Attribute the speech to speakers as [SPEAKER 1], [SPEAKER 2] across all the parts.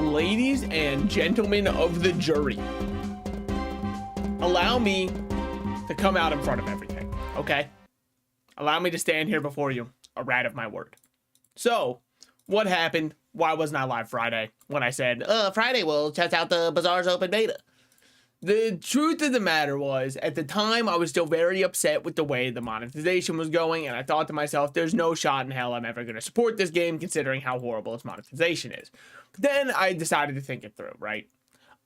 [SPEAKER 1] ladies and gentlemen of the jury, allow me to come out in front of everything, okay? Allow me to stand here before you, a rat of my word. So, what happened? Why wasn't I live Friday when I said, Friday we'll test out the Bazaar's open beta? The truth of the matter was, at the time, I was still very upset with the way the monetization was going, and I thought to myself, there's no shot in hell I'm ever going to support this game, considering how horrible its monetization is. But then I decided to think it through, right?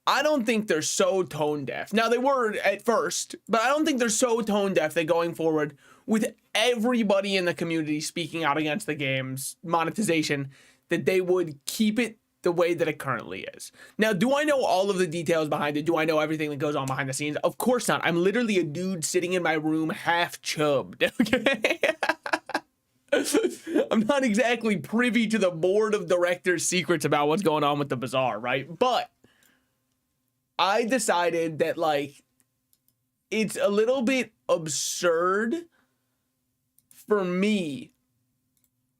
[SPEAKER 1] I don't think they're so tone deaf. Now, they were at first, but I don't think they're so tone deaf that going forward, with everybody in the community speaking out against the game's monetization, that they would keep it the way that it currently is. Now, do I know all of the details behind it? Do I know everything that goes on behind the scenes? Of course not. I'm literally a dude sitting in my room half chubbed, okay? I'm not exactly privy to the board of directors' secrets about what's going on with the Bazaar, right? But I decided that, like, it's a little bit absurd for me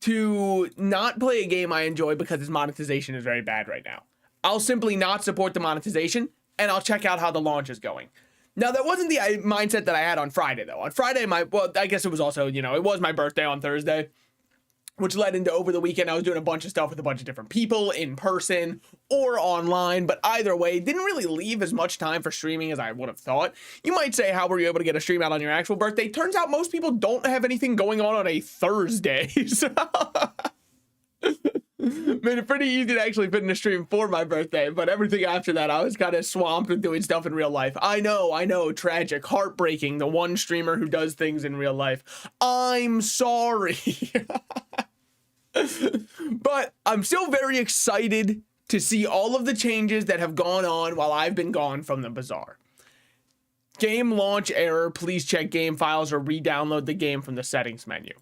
[SPEAKER 1] to not play a game I enjoy because its monetization is very bad right now. I'll simply not support the monetization, and I'll check out how the launch is going. Now, that wasn't the mindset that I had on Friday, though. On Friday, I guess it was also, it was my birthday on Thursday, which led into over the weekend. I was doing a bunch of stuff with a bunch of different people in person or online, but either way, didn't really leave as much time for streaming as I would have thought. You might say, how were you able to get a stream out on your actual birthday? Turns out most people don't have anything going on a Thursday, so made it pretty easy to actually fit in a stream for my birthday, but everything after that, I was kind of swamped with doing stuff in real life. I know, tragic, heartbreaking, the one streamer who does things in real life. I'm sorry. But I'm still very excited to see all of the changes that have gone on while I've been gone from the Bazaar. Game launch error, please check game files or re-download the game from the settings menu.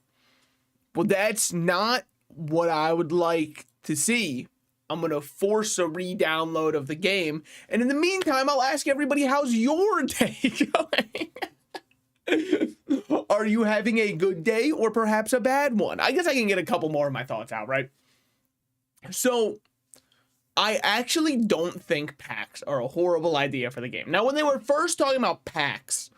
[SPEAKER 1] Well, that's not what I would like to see. I'm going to force a re-download of the game. And in the meantime, I'll ask everybody, how's your day going? Are you having a good day or perhaps a bad one? I guess I can get a couple more of my thoughts out, right? So, I actually don't think packs are a horrible idea for the game. Now, when they were first talking about packs,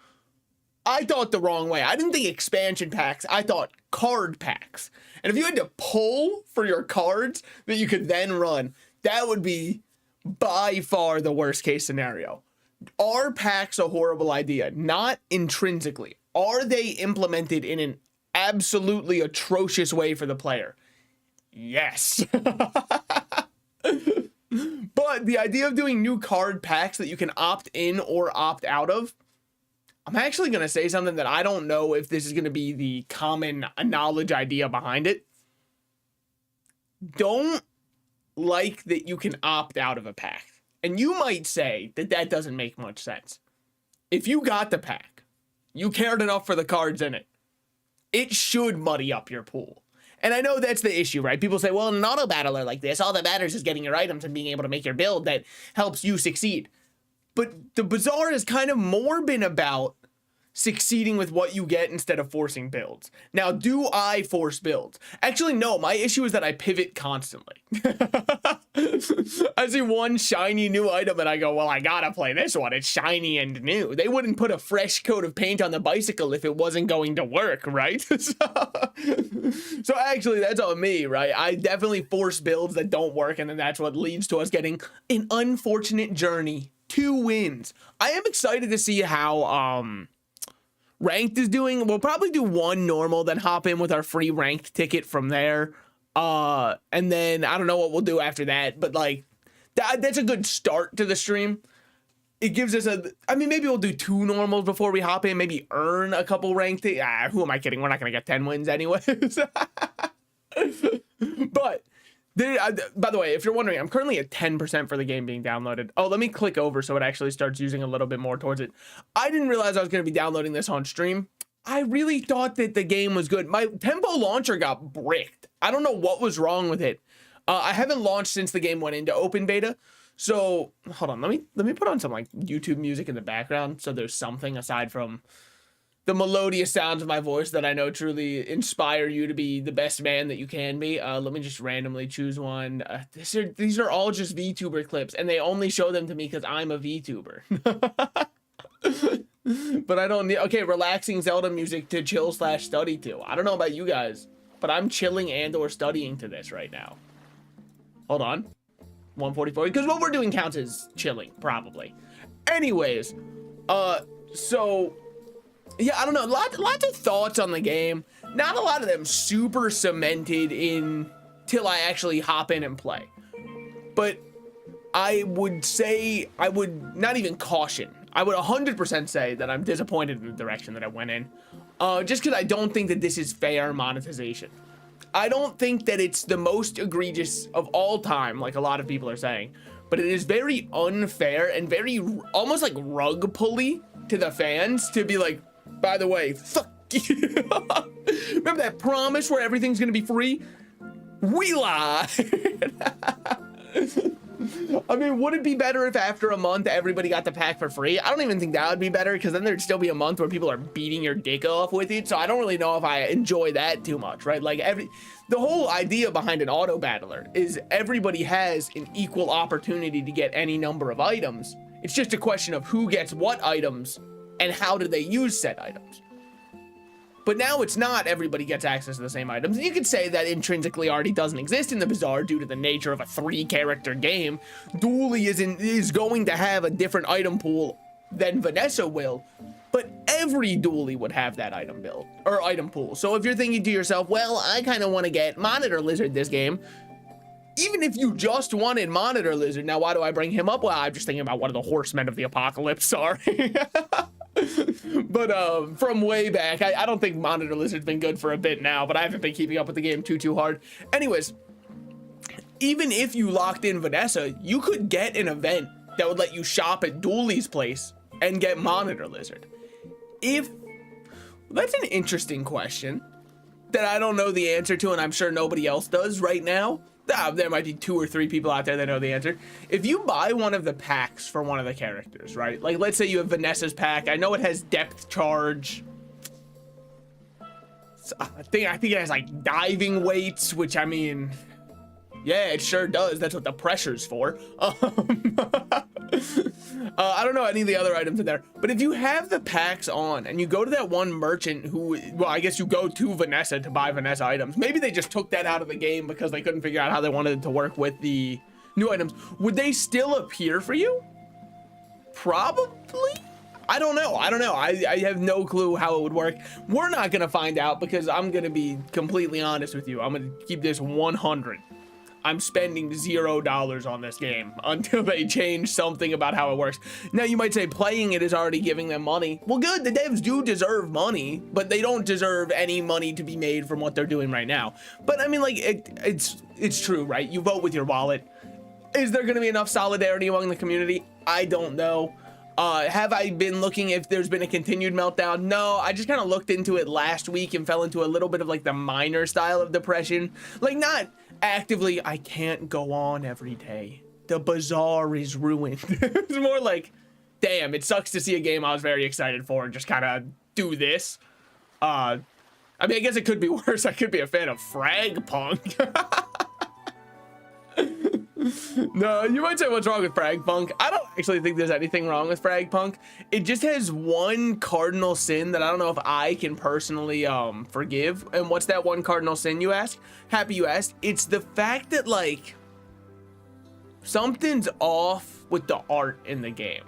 [SPEAKER 1] I thought the wrong way. I didn't think expansion packs. I thought card packs. And if you had to pull for your cards that you could then run, that would be by far the worst case scenario. Are packs a horrible idea? Not intrinsically. Are they implemented in an absolutely atrocious way for the player? Yes. But the idea of doing new card packs that you can opt in or opt out of, I'm actually going to say something that I don't know if this is going to be the common knowledge idea behind it. Don't like that you can opt out of a pack. And you might say that that doesn't make much sense. If you got the pack, you cared enough for the cards in it, it should muddy up your pool. And I know that's the issue, right? People say, well, in an auto battler like this, all that matters is getting your items and being able to make your build that helps you succeed. But the Bazaar has kind of more been about succeeding with what you get instead of forcing builds. Now, do I force builds? Actually, no. My issue is that I pivot constantly. I see one shiny new item and I go, well, I gotta play this one. It's shiny and new. They wouldn't put a fresh coat of paint on the bicycle if it wasn't going to work, right? So actually, that's on me, right? I definitely force builds that don't work, and then that's what leads to us getting an unfortunate journey. 2 wins. I am excited to see how ranked is doing. We'll probably do 1 normal, then hop in with our free ranked ticket from there. And then I don't know what we'll do after that, but like that's a good start to the stream. It gives us maybe we'll do 2 normals before we hop in, maybe earn a couple ranked. Who am I kidding? We're not going to get 10 wins anyways. But by the way, if you're wondering, I'm currently at 10% for the game being downloaded. Oh, let me click over so it actually starts using a little bit more towards it. I didn't realize I was going to be downloading this on stream. I really thought that the game was good. My tempo launcher got bricked. I don't know what was wrong with it. I haven't launched since the game went into open beta. So hold on, let me put on some like YouTube music in the background so there's something aside from the melodious sounds of my voice that I know truly inspire you to be the best man that you can be. Let me just randomly choose one. These are all just VTuber clips, and they only show them to me because I'm a VTuber. But I don't need, okay, relaxing Zelda music to chill/study to. I don't know about you guys, but I'm chilling and or studying to this right now. Hold on. 144, because what we're doing counts as chilling, probably. Anyways, so yeah, I don't know, lots of thoughts on the game. Not a lot of them super cemented in till I actually hop in and play. But I would say, I would not even caution, I would 100% say that I'm disappointed in the direction that I went in. Just because I don't think that this is fair monetization. I don't think that it's the most egregious of all time, like a lot of people are saying, but it is very unfair and very almost like rug pulley to the fans to be like, by the way, fuck you. Remember that promise where everything's gonna be free? We lied. I mean, would it be better if after a month everybody got the pack for free? I don't even think that would be better, because then there'd still be a month where people are beating your dick off with it. So I don't really know if I enjoy that too much, right? Like the whole idea behind an auto battler is everybody has an equal opportunity to get any number of items. It's just a question of who gets what items and how do they use said items. But now it's not everybody gets access to the same items. And you could say that intrinsically already doesn't exist in the Bazaar due to the nature of a 3-character game. Dooley is going to have a different item pool than Vanessa will, but every Dooley would have that item build or item pool. So if you're thinking to yourself, well, I kind of want to get Monitor Lizard this game, even if you just wanted Monitor Lizard, now why do I bring him up? Well, I'm just thinking about one of the horsemen of the apocalypse, sorry. But from way back, I don't think Monitor Lizard's been good for a bit now, but I haven't been keeping up with the game too hard. Anyways, even if you locked in Vanessa, you could get an event that would let you shop at Dooley's place and get Monitor Lizard. That's an interesting question that I don't know the answer to, and I'm sure nobody else does right now. There might be 2 or 3 people out there that know the answer. If you buy one of the packs for one of the characters, right? Like, let's say you have Vanessa's pack. I know it has depth charge. I think it has like diving weights, which I mean, yeah, it sure does. That's what the pressure's for. I don't know any of the other items in there, but if you have the packs on and you go to that one merchant who, well, I guess you go to Vanessa to buy Vanessa items. Maybe they just took that out of the game because they couldn't figure out how they wanted it to work with the new items. Would they still appear for you? Probably. I don't know. I have no clue how it would work. We're not going to find out because I'm going to be completely honest with you. I'm going to keep this 100. I'm spending $0 on this game until they change something about how it works. Now, you might say playing it is already giving them money. Well, good, the devs do deserve money, but they don't deserve any money to be made from what they're doing right now. But I mean, like, it's true, right? You vote with your wallet. Is there going to be enough solidarity among the community? I don't know. Have I been looking if there's been a continued meltdown? No, I just kind of looked into it last week and fell into a little bit of like the minor style of depression. Like, not actively, I can't go on every day. The Bazaar is ruined. It's more like, damn, it sucks to see a game I was very excited for and just kind of do this. I mean, I guess it could be worse. I could be a fan of Frag Punk. No, you might say what's wrong with Frag Punk. I don't actually think there's anything wrong with Frag Punk. It just has one cardinal sin that I don't know if I can personally forgive. And what's that one cardinal sin, you ask? Happy you asked. It's the fact that, like, something's off with the art in the game.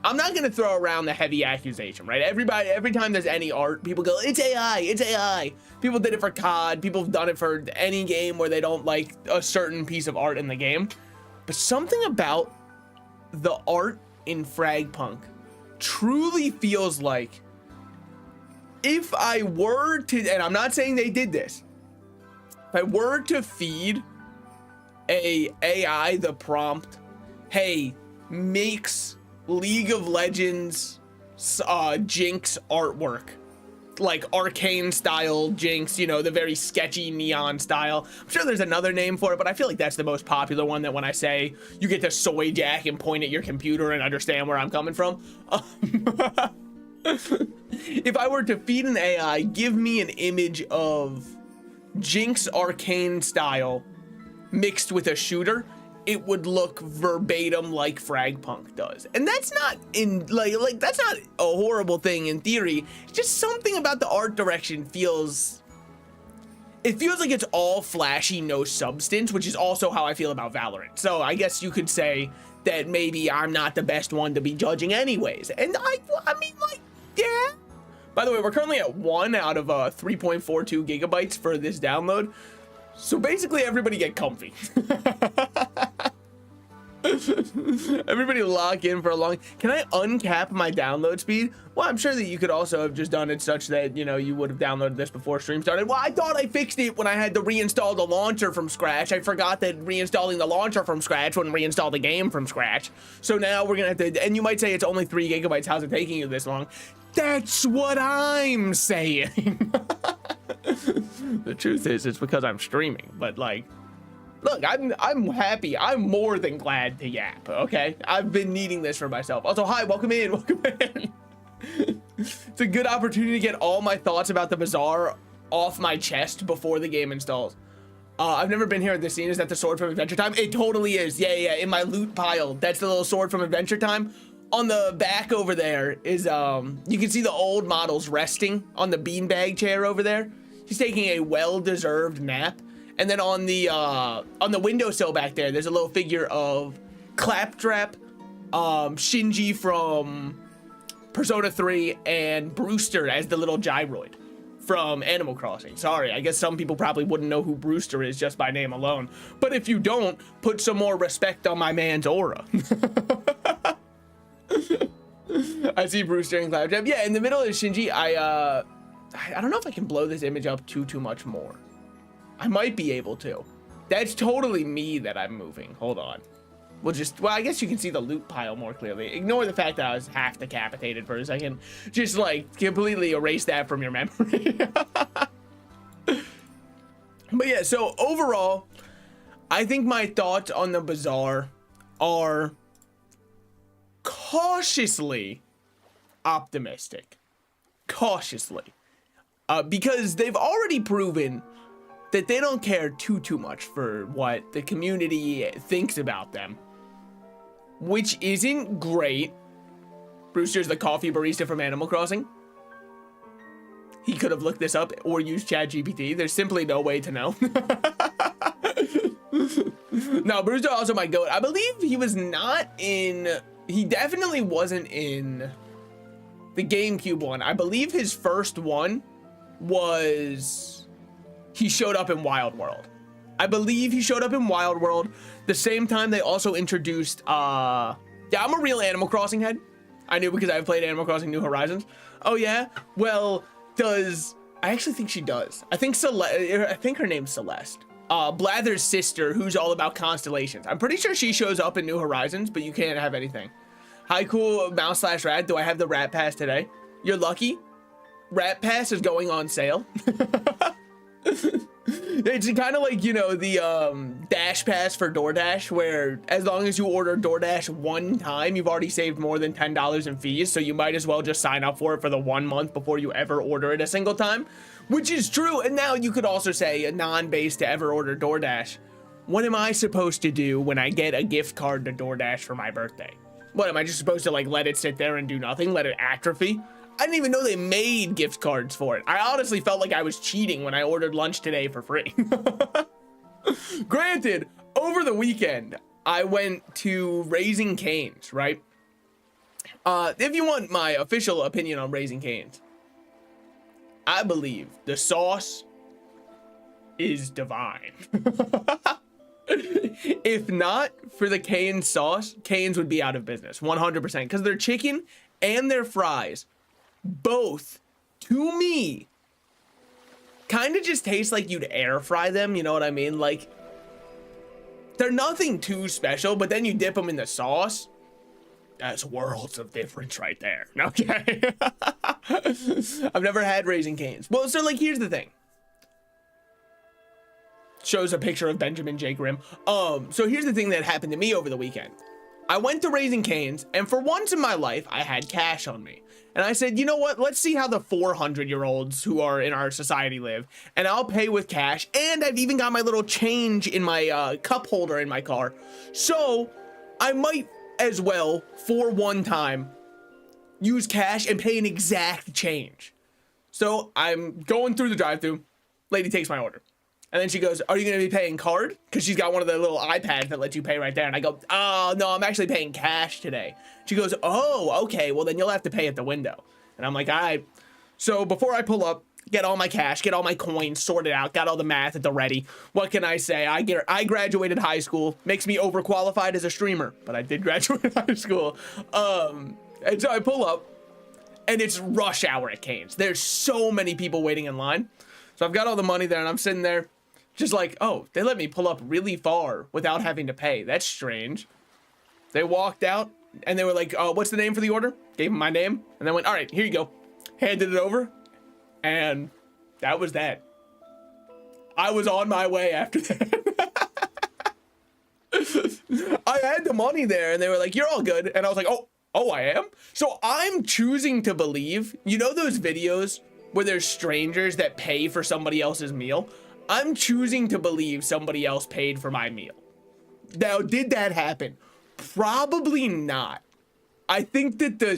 [SPEAKER 1] I'm not gonna throw around the heavy accusation, right? Every time there's any art, people go, it's AI, it's AI. People did it for COD, people have done it for any game where they don't like a certain piece of art in the game. But something about the art in Frag Punk truly feels like if I were to, and I'm not saying they did this, if I were to feed a AI the prompt, hey, makes League of Legends Jinx artwork, like arcane style Jinx, you know, the very sketchy neon style. I'm sure there's another name for it, but I feel like that's the most popular one, that when I say you get to soy jack and point at your computer and understand where I'm coming from. If I were to feed an AI, give me an image of Jinx Arcane style mixed with a shooter, it would look verbatim like Fragpunk does. And that's not in like that's not a horrible thing in theory. It's just something about the art direction feels like it's all flashy, no substance, which is also how I feel about Valorant. So I guess you could say that maybe I'm not the best one to be judging anyways. And I mean, like, yeah. By the way, we're currently at 1 out of 3.42 gigabytes for this download. So basically everybody get comfy. Everybody lock in for a long. Can I uncap my download speed? Well, I'm sure that you could also have just done it such that, you know, you would have downloaded this before stream started. Well, I thought I fixed it when I had to reinstall the launcher from scratch. I forgot that reinstalling the launcher from scratch wouldn't reinstall the game from scratch. So now we're gonna have to, and you might say it's only 3 gigabytes. How's it taking you this long? That's what I'm saying. The truth is, it's because I'm streaming, but like, look, I'm happy. I'm more than glad to yap, okay? I've been needing this for myself. Also, hi, welcome in, welcome in. It's a good opportunity to get all my thoughts about the Bazaar off my chest before the game installs. I've never been here at this scene. Is that the sword from Adventure Time? It totally is. Yeah, in my loot pile. That's the little sword from Adventure Time. On the back over there is, you can see the old models resting on the beanbag chair over there. He's taking a well-deserved nap. And then on the windowsill back there, there's a little figure of Claptrap, Shinji from Persona 3, and Brewster as the little gyroid from Animal Crossing. Sorry, I guess some people probably wouldn't know who Brewster is just by name alone. But if you don't, put some more respect on my man's aura. I see Brewster and Claptrap. Yeah, in the middle is Shinji. I don't know if I can blow this image up too much more. I might be able to. That's totally me that I'm moving. Hold on. Well, I guess you can see the loot pile more clearly. Ignore the fact that I was half decapitated for a second. Just like completely erase that from your memory. But yeah, so overall, I think my thoughts on the Bazaar are cautiously optimistic. Cautiously. Because they've already proven that they don't care too much for what the community thinks about them, which isn't great. Brewster's the coffee barista from Animal Crossing. He could have looked this up or used ChatGPT. There's simply no way to know. No, Brewster also my goat. I believe he was not in, he definitely wasn't in the GameCube one. I believe his first one was, he showed up in Wild World. I believe he showed up in Wild World the same time they also introduced, yeah, I'm a real Animal Crossing head. I knew because I've played Animal Crossing New Horizons. Oh yeah? Well, I actually think she does. I think her name's Celeste. Blather's sister, who's all about constellations. I'm pretty sure she shows up in New Horizons, but you can't have anything. Hi, cool mouse/rat. Do I have the rat pass today? You're lucky. Rat pass is going on sale. It's kind of like, you know, the Dash Pass for DoorDash, where as long as you order DoorDash one time, you've already saved more than $10 in fees, so you might as well just sign up for it for the 1 month before you ever order it a single time, which is true. And now you could also say, a non-base to ever order DoorDash, what am I supposed to do when I get a gift card to DoorDash for my birthday? What, am I just supposed to like let it sit there and do nothing, let it atrophy? I didn't even know they made gift cards for it. I honestly felt like I was cheating when I ordered lunch today for free. Granted, over the weekend, I went to Raising Cane's, right? If you want my official opinion on Raising Cane's, I believe the sauce is divine. If not for the Cane's sauce, Cane's would be out of business, 100%. Because their chicken and their fries, both, to me, kind of just taste like you'd air fry them, you know what I mean? Like, they're nothing too special, but then you dip them in the sauce. That's worlds of difference right there. Okay. I've never had Raising Cane's. Well, so like, here's the thing. Shows a picture of Benjamin J. Grimm. So here's the thing that happened to me over the weekend. I went to Raising Cane's, and for once in my life, I had cash on me. And I said, you know what? Let's see how the 400-year-olds who are in our society live. And I'll pay with cash. And I've even got my little change in my cup holder in my car. So I might as well, for one time, use cash and pay an exact change. So I'm going through the drive-thru. Lady takes my order. And then she goes, are you going to be paying card? Because she's got one of the little iPads that lets you pay right there. And I go, oh, no, I'm actually paying cash today. She goes, oh, okay, well, then you'll have to pay at the window. And I'm like, all right. So before I pull up, get all my cash, get all my coins sorted out, got all the math at the ready. What can I say? I graduated high school. Makes me overqualified as a streamer, but I did graduate high school. And so I pull up, and it's rush hour at Cane's. There's so many people waiting in line. So I've got all the money there, and I'm sitting there. Just like, oh, they let me pull up really far without having to pay. That's strange. They walked out and they were like, oh, what's the name for the order? Gave them my name. And then went, all right, here you go. Handed it over. And that was that. I was on my way after that. I had the money there and they were like, you're all good. And I was like, oh, I am? So I'm choosing to believe, you know those videos where there's strangers that pay for somebody else's meal? I'm choosing to believe somebody else paid for my meal. Now, did that happen? Probably not. I think that the,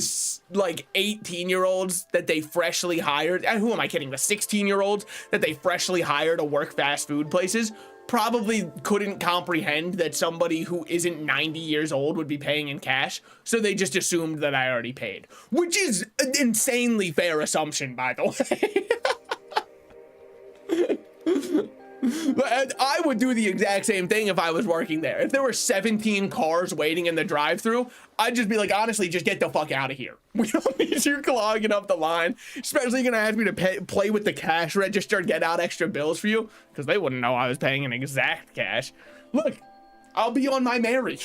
[SPEAKER 1] like, 18-year-olds that they freshly hired, and who am I kidding, the 16-year-olds that they freshly hired to work fast food places probably couldn't comprehend that somebody who isn't 90 years old would be paying in cash, so they just assumed that I already paid. Which is an insanely fair assumption, by the way. And I would do the exact same thing if I was working there. If there were 17 cars waiting in the drive-thru, I'd just be like, honestly, just get the fuck out of here. We don't need you clogging up the line, especially gonna ask me to play with the cash register and get out extra bills for you, because they wouldn't know I was paying in exact cash. Look, I'll be on my merry.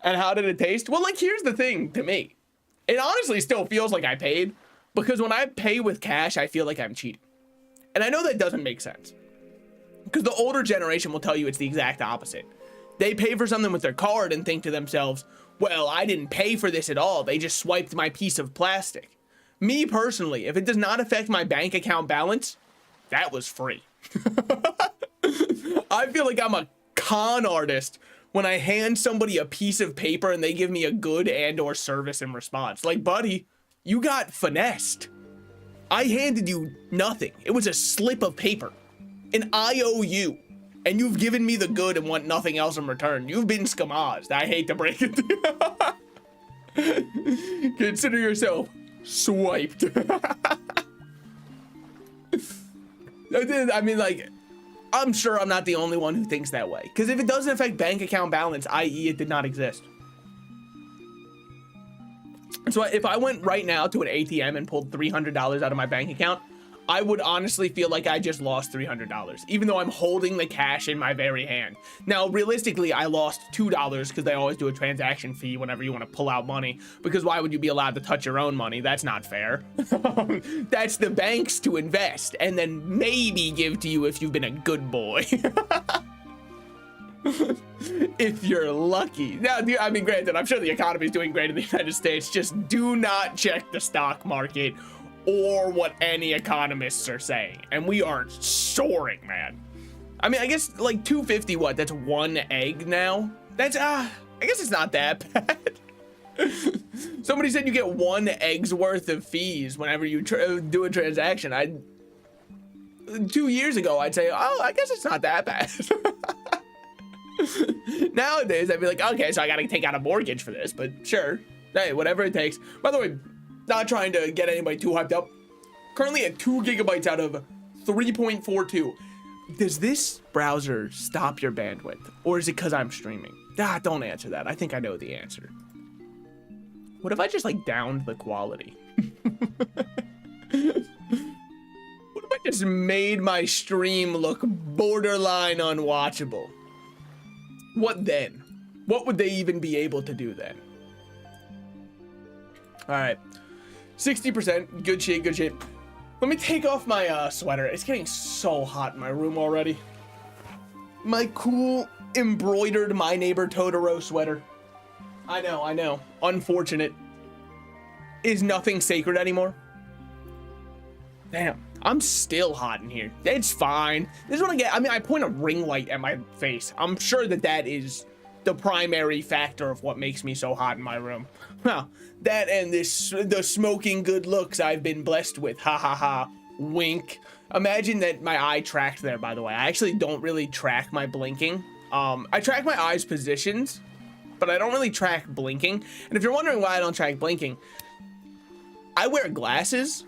[SPEAKER 1] And how did it taste? Well, like, here's the thing to me. It honestly still feels like I paid, because when I pay with cash, I feel like I'm cheating. And I know that doesn't make sense, because the older generation will tell you it's the exact opposite. They pay for something with their card and think to themselves, well, I didn't pay for this at all. They just swiped my piece of plastic. Me personally, if it does not affect my bank account balance, that was free. I feel like I'm a con artist when I hand somebody a piece of paper and they give me a good and or service in response. Like, buddy, you got finessed. I handed you nothing. It was a slip of paper, an IOU, and you've given me the good and want nothing else in return. You've been scamazed. I hate to break it to you. Consider yourself swiped. I mean, like, I'm sure I'm not the only one who thinks that way, because if it doesn't affect bank account balance, i.e. it did not exist. So if I went right now to an ATM and pulled $300 out of my bank account, I would honestly feel like I just lost $300, even though I'm holding the cash in my very hand. Now, realistically, I lost $2 because they always do a transaction fee whenever you want to pull out money, because why would you be allowed to touch your own money? That's not fair. That's the bank's to invest and then maybe give to you if you've been a good boy. If you're lucky. Now, I mean, granted, I'm sure the economy is doing great in the United States. Just do not check the stock market or what any economists are saying. And we are soaring, man. I mean, I guess like 250, what? That's one egg now? That's, I guess it's not that bad. Somebody said you get one egg's worth of fees whenever you do a transaction. 2 years ago, I'd say, oh, I guess it's not that bad. Nowadays, I'd be like, okay, so I gotta take out a mortgage for this, but sure. Hey, whatever it takes. By the way, not trying to get anybody too hyped up. Currently at 2 gigabytes out of 3.42. Does this browser stop your bandwidth? Or is it because I'm streaming? Don't answer that. I think I know the answer. What if I just like downed the quality? What if I just made my stream look borderline unwatchable? What then? What would they even be able to do then? All right, 60%, good shit, good shit. Let me take off my sweater. It's getting so hot in my room already. My cool embroidered My Neighbor Totoro sweater. I know. Unfortunate. Is nothing sacred anymore? Damn, I'm still hot in here. It's fine. This is what I get. I mean, I point a ring light at my face. I'm sure that is the primary factor of what makes me so hot in my room. Well, that and the smoking good looks I've been blessed with. Ha ha ha. Wink. Imagine that my eye tracked there, by the way. I actually don't really track my blinking. I track my eyes positions, but I don't really track blinking. And if you're wondering why I don't track blinking, I wear glasses.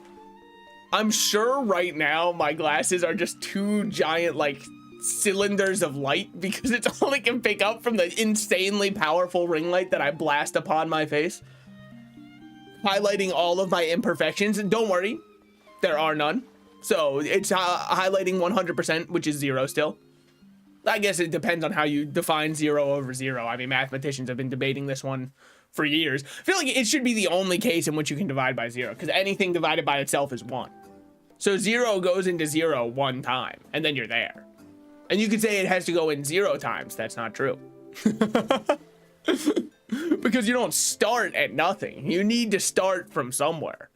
[SPEAKER 1] I'm sure right now my glasses are just two giant like cylinders of light because it's all I can pick up from the insanely powerful ring light that I blast upon my face, highlighting all of my imperfections. And don't worry, there are none. So it's highlighting 100%, which is 0 still. I guess it depends on how you define 0 over 0. I mean, mathematicians have been debating this one for years. I feel like it should be the only case in which you can divide by 0, because anything divided by itself is 1. So 0 goes into 0 one time, and then you're there. And you could say it has to go in 0 times. That's not true. Because you don't start at nothing. You need to start from somewhere,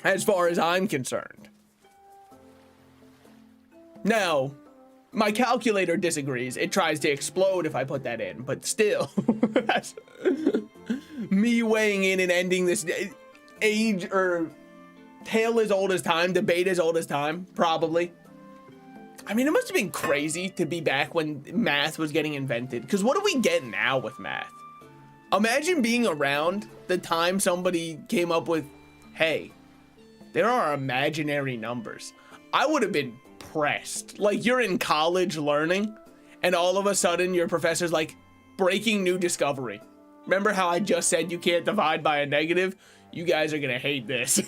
[SPEAKER 1] as far as I'm concerned. Now, my calculator disagrees. It tries to explode if I put that in, but still, that's me weighing in and ending this age or tale as old as time, debate as old as time, probably. I mean, it must have been crazy to be back when math was getting invented, because what do we get now with math? Imagine being around the time somebody came up with, hey, there are imaginary numbers. I would have been pressed. Like, you're in college learning, and all of a sudden your professor's like, breaking new discovery. Remember how I just said you can't divide by a negative? You guys are gonna hate this.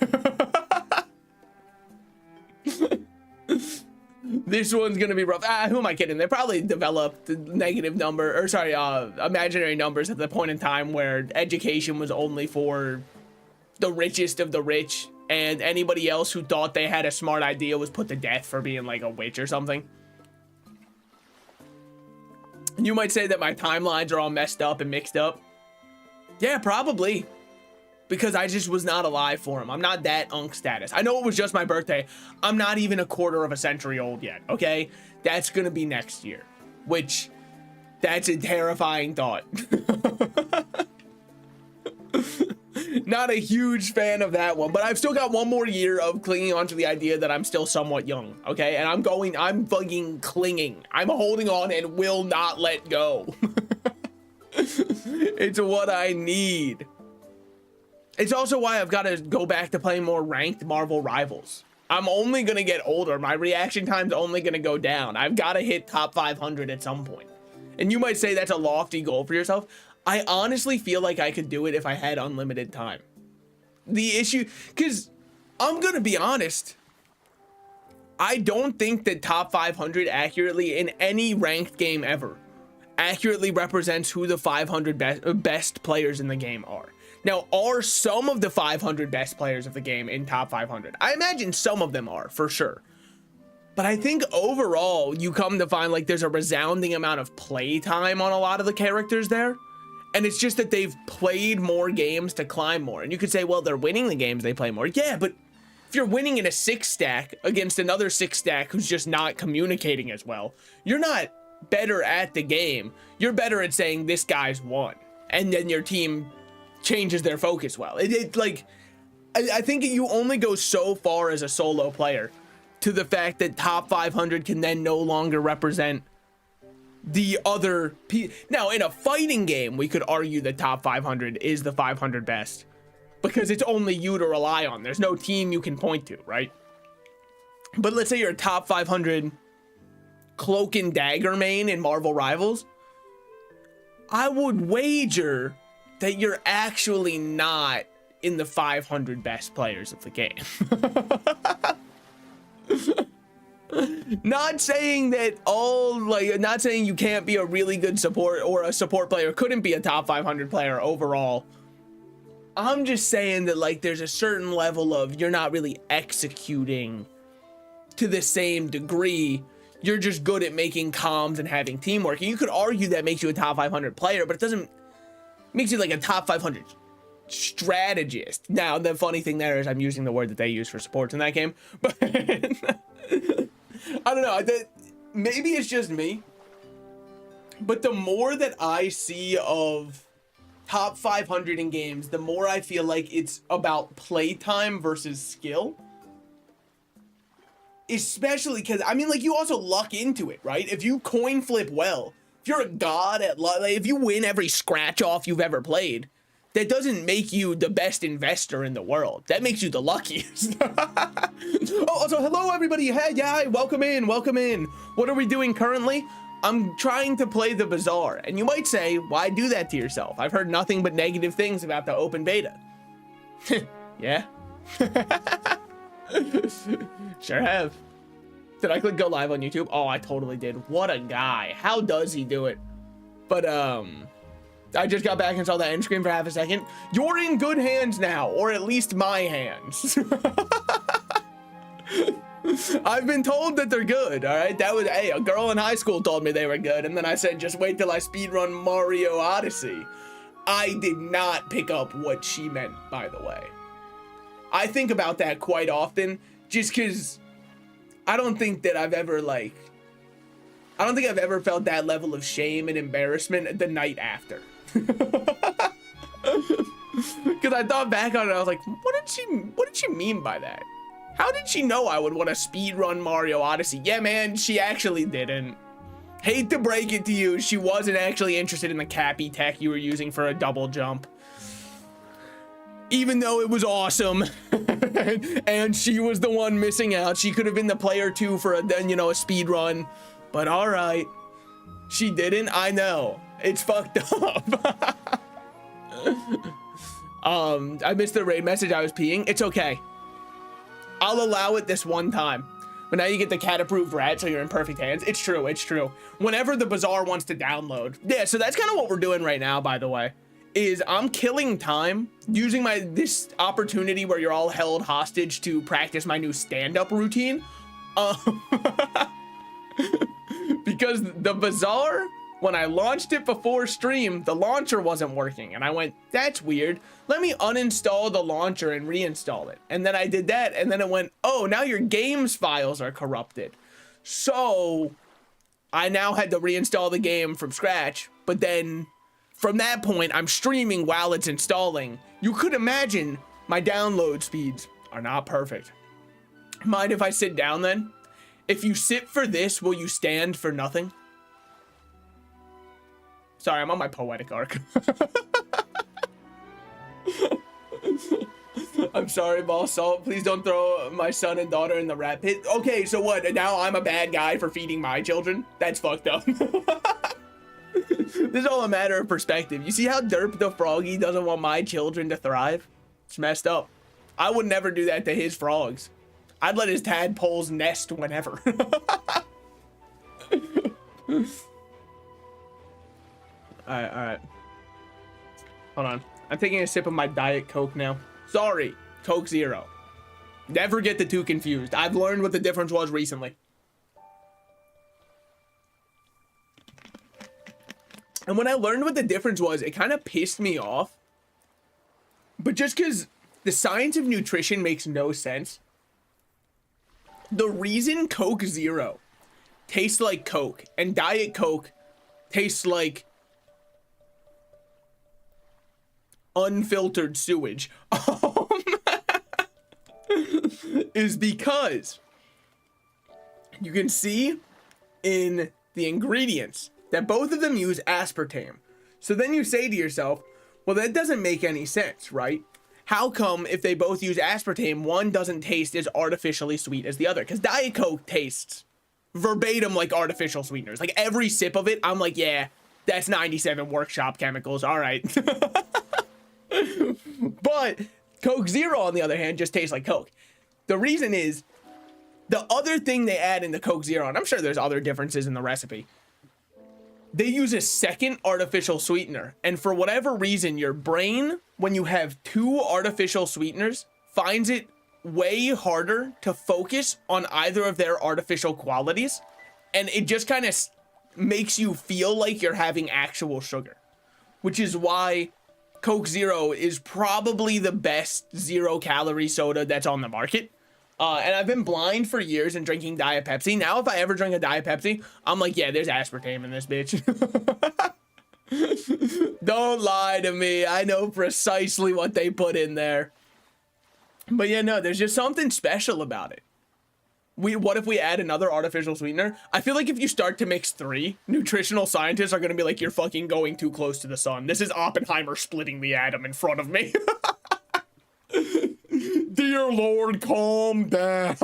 [SPEAKER 1] This one's gonna be rough. Who am I kidding? They probably developed negative number, or sorry, imaginary numbers at the point in time where education was only for the richest of the rich, and anybody else who thought they had a smart idea was put to death for being like a witch or something. You might say that my timelines are all messed up and mixed up. Yeah, probably. Because I just was not alive for him. I'm not that unk status. I know it was just my birthday. I'm not even a quarter of a century old yet, okay? That's gonna be next year. Which, that's a terrifying thought. Not a huge fan of that one, but I've still got one more year of clinging onto the idea that I'm still somewhat young, okay? And I'm fucking clinging. I'm holding on and will not let go. It's what I need. It's also why I've got to go back to playing more ranked Marvel Rivals. I'm only going to get older. My reaction time's only going to go down. I've got to hit top 500 at some point. And you might say that's a lofty goal for yourself. I honestly feel like I could do it if I had unlimited time. The issue, because I'm going to be honest, I don't think that top 500 accurately in any ranked game ever accurately represents who the 500 best players in the game are. Now, are some of the 500 best players of the game in top 500? I imagine some of them are, for sure. But I think overall, you come to find like there's a resounding amount of play time on a lot of the characters there. And it's just that they've played more games to climb more. And you could say, well, they're winning the games they play more. Yeah, but if you're winning in a 6-stack against another 6-stack who's just not communicating as well, you're not better at the game. You're better at saying this guy's won. And then your team changes their focus well. I think you only go so far as a solo player to the fact that top 500 can then no longer represent the other now in a fighting game. We could argue that top 500 is the 500 best because it's only you to rely on. There's no team you can point to, right? But let's say you're a top 500 cloak and dagger main in Marvel Rivals. I would wager that you're actually not in the 500 best players of the game. Not saying that not saying you can't be a really good support or a support player couldn't be a top 500 player overall. I'm just saying that like there's a certain level of you're not really executing to the same degree. You're just good at making comms and having teamwork. And you could argue that makes you a top 500 player, but it doesn't, makes you like a top 500 strategist. Now, the funny thing there is I'm using the word that they use for supports in that game, but I don't know. Maybe it's just me, but the more that I see of top 500 in games, the more I feel like it's about playtime versus skill. Especially because, I mean, like, you also luck into it, right? If you coin flip well, if you're a god at luck, like, if you win every scratch off you've ever played, that doesn't make you the best investor in the world. That makes you the luckiest. Oh, also, hello, everybody. Hey, yeah, welcome in, welcome in. What are we doing currently? I'm trying to play the Bazaar. And you might say, why do that to yourself? I've heard nothing but negative things about the open beta. Yeah. Sure have. Did I click go live on YouTube? Oh, I totally did. What a guy. How does he do it? But I just got back and saw that end screen for half a second. You're in good hands now, or at least my hands. I've been told that they're good, all right? That was, hey, a girl in high school told me they were good, and then I said, just wait till I speedrun Mario Odyssey. I did not pick up what she meant, by the way. I think about that quite often, just because I don't think that I've ever, like, I don't think I've ever felt that level of shame and embarrassment the night after. Because I thought back on it, I was like, what did she mean by that? How did she know I would want to speedrun Mario Odyssey? Yeah, man, she actually didn't. Hate to break it to you, she wasn't actually interested in the Cappy tech you were using for a double jump. Even though it was awesome. And she was the one missing out. She could have been the player 2 for a, you know, a speed run. But all right. She didn't. I know. It's fucked up. I missed the raid message. I was peeing. It's okay. I'll allow it this one time. But now you get the cat-approved rat, so you're in perfect hands. It's true. It's true. Whenever the Bazaar wants to download. Yeah, so that's kind of what we're doing right now, by the way. Is I'm killing time using this opportunity where you're all held hostage to practice my new stand-up routine. Because the Bazaar, when I launched it before stream, the launcher wasn't working. And I went, that's weird. Let me uninstall the launcher and reinstall it. And then I did that. And then it went, oh, now your games files are corrupted. So I now had to reinstall the game from scratch. But then from that point, I'm streaming while it's installing. You could imagine my download speeds are not perfect. Mind if I sit down then? If you sit for this, will you stand for nothing? Sorry, I'm on my poetic arc. I'm sorry, Boss Salt. Please don't throw my son and daughter in the rat pit. Okay, so what? Now I'm a bad guy for feeding my children? That's fucked up. This is all a matter of perspective. You see how Derp the Froggy doesn't want my children to thrive? It's messed up. I would never do that to his frogs. I'd let his tadpoles nest whenever. Alright. Hold on. I'm taking a sip of my Diet Coke now. Sorry, Coke Zero. Never get the two confused. I've learned what the difference was recently. And when I learned what the difference was, it kind of pissed me off. But just because the science of nutrition makes no sense. The reason Coke Zero tastes like Coke and Diet Coke tastes like unfiltered sewage is because you can see in the ingredients that both of them use aspartame. So then you say to yourself, well, that doesn't make any sense, right? How come if they both use aspartame, one doesn't taste as artificially sweet as the other? Because Diet Coke tastes verbatim like artificial sweeteners. Like every sip of it, I'm like, yeah, that's 97 workshop chemicals. All right. But Coke Zero, on the other hand, just tastes like Coke. The reason is the other thing they add in the Coke Zero, and I'm sure there's other differences in the recipe, they use a second artificial sweetener. And for whatever reason, your brain, when you have two artificial sweeteners, finds it way harder to focus on either of their artificial qualities. And it just kind of makes you feel like you're having actual sugar, which is why Coke Zero is probably the best 0-calorie soda that's on the market. And I've been blind for years and drinking Diet Pepsi. Now, if I ever drink a Diet Pepsi, I'm like, yeah, there's aspartame in this bitch. Don't lie to me. I know precisely what they put in there. But yeah, no, there's just something special about it. What if we add another artificial sweetener? I feel like if you start to mix 3, nutritional scientists are going to be like, you're fucking going too close to the sun. This is Oppenheimer splitting the atom in front of me. Dear Lord, calm down.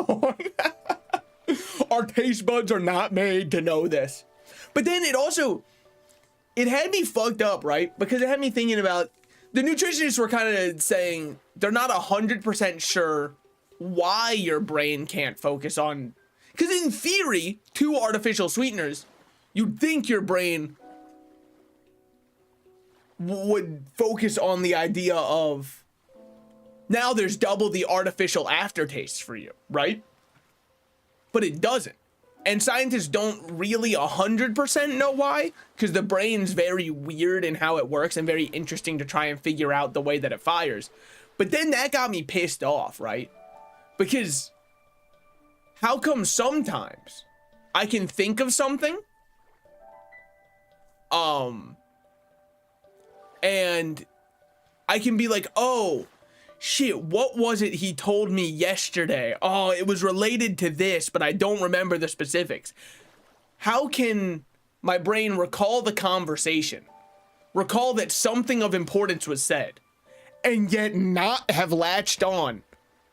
[SPEAKER 1] Our taste buds are not made to know this. But then it had me fucked up, right? Because it had me thinking about, the nutritionists were kind of saying they're not 100% sure why your brain can't focus on, because in theory, 2 artificial sweeteners, you'd think your brain would focus on the idea of, now there's double the artificial aftertaste for you, right? But it doesn't. And scientists don't really 100% know why, because the brain's very weird in how it works and very interesting to try and figure out the way that it fires. But then that got me pissed off, right? Because how come sometimes I can think of something, and I can be like, oh, shit, what was it he told me yesterday? Oh, it was related to this, but I don't remember the specifics. How can my brain recall the conversation, recall that something of importance was said, and yet not have latched on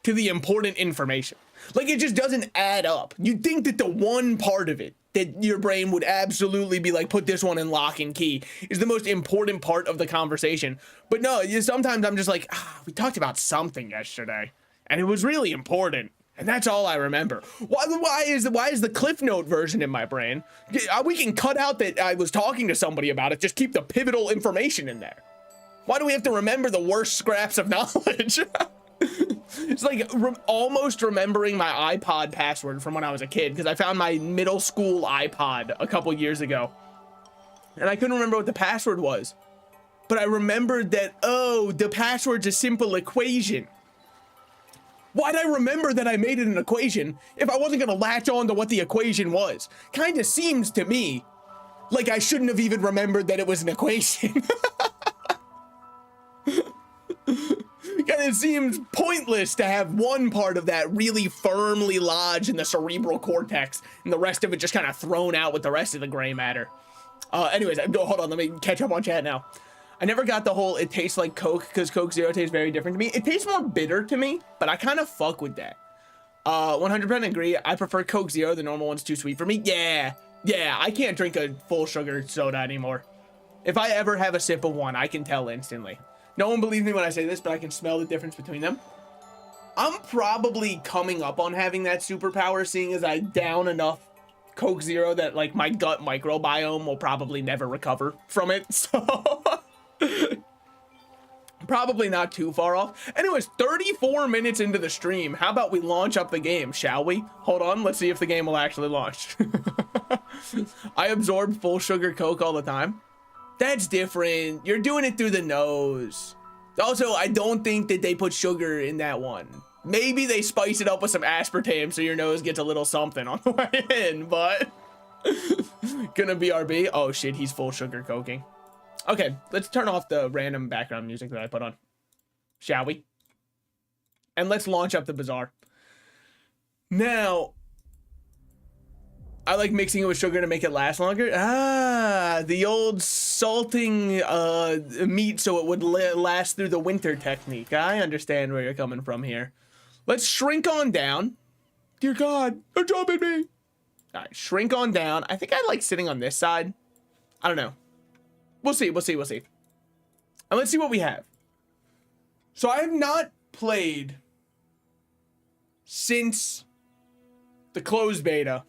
[SPEAKER 1] to the important information? Like, it just doesn't add up. You'd think that the one part of it that your brain would absolutely be like, put this one in lock and key, is the most important part of the conversation. But no, sometimes I'm just like, we talked about something yesterday and it was really important, and that's all I remember. Why is the Cliff Note version in my brain? We can cut out that I was talking to somebody about it, just keep the pivotal information in there. Why do we have to remember the worst scraps of knowledge? It's like almost remembering my iPod password from when I was a kid, because I found my middle school iPod a couple years ago and I couldn't remember what the password was, but I remembered that, oh, the password's a simple equation. Why'd I remember that I made it an equation if I wasn't gonna latch on to what the equation was? Kind of seems to me like I shouldn't have even remembered that it was an equation. And it seems pointless to have one part of that really firmly lodged in the cerebral cortex and the rest of it just kind of thrown out with the rest of the gray matter. Anyways, hold on, let me catch up on chat now. I never got the whole it tastes like Coke, because Coke Zero tastes very different to me. It tastes more bitter to me, but I kind of fuck with that. 100% agree. I prefer Coke Zero. The normal one's too sweet for me. Yeah, I can't drink a full sugar soda anymore. If I ever have a sip of one, I can tell instantly. No one believes me when I say this, but I can smell the difference between them. I'm probably coming up on having that superpower, seeing as I down enough Coke Zero that like my gut microbiome will probably never recover from it. So probably not too far off. Anyways, 34 minutes into the stream. How about we launch up the game, shall we? Hold on, let's see if the game will actually launch. I absorb full sugar Coke all the time. That's different. You're doing it through the nose. Also, I don't think that they put sugar in that one. Maybe they spice it up with some aspartame so your nose gets a little something on the way in, but gonna be RB. Oh shit, he's full sugar coking. Okay, let's turn off the random background music that I put on, shall we? And let's launch up the Bazaar. Now, I like mixing it with sugar to make it last longer. Ah, the old salting meat so it would last through the winter technique. I understand where you're coming from here. Let's shrink on down. Dear God, they're jumping me. All right, shrink on down. I think I like sitting on this side. I don't know. We'll see. And let's see what we have. So I have not played since the closed beta.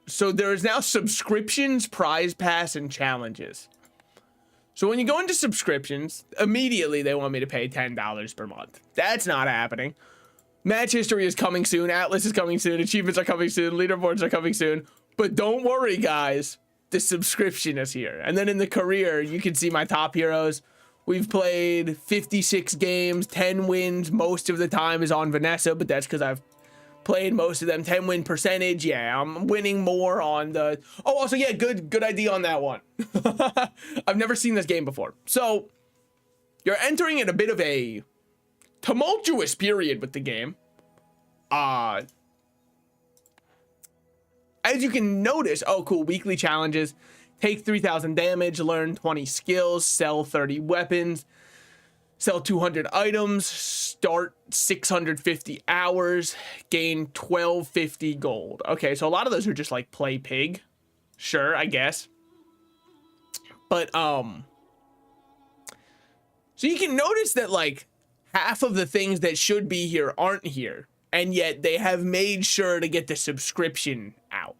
[SPEAKER 1] So there is now subscriptions, prize pass, and challenges. So when you go into subscriptions, immediately they want me to pay $10 per month. That's not happening. Match history is coming soon. Atlas is coming soon. Achievements are coming soon. Leaderboards are coming soon. But don't worry, guys. The subscription is here. And then in the career, you can see my top heroes. We've played 56 games, 10 wins. Most of the time is on Vanessa, but that's because I've played most of them. 10 win percentage. Yeah, I'm winning more on the... Oh, also, yeah, good idea on that one. I've never seen this game before. So, you're entering in a bit of a tumultuous period with the game. As you can notice, oh, cool, weekly challenges. Take 3,000 damage, learn 20 skills, sell 30 weapons, sell 200 items, start 650 hours, gain 1250 gold. Okay, so a lot of those are just like play pig. Sure, I guess. But, so you can notice that like half of the things that should be here aren't here. And yet they have made sure to get the subscription out.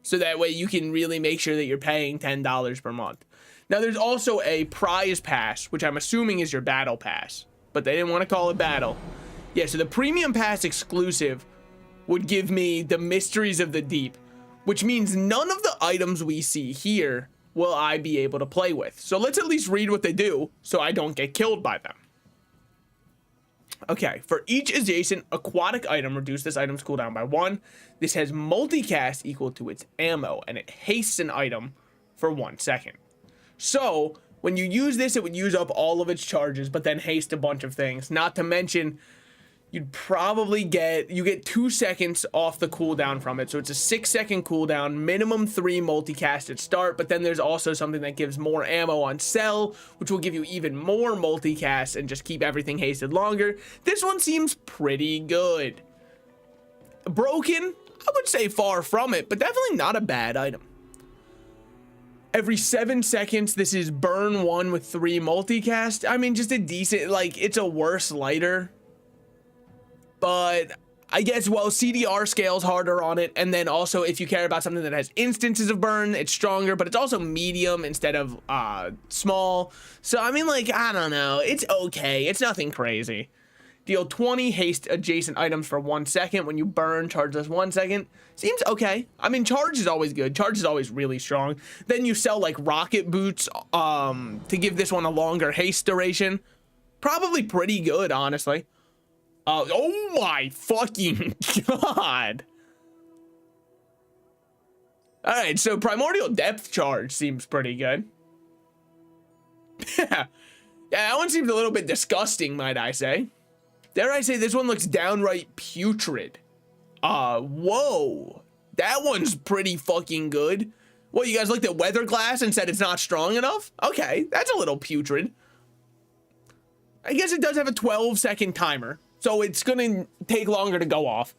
[SPEAKER 1] So that way you can really make sure that you're paying $10 per month. Now there's also a prize pass, which I'm assuming is your battle pass. But they didn't want to call it battle. Yeah, so the premium pass exclusive would give me the Mysteries of the Deep. Which means none of the items we see here will I be able to play with. So let's at least read what they do so I don't get killed by them. Okay, for each adjacent aquatic item, reduce this item's cooldown by 1. This has multicast equal to its ammo, and it hastes an item for 1 second. So, when you use this, it would use up all of its charges, but then haste a bunch of things. Not to mention, you'd probably get 2 seconds off the cooldown from it. So it's a 6-second cooldown, minimum 3 multicast at start, but then there's also something that gives more ammo on sell, which will give you even more multicast and just keep everything hasted longer. This one seems pretty good. Broken? I would say far from it, but definitely not a bad item. Every 7 seconds, this is burn 1 with 3 multicast. I mean, just a decent, like, it's a worse lighter. But I guess, well, CDR scales harder on it. And then also, if you care about something that has instances of burn, it's stronger, but it's also medium instead of small. So, I mean, like, I don't know. It's okay. It's nothing crazy. Deal 20 haste adjacent items for 1 second. When you burn, charge us 1 second. Seems okay. I mean, charge is always good. Charge is always really strong. Then you sell, like, rocket boots to give this one a longer haste duration. Probably pretty good, honestly. Oh my fucking god. Alright, so Primordial Depth Charge seems pretty good. Yeah, that one seems a little bit disgusting, might I say. Dare I say this one looks downright putrid. Whoa. That one's pretty fucking good. What, you guys looked at Weather Glass and said it's not strong enough? Okay, that's a little putrid. I guess it does have a 12-second timer. So it's going to take longer to go off.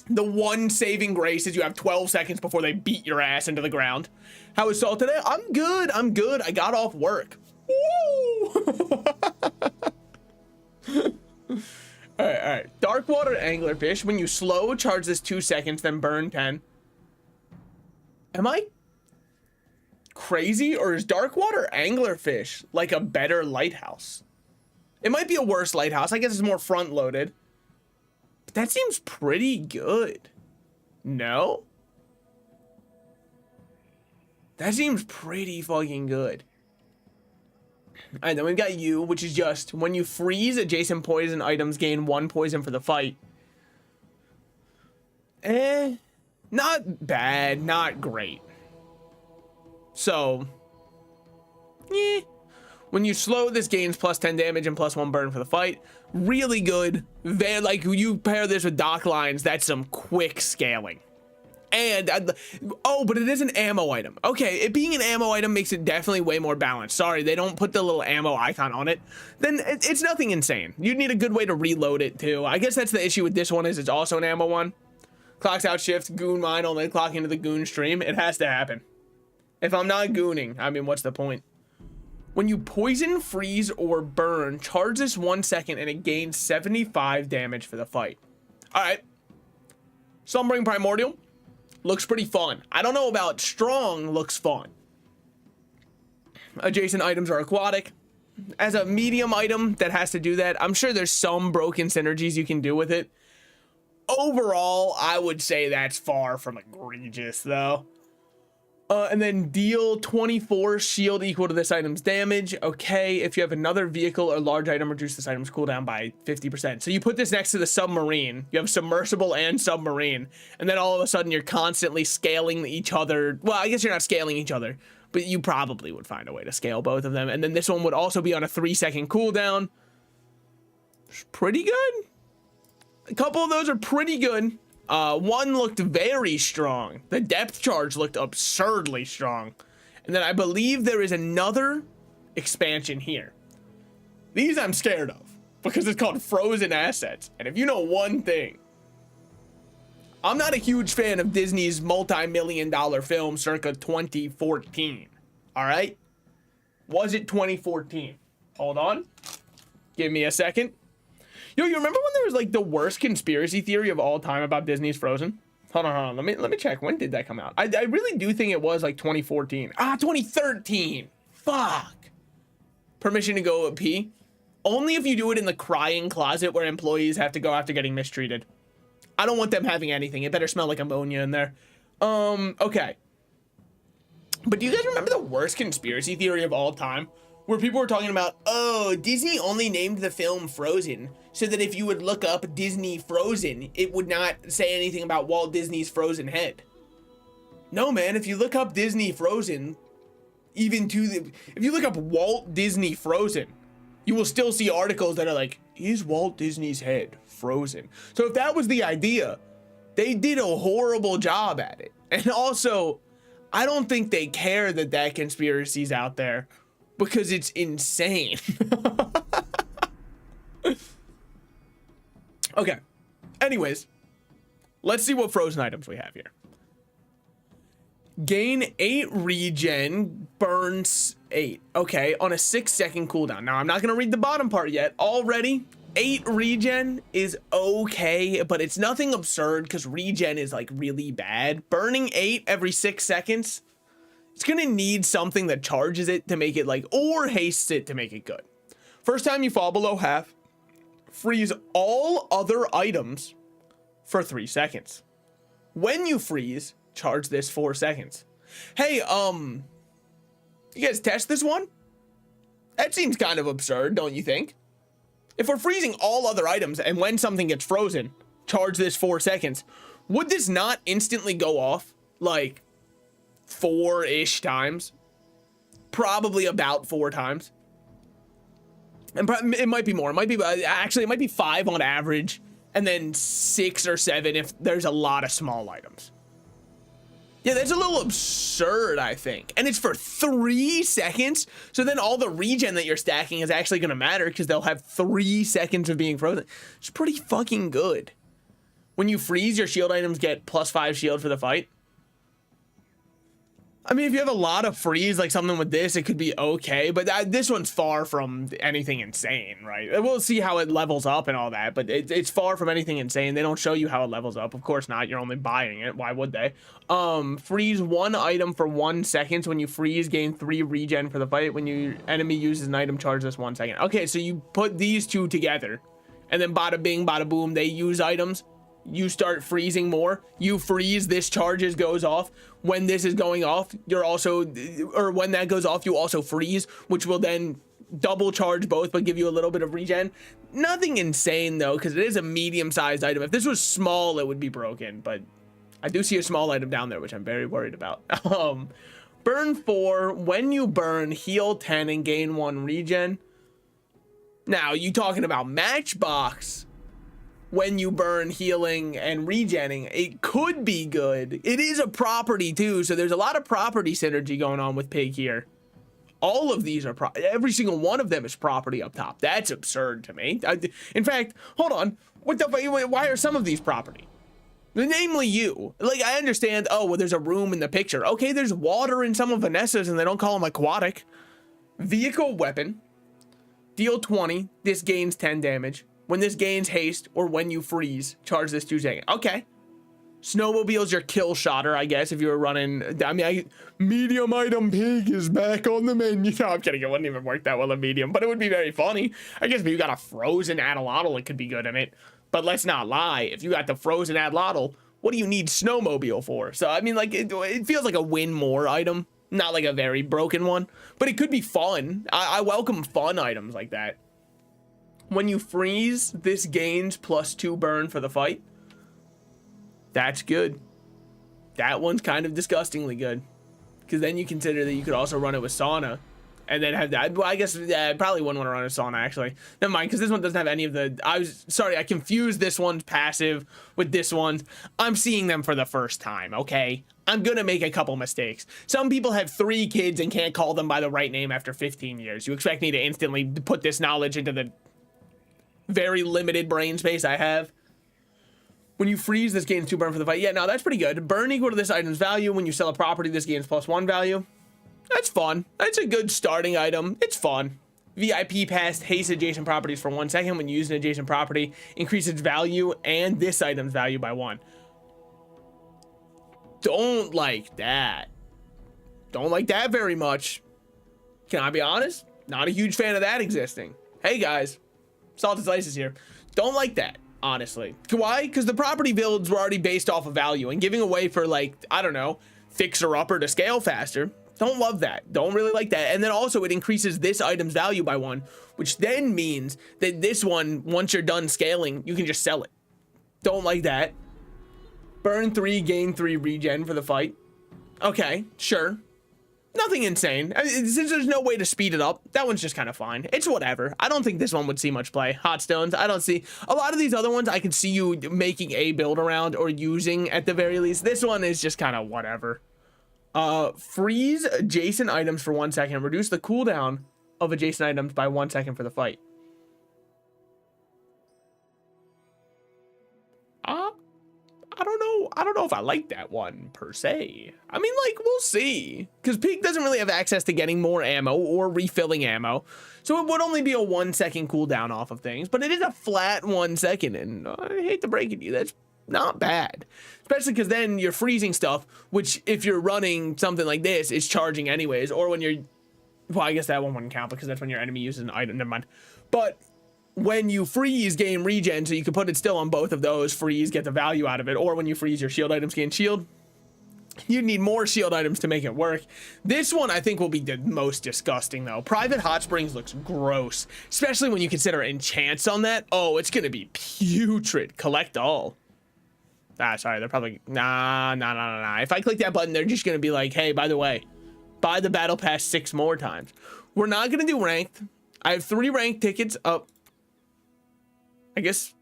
[SPEAKER 1] The one saving grace is you have 12 seconds before they beat your ass into the ground. How is Salt today? I'm good. I'm good. I got off work. Woo! All right. Dark water anglerfish. When you slow, charge this 2 seconds, then burn 10. Am I crazy? Or is dark water anglerfish like a better lighthouse? It might be a worse lighthouse. I guess it's more front loaded. But that seems pretty good. No? That seems pretty fucking good. Alright, then we've got you, which is just when you freeze, adjacent poison items gain 1 poison for the fight. Not bad, not great. So, yeah. When you slow, this gains plus 10 damage and plus 1 burn for the fight. Really good. Like, you pair this with dock lines, that's some quick scaling. And, oh, but it is an ammo item. Okay, it being an ammo item makes it definitely way more balanced. Sorry, they don't put the little ammo icon on it. Then it's nothing insane. You'd need a good way to reload it, too. I guess that's the issue with this one, is it's also an ammo one. Clocks out shift, goon mine, only clock into the goon stream. It has to happen. If I'm not gooning, I mean, what's the point? When you poison, freeze, or burn, charge this 1 second and it gains 75 damage for the fight. Alright. Slumbering Primordial. Looks pretty fun. I don't know about strong, looks fun. Adjacent items are aquatic. as a medium item that has to do that. I'm sure there's some broken synergies you can do with it. Overall, I would say that's far from egregious, though. And then deal 24 shield equal to this item's damage. Okay, if you have another vehicle or large item, reduce this item's cooldown by 50%. So you put this next to the submarine. You have submersible and submarine. And then all of a sudden you're constantly scaling each other. Well, I guess you're not scaling each other, but you probably would find a way to scale both of them. And then this one would also be on a 3-second cooldown. It's pretty good. A couple of those are pretty good. One looked very strong. The depth charge looked absurdly strong. And then I believe there is another expansion here. These I'm scared of because it's called Frozen Assets. And if you know one thing, I'm not a huge fan of Disney's multi-million-dollar film circa 2014. All right? Was it 2014? Hold on. Give me a second. Yo, you remember when there was like the worst conspiracy theory of all time about Disney's Frozen? Hold on. Let me check. When did that come out? I really do think it was like 2014. 2013. Fuck. Permission to go pee? Only if you do it in the crying closet where employees have to go after getting mistreated. I don't want them having anything. It better smell like ammonia in there. Okay. But do you guys remember the worst conspiracy theory of all time? Where people were talking about, oh, Disney only named the film Frozen so that if you would look up Disney Frozen, it would not say anything about Walt Disney's frozen head. No, man, if you look up Disney Frozen, if you look up Walt Disney Frozen, you will still see articles that are like, is Walt Disney's head frozen? So if that was the idea, they did a horrible job at it. And also, I don't think they care that that conspiracy's out there, because it's insane. Okay. Anyways, let's see what frozen items we have here. Gain 8 regen, burns 8. Okay, on a 6-second cooldown. Now, I'm not going to read the bottom part yet. Already, 8 regen is okay, but it's nothing absurd because regen is like really bad. Burning 8 every 6 seconds, it's going to need something that charges it to make it like, or hastes it to make it good. First time you fall below half, freeze all other items for 3 seconds. When you freeze, charge this 4 seconds. Hey, you guys test this one? That seems kind of absurd, don't you think? If we're freezing all other items and when something gets frozen, charge this 4 seconds, would this not instantly go off like 4-ish times? Probably about 4 times. And it might be more. It might be, actually, it might be 5 on average, and then 6 or 7 if there's a lot of small items. Yeah, that's a little absurd, I think. And it's for 3 seconds. So then all the regen that you're stacking is actually going to matter because they'll have 3 seconds of being frozen. It's pretty fucking good. When you freeze, your shield items get +5 shield for the fight. I mean, if you have a lot of freeze, like something with this, it could be okay. But this one's far from anything insane, right? We'll see how it levels up and all that. But it's far from anything insane. They don't show you how it levels up. Of course not. You're only buying it. Why would they? Freeze 1 item for 1 second. When you freeze, gain 3 regen for the fight. When your enemy uses an item, charge this 1 second. Okay, so you put these two together. And then bada bing, bada boom, they use items. You start freezing more. You freeze, this charges, goes off. When this is going off, you're also, or when that goes off, you also freeze, which will then double charge both, but give you a little bit of regen. Nothing insane though, because it is a medium-sized item. If this was small, it would be broken, but I do see a small item down there, which I'm very worried about. Burn 4, when you burn, heal 10 and gain 1 regen. Now, you talking about Matchbox? When you burn, healing and regenning, it could be good. It is a property too, so there's a lot of property synergy going on with Pig here. All of these are every single one of them is property up top. That's absurd to me. In fact, hold on. What the fuck? Why are some of these property? Namely you. Like, I understand, oh, well, there's a room in the picture. Okay, there's water in some of Vanessa's and they don't call them aquatic. Vehicle weapon. Deal 20. This gains 10 damage. When this gains haste or when you freeze, charge this 2 seconds. Okay. Snowmobile's your kill shotter, I guess, if you were running. I mean, medium item pig is back on the menu. No, I'm kidding. It wouldn't even work that well in medium, but it would be very funny. I guess if you got a frozen Adelotl, it could be good in it. But let's not lie. If you got the frozen Adelotl, what do you need Snowmobile for? So, I mean, like, it feels like a win more item, not like a very broken one, but it could be fun. I welcome fun items like that. When you freeze, this gains +2 burn for the fight. That's good. That one's kind of disgustingly good, because then you consider that you could also run it with sauna and then have that. Well, I guess I probably wouldn't want to run a sauna, actually. Never mind, because this one doesn't have any of the... I confused this one's passive with this one. I'm seeing them for the first time, okay? I'm gonna make a couple mistakes. Some people have 3 kids and can't call them by the right name after 15 years. You expect me to instantly put this knowledge into the very limited brain space I have? When you freeze, this gains 2 burn for the fight. Yeah, no, that's pretty good. Burn equal to this item's value. When you sell a property, this gains +1 value. That's fun. That's a good starting item. It's fun. VIP pass haste adjacent properties for 1 second. When you use an adjacent property, increase its value and this item's value by 1. Don't like that. Don't like that very much. Can I be honest? Not a huge fan of that existing. Hey guys, Salted Slices here. Don't like that. Honestly. Why? Because the property builds were already based off of value, and giving away for, like, I don't know, fixer-upper to scale faster. Don't love that. Don't really like that. And then also it increases this item's value by 1, which then means that this one, once you're done scaling, you can just sell it. Don't like that. Burn 3, gain 3 regen for the fight. Okay, sure. Nothing insane. I mean, since there's no way to speed it up, that one's just kind of fine. It's whatever. I don't think this one would see much play. Hot Stones, I don't see. A lot of these other ones, I can see you making a build around or using at the very least. This one is just kind of whatever. Freeze adjacent items for 1 second. Reduce the cooldown of adjacent items by 1 second for the fight. I don't know if I like that one per se. I mean, like, we'll see, because Pig doesn't really have access to getting more ammo or refilling ammo, so it would only be a 1 second cooldown off of things, but it is a flat 1 second, and I hate to break it to you, that's not bad, especially because then you're freezing stuff, which if you're running something like this is charging anyways, or when you're, well, I guess that one wouldn't count because that's when your enemy uses an item, never mind, but when you freeze, gain regen, so you can put it still on both of those. Freeze, get the value out of it. Or when you freeze, your shield items gain shield. You need more shield items to make it work. This one, I think, will be the most disgusting, though. Private Hot Springs looks gross, especially when you consider enchants on that. Oh, it's going to be putrid. Collect all. Ah, sorry, they're probably... Nah. If I click that button, they're just going to be like, hey, by the way, buy the battle pass 6 more times. We're not going to do ranked. I have 3 ranked tickets up. I guess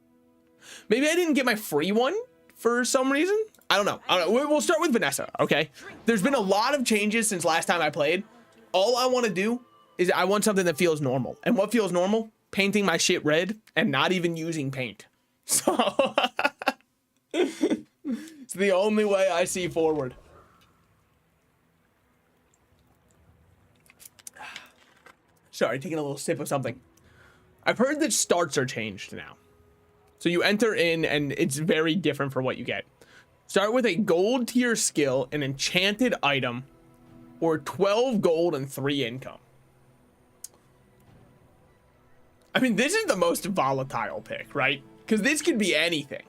[SPEAKER 1] maybe I didn't get my free one for some reason. I don't know. We'll start with Vanessa, okay? There's been a lot of changes since last time I played. All I want to do is I want something that feels normal. And what feels normal? Painting my shit red and not even using paint. So it's the only way I see forward. Sorry, taking a little sip of something. I've heard that starts are changed now. So you enter in and it's very different for what you get. Start with a gold tier skill, an enchanted item, or 12 gold and 3 income. I mean, this is the most volatile pick, right? Because this could be anything.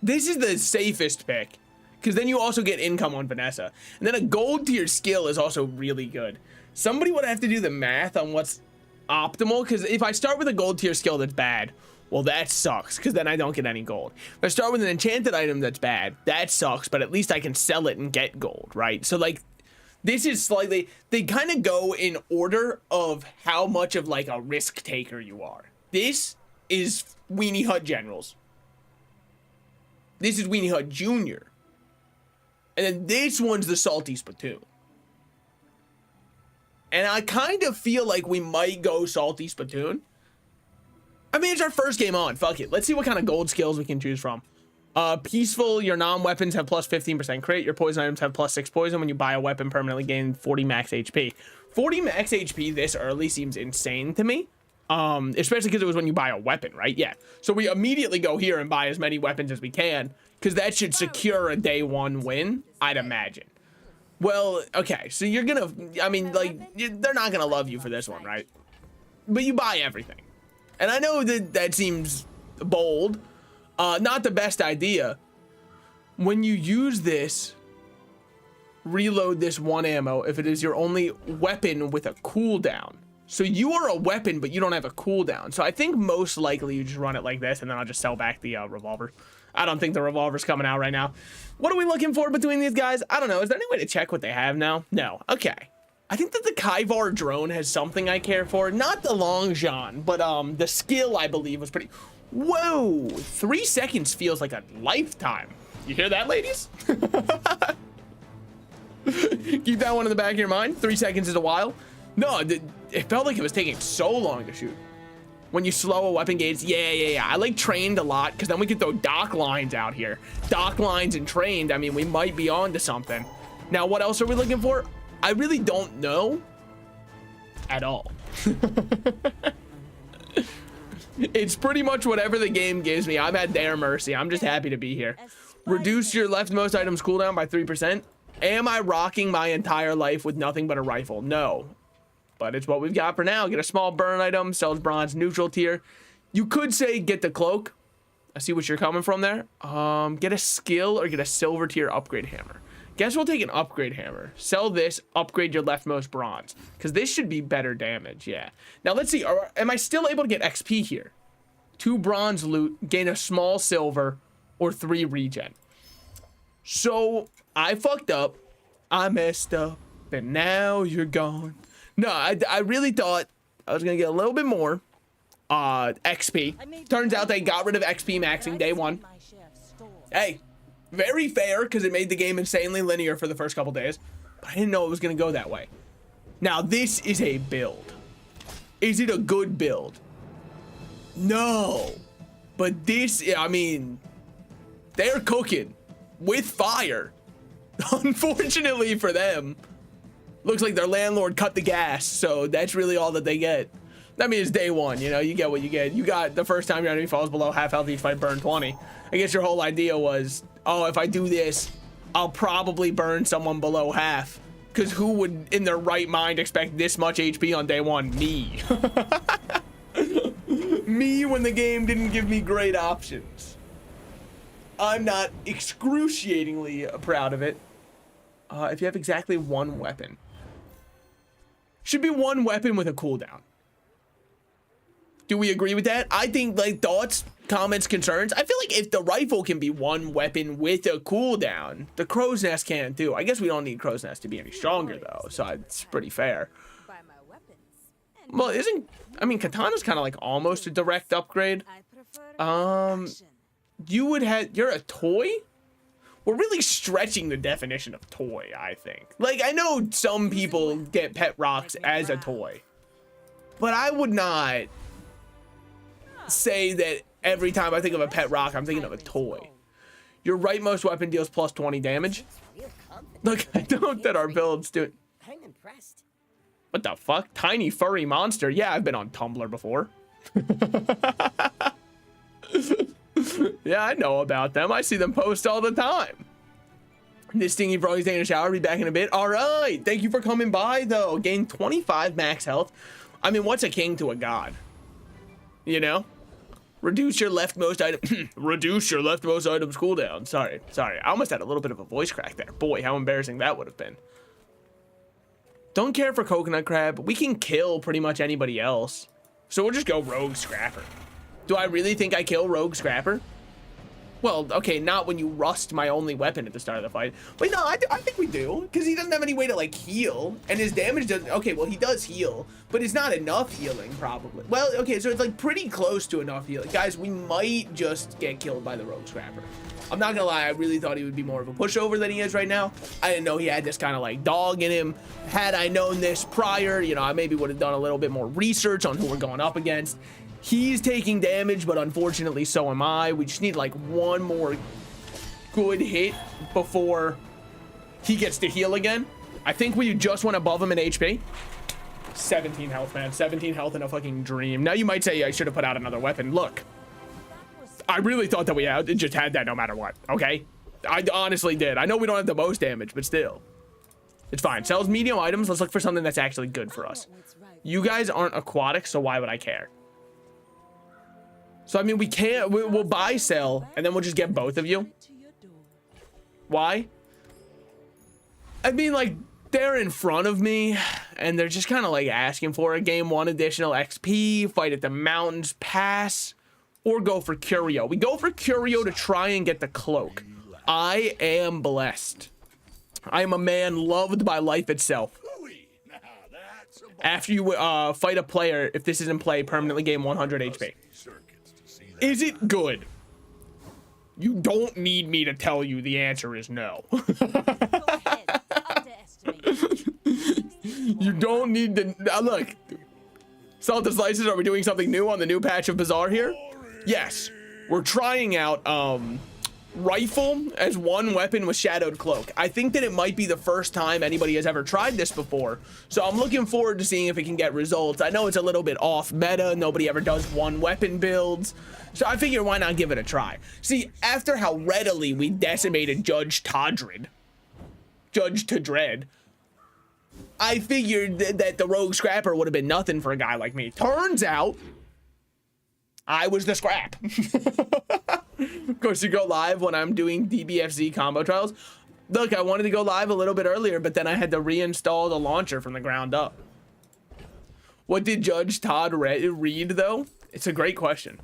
[SPEAKER 1] This is the safest pick, because then you also get income on Vanessa. And then a gold tier skill is also really good. Somebody would have to do the math on what's optimal, because if I start with a gold tier skill that's bad, well, that sucks, because then I don't get any gold. If I start with an enchanted item that's bad, that sucks, but at least I can sell it and get gold, right? So, like, this is slightly, they kind of go in order of how much of, like, a risk taker you are. This is Weenie Hut Generals. This is Weenie Hut Junior. And then this one's the Salty Spittoon. And I kind of feel like we might go Salty Spittoon. I mean, it's our first game on. Fuck it. Let's see what kind of gold skills we can choose from. Peaceful, your non-weapons have plus 15% crit. Your poison items have plus 6 poison. When you buy a weapon, permanently gain 40 max HP. 40 max HP this early seems insane to me. Especially because it was when you buy a weapon, right? Yeah. So we immediately go here and buy as many weapons as we can, because that should secure a day one win, I'd imagine. Well, okay, so you're gonna, I mean, like, they're not gonna love you for this one, right? But you buy everything. And I know that that seems bold, not the best idea. When you use this, reload this 1 ammo if it is your only weapon with a cooldown. So you are a weapon, but you don't have a cooldown. So I think most likely you just run it like this, and then I'll just sell back the revolver. I don't think the revolver's coming out right now. What are we looking for between these guys? I don't know. Is there any way to check what they have now? No. Okay. I think that the Kaivar drone has something I care for. Not the long John, but the skill, I believe, was pretty... Whoa! 3 seconds feels like a lifetime. You hear that, ladies? Keep that one in the back of your mind. 3 seconds is a while. No, it felt like it was taking so long to shoot. When you slow a weapon gauge, yeah. I like trained a lot, because then we could throw dock lines out here. Dock lines and trained, I mean, we might be on to something. Now, what else are we looking for? I really don't know at all. It's pretty much whatever the game gives me. I'm at their mercy. I'm just happy to be here. Reduce your leftmost items cooldown by 3%. Am I rocking my entire life with nothing but a rifle? No. But it's what we've got for now. Get a small burn item, sells bronze neutral tier. You could say get the cloak. I see what you're coming from there. Get a skill or get a silver tier upgrade hammer. Guess we'll take an upgrade hammer. Sell this, upgrade your leftmost bronze. Because this should be better damage, yeah. Now let's see, am I still able to get XP here? 2 bronze loot, gain a small silver, or 3 regen. So, I fucked up. I messed up, and now you're gone. No, I really thought I was gonna get a little bit more XP. Turns out they got rid of XP maxing day one. Hey, very fair, because it made the game insanely linear for the first couple days. But I didn't know it was gonna go that way. Now, this is a build. Is it a good build? No. But this, I mean, they're cooking with fire. Unfortunately for them. Looks like their landlord cut the gas, so that's really all that they get. That means day one, you know, you get what you get. You got the first time your enemy falls below half health each fight, burn 20. I guess your whole idea was, oh, if I do this, I'll probably burn someone below half. Because who would, in their right mind, expect this much HP on day one? Me. Me, when the game didn't give me great options. I'm not excruciatingly proud of it. If you have exactly 1 weapon. Should be 1 weapon with a cooldown. Do we agree with that? I think, like, thoughts, comments, concerns. I feel like if the rifle can be 1 weapon with a cooldown, the crow's nest can too. I guess we don't need crow's nest to be any stronger though, so it's pretty fair. Well, I mean, katana's kind of like almost a direct upgrade. You're a toy? We're really stretching the definition of toy, I think. Like, I know some people get pet rocks as a toy, but I would not say that every time I think of a pet rock, I'm thinking of a toy. Your rightmost weapon deals plus 20 damage. Look, I don't that our build's doing.
[SPEAKER 2] I'm impressed.
[SPEAKER 1] What the fuck? Tiny furry monster. Yeah, I've been on Tumblr before. Yeah, I know about them. I see them post all the time. This stingy bro's taking a shower. Be back in a bit. All right. Thank you for coming by, though. Gain 25 max health. I mean, what's a king to a god? You know? Reduce your leftmost item. Reduce your leftmost items cooldown. Sorry. I almost had a little bit of a voice crack there. Boy, how embarrassing that would have been. Don't care for coconut crab. We can kill pretty much anybody else. So we'll just go rogue scrapper. Do I really think I kill rogue scrapper? Well, okay, not when you rust my only weapon at the start of the fight. But no, I think we do. Because he doesn't have any way to, like, heal. And his damage doesn't... Okay, well, he does heal. But it's not enough healing, probably. Well, okay, so it's, like, pretty close to enough healing. Guys, we might just get killed by the rogue scrapper. I'm not gonna lie, I really thought he would be more of a pushover than he is right now. I didn't know he had this kind of, like, dog in him. Had I known this prior, you know, I maybe would have done a little bit more research on who we're going up against. He's taking damage, but unfortunately so am I. We just need like one more good hit before he gets to heal again. I think we just went above him in HP. 17 health, man. 17 health in a fucking dream. Now you might say I should have put out another weapon. Look, I really thought that we just had that no matter what, okay? I honestly did. I know we don't have the most damage, but still. It's fine. Sells medium items. Let's look for something that's actually good for us. You guys aren't aquatic, so why would I care? So, I mean, we'll buy, sell, and then we'll just get both of you. Why? I mean, like, they're in front of me, and they're just kind of, like, asking for a game 1 additional XP, fight at the mountains, pass, or go for Curio. We go for Curio to try and get the cloak. I am blessed. I am a man loved by life itself. After you fight a player, if this is in play, permanently gain 100 HP. Is it good? You don't need me to tell you the answer is no. You don't need to. Look, Salt and Slices, are we doing something new on the new patch of Bazaar here? Yes. We're trying out rifle as one weapon with shadowed cloak. I think that it might be the first time anybody has ever tried this before, so I'm looking forward to seeing if it can get results. I know it's a little bit off meta. Nobody ever does one weapon builds, so I figure why not give it a try. See, after how readily we decimated Judge Todred, I figured that the rogue scrapper would have been nothing for a guy like me. Turns out I was the scrap. Of course, you go live when I'm doing DBFZ combo trials. Look, I wanted to go live a little bit earlier, but then I had to reinstall the launcher from the ground up. What did Judge Todd read, though? It's a great question.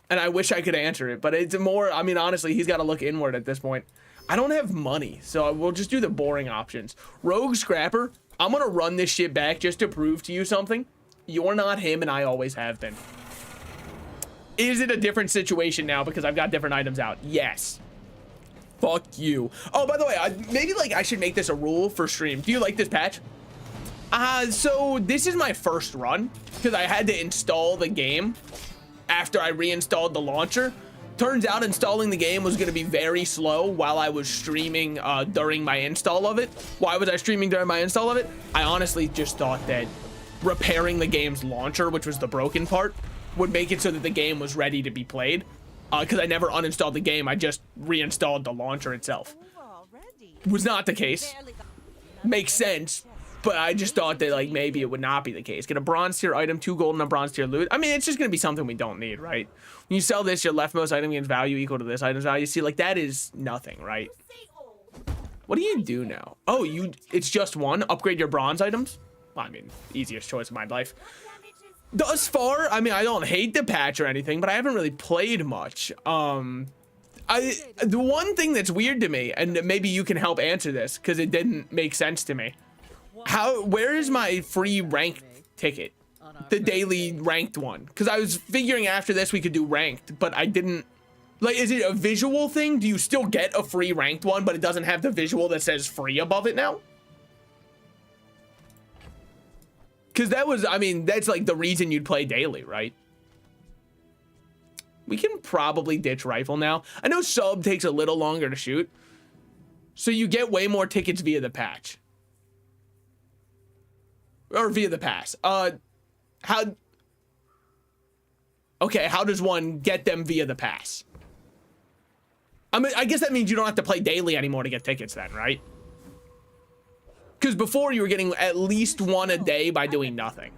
[SPEAKER 1] And I wish I could answer it, but it's more, I mean, honestly, he's got to look inward at this point. I don't have money, so we'll just do the boring options. Rogue Scrapper, I'm going to run this shit back just to prove to you something. You're not him, and I always have been. Is it a different situation now because I've got different items out? Yes. Fuck you. Oh, by the way, maybe like I should make this a rule for stream. Do you like this patch? So this is my first run because I had to install the game after I reinstalled the launcher. Turns out installing the game was going to be very slow while I was streaming during my install of it. Why was I streaming during my install of it? I honestly just thought that repairing the game's launcher, which was the broken part, would make it so that the game was ready to be played. Because I never uninstalled the game, I just reinstalled the launcher itself. Was not the case. Makes sense, but I just thought that like maybe it would not be the case. Get a bronze tier item, 2 gold and a bronze tier loot. I mean, it's just gonna be something we don't need, right? When you sell this, your leftmost item gains value equal to this item's value. See, like that is nothing, right? What do you do now? Oh, it's just one? Upgrade your bronze items? Well, I mean, easiest choice of my life. Thus far, I mean, I don't hate the patch or anything, but I haven't really played much. The one thing that's weird to me, and maybe you can help answer this because it didn't make sense to me. Where is my free ranked ticket? The daily ranked one? Because I was figuring after this we could do ranked, but I didn't. Like, is it a visual thing? Do you still get a free ranked one, but it doesn't have the visual that says free above it now? Because that was, I mean, that's like the reason you'd play daily, right? We can probably ditch rifle now. I know sub takes a little longer to shoot. So you get way more tickets via the patch. Or via the pass. Okay, how does one get them via the pass? I mean, I guess that means you don't have to play daily anymore to get tickets then, right? Because before you were getting at least one a day by doing nothing.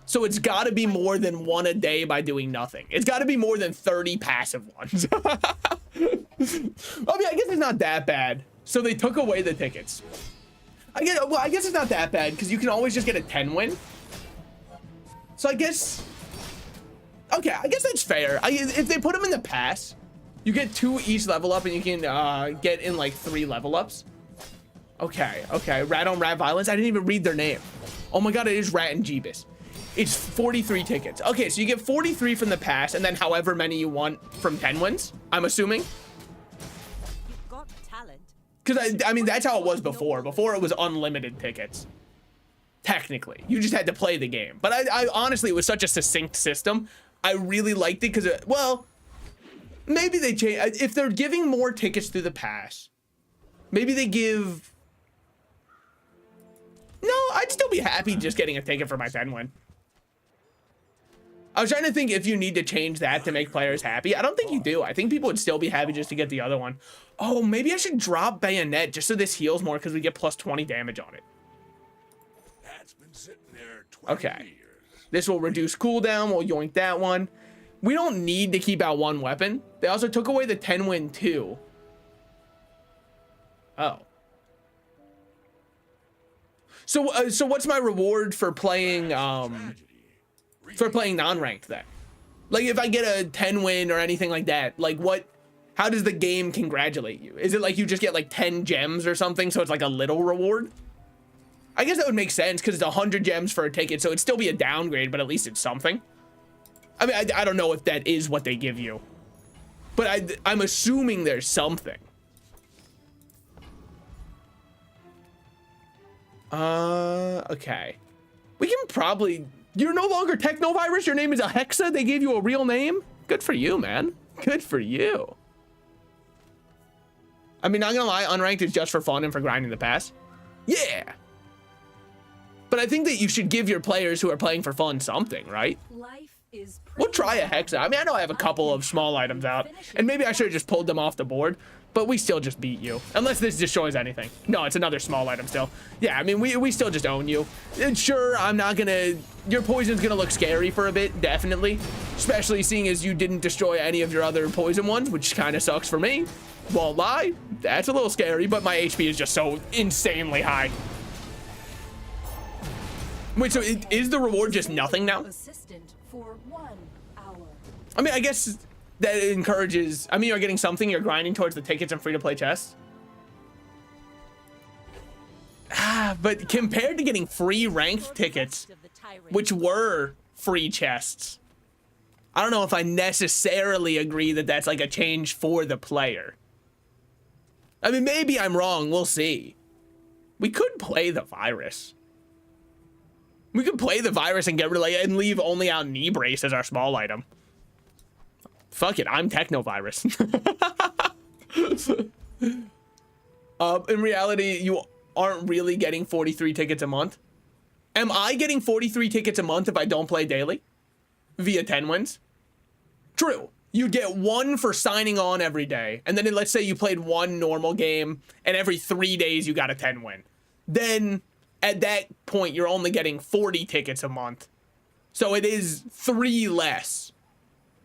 [SPEAKER 1] So it's got to be more than one a day by doing nothing. It's got to be more than 30 passive ones. I mean, I guess it's not that bad. So they took away the tickets. I guess it's not that bad because you can always just get a 10 win. So I guess, okay, I guess that's fair. If they put them in the pass, you get 2 each level up and you can get in like 3 level ups. Okay, Rat on Rat Violence. I didn't even read their name. Oh my god, it is Rat and Jeebus. It's 43 tickets. Okay, so you get 43 from the pass, and then however many you want from 10 wins, I'm assuming.
[SPEAKER 2] You've got talent.
[SPEAKER 1] Because, I mean, that's how it was before. Before, it was unlimited tickets. Technically. You just had to play the game. But I honestly, it was such a succinct system. I really liked it because, well, maybe they change. If they're giving more tickets through the pass, maybe they give... No, I'd still be happy just getting a ticket for my 10 win. I was trying to think if you need to change that to make players happy. I don't think you do. I think people would still be happy just to get the other one. Oh, maybe I should drop Bayonet just so this heals more because we get plus 20 damage on it.
[SPEAKER 3] That's been sitting there 20
[SPEAKER 1] Okay.
[SPEAKER 3] years.
[SPEAKER 1] This will reduce cooldown. We'll yoink that one. We don't need to keep out one weapon. They also took away the 10 win too. Oh. So what's my reward for playing non-ranked then? Like if I get a 10 win or anything like that, like how does the game congratulate you? Is it like you just get like 10 gems or something, so it's like a little reward? I guess that would make sense because it's 100 gems for a ticket, so it'd still be a downgrade, but at least it's something. I mean, I don't know if that is what they give you, but I'm assuming there's something. Okay. We can probably... You're no longer Technovirus? Your name is a Hexa? They gave you a real name? Good for you, man. Good for you. I mean, not gonna lie, unranked is just for fun and for grinding the pass. Yeah. But I think that you should give your players who are playing for fun something, right? We'll try a Hexa. I mean, I know I have a couple of small items out, and maybe I should have just pulled them off the board, but we still just beat you. Unless this destroys anything. No, it's another small item still. Yeah, I mean, we still just own you. And sure, I'm not gonna... Your poison's gonna look scary for a bit, definitely. Especially seeing as you didn't destroy any of your other poison ones, which kind of sucks for me. Won't lie, that's a little scary, but my HP is just so insanely high. Wait, so is the reward just nothing now? I mean, I guess that encourages... I mean, you're getting something. You're grinding towards the tickets and free-to-play chests. But compared to getting free ranked tickets, which were free chests, I don't know if I necessarily agree that that's like a change for the player. I mean, maybe I'm wrong. We'll see. We could play the virus. We could play the virus and get rid of and leave only out knee brace as our small item. Fuck it, I'm Technovirus. In reality, you aren't really getting 43 tickets a month. Am I getting 43 tickets a month if I don't play daily? Via 10 wins? True. You get one for signing on every day. And then let's say you played one normal game and every 3 days you got a 10 win. Then at that point, you're only getting 40 tickets a month. So it is 3 less.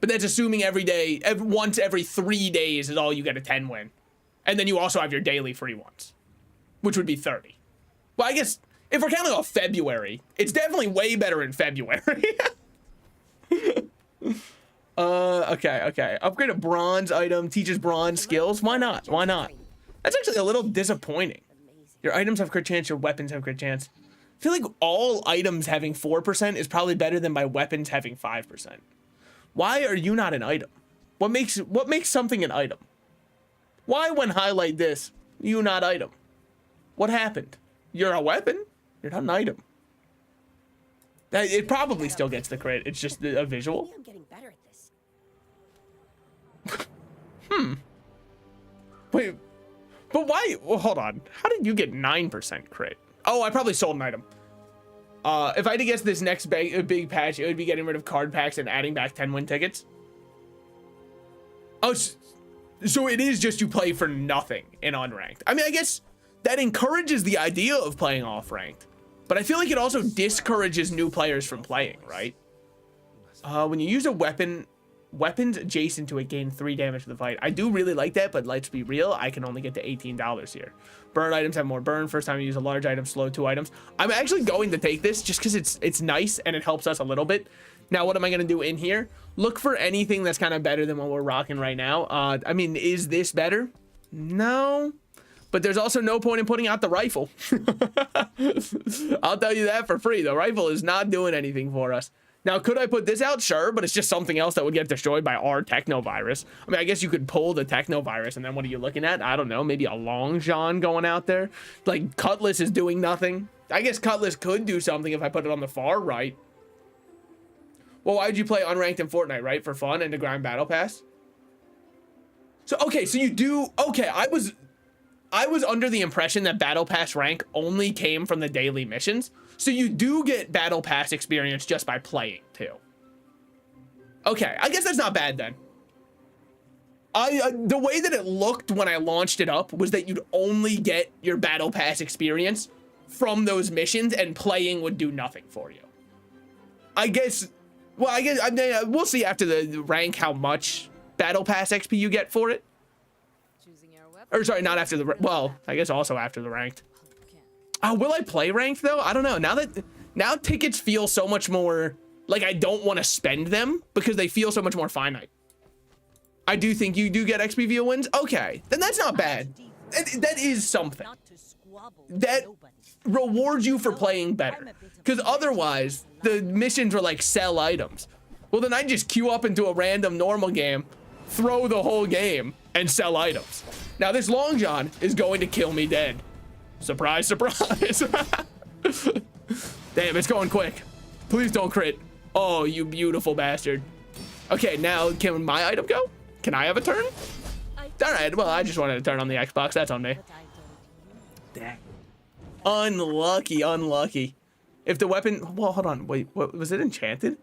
[SPEAKER 1] But that's assuming every day, once every 3 days is all you get a 10 win. And then you also have your daily free ones, which would be 30. Well, I guess if we're counting off February, it's definitely way better in February. Okay. Upgrade a bronze item, teaches bronze skills. Why not? Why not? That's actually a little disappointing. Your items have crit chance, your weapons have crit chance. I feel like all items having 4% is probably better than my weapons having 5%. Why are you not an item? What makes something an item? Why, when highlight this, you not item? What happened? You're a weapon? You're not an item. It probably still gets the crit. It's just a visual.
[SPEAKER 2] I'm getting better at this.
[SPEAKER 1] Wait, but why? Well, hold on. How did you get 9% crit? Oh, I probably sold an item. If I had to guess this next big patch, it would be getting rid of card packs and adding back 10 win tickets. Oh, so it is just you play for nothing in unranked. I mean, I guess that encourages the idea of playing off ranked, but I feel like it also discourages new players from playing, right? When you use a weapons adjacent to it gain 3 damage to the fight. I do really like that, but let's be real, I can only get to $18 here. Burn items have more burn. First time you use a large item, slow 2 items. I'm actually going to take this just because it's nice and it helps us a little bit. Now, what am I going to do in here? Look for anything that's kind of better than what we're rocking right now. I mean, is this better? No. But there's also no point in putting out the rifle. I'll tell you that for free. The rifle is not doing anything for us. Now, could I put this out? Sure, but it's just something else that would get destroyed by our Technovirus. I mean, I guess you could pull the Technovirus, and then what are you looking at? I don't know, maybe a Long John going out there? Like, Cutlass is doing nothing. I guess Cutlass could do something if I put it on the far right. Well, why'd you play unranked in Fortnite, right? For fun and to grind Battle Pass? So, okay, so you do... Okay, I was under the impression that Battle Pass rank only came from the daily missions. So you do get Battle Pass experience just by playing too. Okay, I guess that's not bad then. The way that it looked when I launched it up was that you'd only get your Battle Pass experience from those missions, and playing would do nothing for you. I guess, well, I guess we'll see after the rank how much Battle Pass XP you get for it. Or sorry, not after the, well, I guess also after the ranked. Will I play ranked though? I don't know. Now tickets feel so much more like I don't want to spend them because they feel so much more finite. I do think you do get XP via wins. Okay, then that's not bad. That is something. That rewards you for playing better. Because otherwise, the missions were like sell items. Well, then I just queue up into a random normal game, throw the whole game, and sell items. Now this Long John is going to kill me dead. Surprise, surprise. Damn, it's going quick. Please don't crit. Oh, you beautiful bastard. Okay, now can my item go? Can I have a turn? All right, well, I just wanted to turn on the Xbox. That's on me. Dang. Unlucky, unlucky. If the weapon, well, hold on. Wait, what was it enchanted?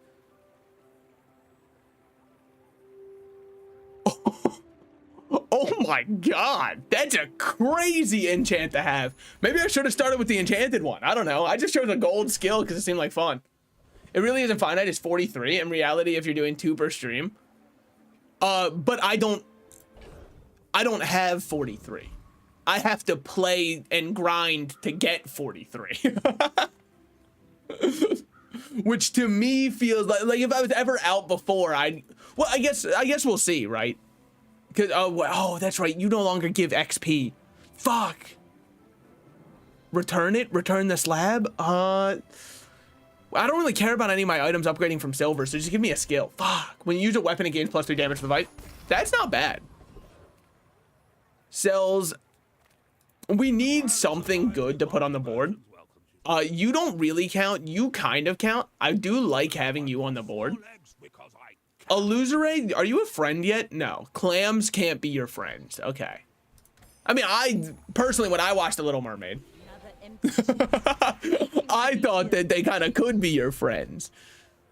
[SPEAKER 1] Oh my God, that's a crazy enchant to have. Maybe I should have started with the enchanted one. I don't know. I just chose a gold skill because it seemed like fun. It really isn't finite. It's 43 in reality if you're doing 2 per stream. But I don't have 43. I have to play and grind to get 43. Which to me feels like if I was ever out before, well, I guess we'll see, right? Because oh, that's right. You no longer give XP. Fuck. Return it. Return the slab. I don't really care about any of my items upgrading from silver, so just give me a skill. Fuck. When you use a weapon, it gains +3 damage for the fight. That's not bad. Sells. We need something good to put on the board. You don't really count. You kind of count. I do like having you on the board. Illusory, are you a friend yet? No. Clams can't be your friends. Okay. I mean, I personally, when I watched The Little Mermaid, I thought that they kind of could be your friends.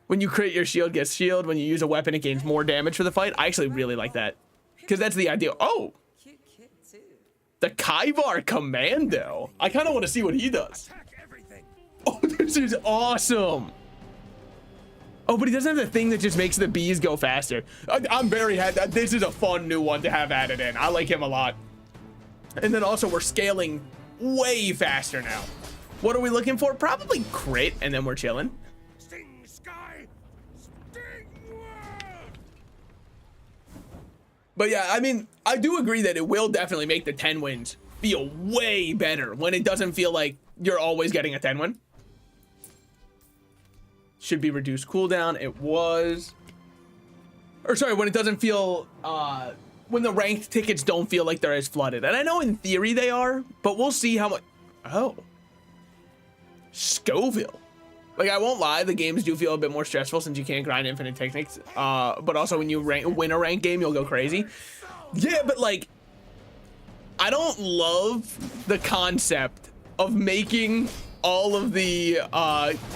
[SPEAKER 1] When you crit, your shield gets shield. When you use a weapon, it gains more damage for the fight. I actually really like that because that's the idea. Oh, the Kaivar Commando. I kind of want to see what he does. Oh, this is awesome. Oh, but he doesn't have the thing that just makes the bees go faster. I'm very happy. This is a fun new one to have added in. I like him a lot. And then also we're scaling way faster now. What are we looking for? Probably crit, and then we're chilling.
[SPEAKER 3] Sting Sky! Sting World!
[SPEAKER 1] But yeah, I mean, I do agree that it will definitely make the 10 wins feel way better when it doesn't feel like you're always getting a 10 win. Should be reduced cooldown. It was, or sorry, when it doesn't feel, when the ranked tickets don't feel like they're as flooded. And I know in theory they are, but we'll see how much. Oh, Scoville. Like, I won't lie, the games do feel a bit more stressful since you can't grind infinite techniques. But also when you win a ranked game, you'll go crazy. Yeah, but like, I don't love the concept of making all of the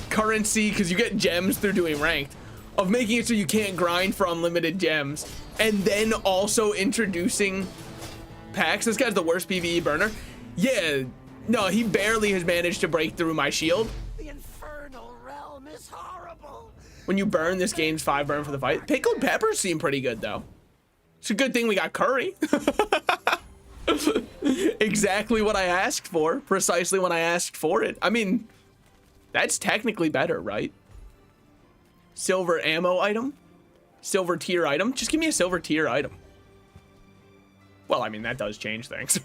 [SPEAKER 1] currency, because you get gems through doing ranked, of making it so you can't grind for unlimited gems, and then also introducing packs. This guy's the worst PvE burner. Yeah, no, he barely has managed to break through my shield.
[SPEAKER 2] The infernal realm is horrible.
[SPEAKER 1] When you burn, this gains 5 burn for the fight. Pickled peppers seem pretty good though. It's a good thing we got curry. Exactly what I asked for, precisely when I asked for it. I mean, that's technically better, right? Silver ammo item, silver tier item. Just give me a silver tier item. Well, I mean, that does change things.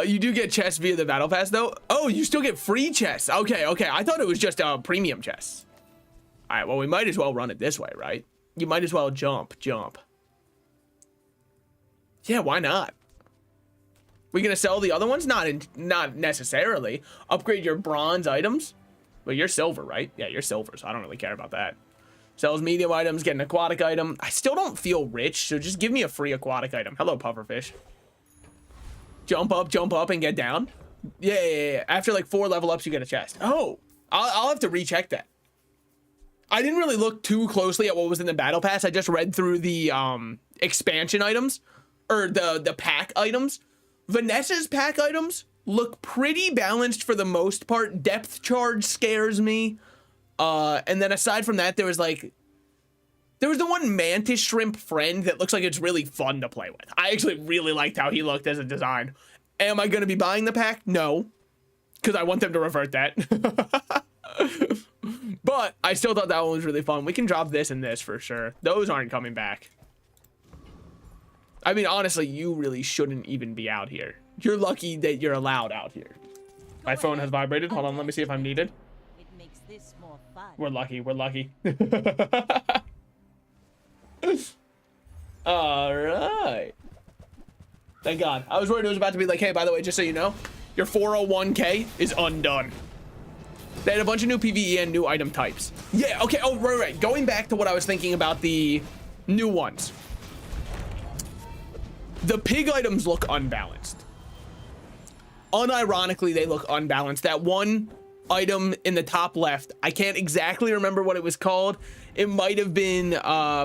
[SPEAKER 1] You do get chests via the battle pass though. Oh, you still get free chests. Okay, I thought it was just premium chests. All right, well, we might as well run it this way, right? You might as well jump. Yeah, why not? We gonna sell the other ones? Not necessarily. Upgrade your bronze items. Well, you're silver, right? Yeah, you're silver, so I don't really care about that. Sells medium items, get an aquatic item. I still don't feel rich, so just give me a free aquatic item. Hello, pufferfish. Jump up, and get down. Yeah. After like 4 level ups, you get a chest. Oh, I'll have to recheck that. I didn't really look too closely at what was in the battle pass. I just read through the expansion items, or the pack items. Vanessa's pack items look pretty balanced for the most part. Depth charge scares me. And then aside from that, there was the one mantis shrimp friend that looks like it's really fun to play with. I actually really liked how he looked as a design. Am I going to be buying the pack? No, because I want them to revert that. But I still thought that one was really fun. We can drop this and this for sure. Those aren't coming back. I mean, honestly, you really shouldn't even be out here. You're lucky that you're allowed out here. My phone has vibrated. Hold on, let me see if I'm needed.
[SPEAKER 4] It makes this more fun.
[SPEAKER 1] We're lucky. All right. Thank God. I was worried it was about to be like, hey, by the way, just so you know, your 401k is undone. They had a bunch of new PvE and new item types. Yeah, okay. Oh, right. Going back to what I was thinking about the new ones. The pig items look unbalanced. Unironically, they look unbalanced. That one item in the top left, I can't exactly remember what it was called. It might have been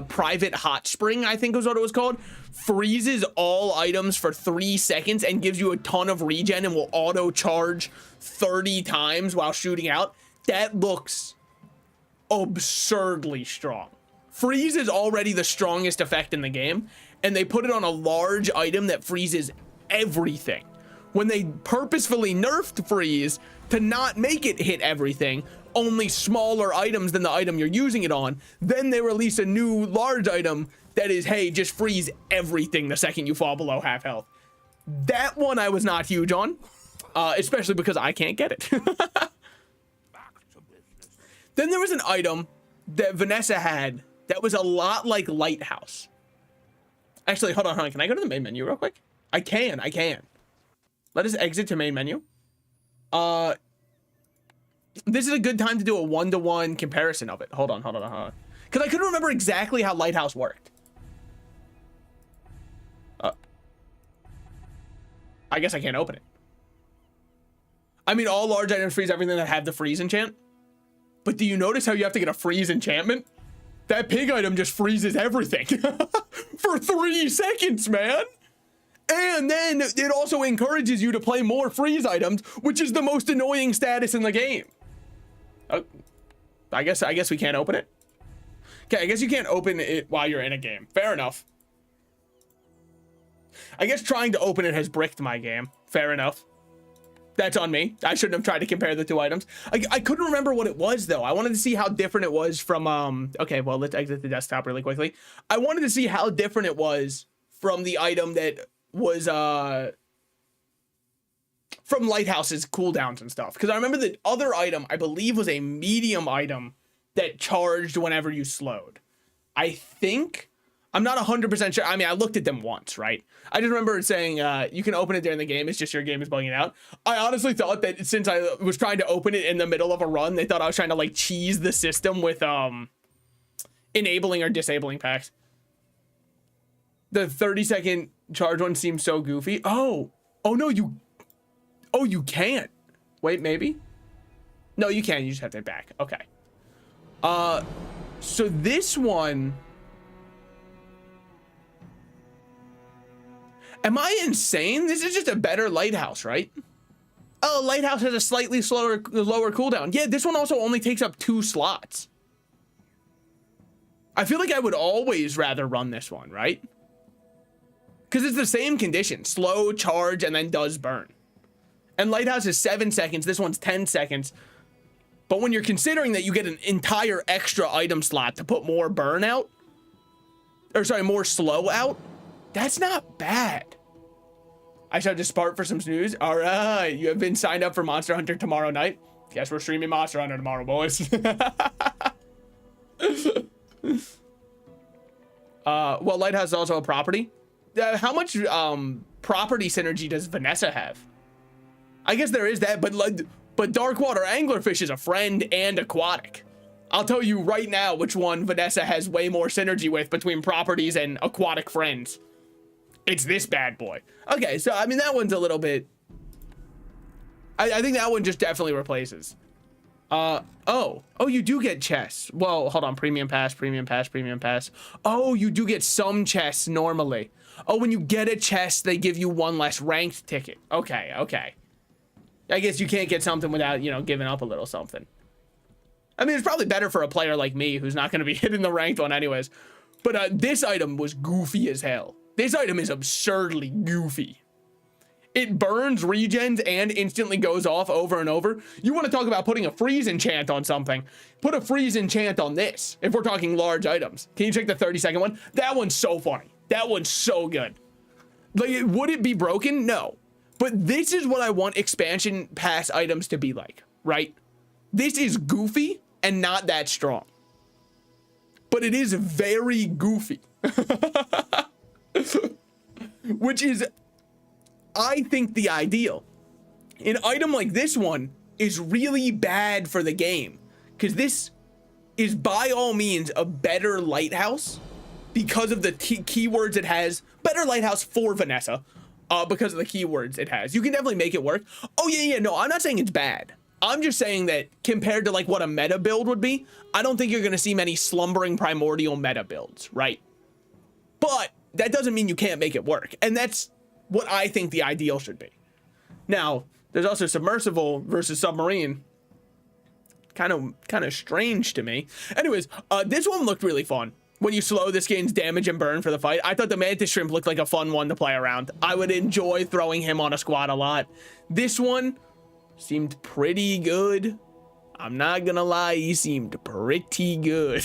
[SPEAKER 1] Private Hot Spring, I think was what it was called. Freezes all items for 3 seconds and gives you a ton of regen and will auto charge 30 times while shooting out. That looks absurdly strong. Freeze is already the strongest effect in the game, and they put it on a large item that freezes everything. When they purposefully nerfed freeze to not make it hit everything, only smaller items than the item you're using it on, then they release a new large item that is, hey, just freeze everything the second you fall below half health. That one I was not huge on, especially because I can't get it. Then there was an item that Vanessa had that was a lot like Lighthouse. Actually, hold on. Can I go to the main menu real quick? I can. Let us exit to main menu. This is a good time to do a 1-to-1 comparison of it. Hold on. Because I couldn't remember exactly how Lighthouse worked. I guess I can't open it. I mean, all large items freeze everything that have the freeze enchant. But do you notice how you have to get a freeze enchantment? That pig item just freezes everything for 3 seconds, man. And then it also encourages you to play more freeze items, which is the most annoying status in the game. I guess we can't open it. Okay, I guess you can't open it while you're in a game. Fair enough. I guess trying to open it has bricked my game. Fair enough. That's on me. I shouldn't have tried to compare the two items. I couldn't remember what it was, though. I wanted to see how different it was from, okay, well, let's exit the desktop really quickly. I wanted to see how different it was from the item that was, from Lighthouse's cooldowns and stuff. Because I remember the other item, I believe, was a medium item that charged whenever you slowed. I think... I'm not 100% sure. I mean, I looked at them once, right? I just remember it saying you can open it during the game. It's just your game is bugging out. I honestly thought that since I was trying to open it in the middle of a run, they thought I was trying to like cheese the system with enabling or disabling packs. The 30-second charge one seems so goofy. Oh no, you can't. Wait, maybe? No, you can. You just have to hit back. Okay. So this one... Am I insane? This is just a better Lighthouse, right? Oh, Lighthouse has a slightly lower cooldown. Yeah, this one also only takes up 2 slots. I feel like I would always rather run this one, right? Because it's the same condition. Slow, charge, and then does burn. And Lighthouse is 7 seconds. This one's 10 seconds. But when you're considering that you get an entire extra item slot to put more burn out, or sorry, more slow out, that's not bad. I shall just part for some snooze. All right, you have been signed up for Monster Hunter tomorrow night. Guess we're streaming Monster Hunter tomorrow, boys. Well, Lighthouse is also a property. How much property synergy does Vanessa have? I guess there is that, but Darkwater Anglerfish is a friend and aquatic. I'll tell you right now which one Vanessa has way more synergy with between properties and aquatic friends. It's this bad boy. Okay, so I mean, that one's a little bit... I think that one just definitely replaces. Oh, you do get chests. Well, hold on, premium pass, premium pass, premium pass. Oh, you do get some chests normally. Oh, when you get a chest, they give you one less ranked ticket. Okay, okay. I guess you can't get something without, you know, giving up a little something. I mean, it's probably better for a player like me who's not going to be hitting the ranked one anyways. But this item was goofy as hell. This item is absurdly goofy. It burns, regens, and instantly goes off over and over. You want to talk about putting a freeze enchant on something? Put a freeze enchant on this, if we're talking large items. Can you check the 30-second one? That one's so funny. That one's so good. Like, would it be broken? No. But this is what I want expansion pass items to be like, right? This is goofy and not that strong. But it is very goofy. Which is, I think, the ideal. An item like this one is really bad for the game, because this is by all means a better lighthouse because of the keywords it has. Better lighthouse for Vanessa because of the keywords it has. You can definitely make it work. Oh yeah, no, I'm not saying it's bad. I'm just saying that compared to like what a meta build would be, I don't think you're going to see many slumbering primordial meta builds, right? But that doesn't mean you can't make it work. And that's what I think the ideal should be. Now, there's also submersible versus submarine. Kind of strange to me. Anyways, this one looked really fun. When you slow, this gains damage and burn for the fight. I thought the mantis shrimp looked like a fun one to play around. I would enjoy throwing him on a squad a lot. This one seemed pretty good. I'm not gonna lie, he seemed pretty good.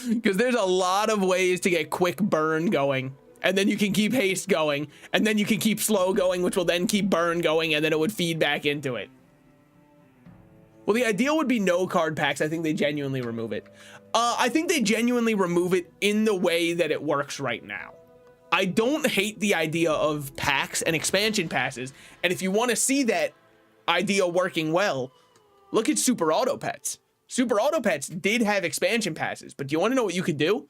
[SPEAKER 1] Because there's a lot of ways to get quick burn going. And then you can keep haste going. And then you can keep slow going, which will then keep burn going. And then it would feed back into it. Well, the ideal would be no card packs. I think they genuinely remove it. I think they genuinely remove it in the way that it works right now. I don't hate the idea of packs and expansion passes. And if you want to see that idea working well, look at Super Auto Pets. Super Auto Pets did have expansion passes, but do you want to know what you could do?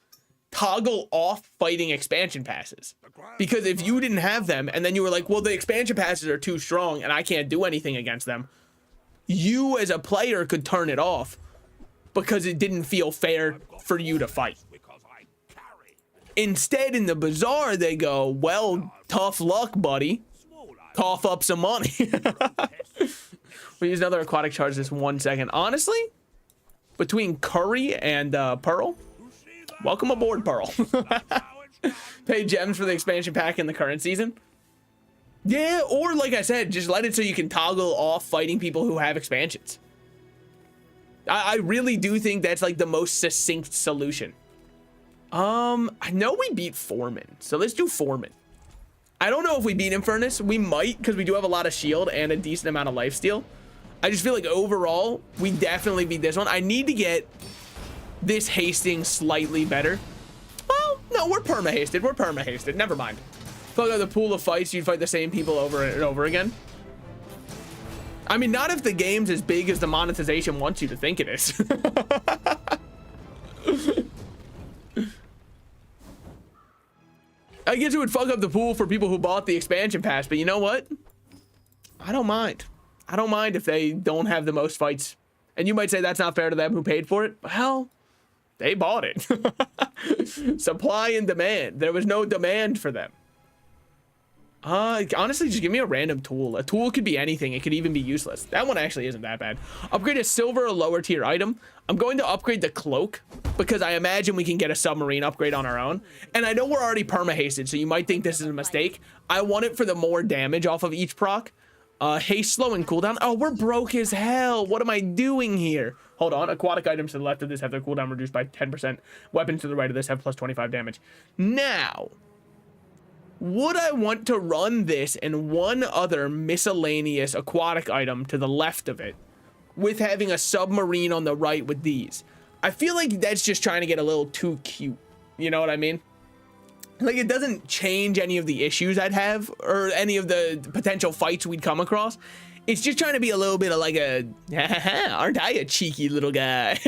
[SPEAKER 1] Toggle off fighting expansion passes. Because if you didn't have them and then you were like, well, the expansion passes are too strong and I can't do anything against them, you as a player could turn it off because it didn't feel fair for you to fight. Instead, in the Bazaar, they go, well, tough luck, buddy. Cough up some money. We use another aquatic charge this 1 second. Honestly, between Curry and Pearl, welcome aboard, Pearl. Pay gems for the expansion pack in the current season. Yeah, or like I said, just let it so you can toggle off fighting people who have expansions. I really do think that's like the most succinct solution. I know we beat Foreman, so let's do Foreman. I don't know if we beat Infernus. We might, because we do have a lot of shield and a decent amount of lifesteal. I just feel like overall, we definitely beat this one. I need to get this hasting slightly better. Well, no, we're perma-hasted. We're perma-hasted. Never mind. Fuck out the pool of fights, you'd fight the same people over and over again. I mean, not if the game's as big as the monetization wants you to think it is. I guess it would fuck up the pool for people who bought the expansion pass, but you know what? I don't mind. I don't mind if they don't have the most fights. And you might say that's not fair to them who paid for it. Well, they bought it. Supply and demand. There was no demand for them. Honestly, just give me a random tool. A tool could be anything. It could even be useless. That one actually isn't that bad. Upgrade a silver or lower tier item. I'm going to upgrade the cloak because I imagine we can get a submarine upgrade on our own. And I know we're already perma-hasted, so you might think this is a mistake. I want it for the more damage off of each proc. Haste, slow, and cooldown. Oh, we're broke as hell. What am I doing here? Hold on. Aquatic items to the left of this have their cooldown reduced by 10%. Weapons to the right of this have plus 25 damage. Now, would I want to run this and one other miscellaneous aquatic item to the left of it with having a submarine on the right with these? I feel like that's just trying to get a little too cute. You know what I mean? Like, it doesn't change any of the issues I'd have or any of the potential fights we'd come across. It's just trying to be a little bit of like a, aren't I a cheeky little guy?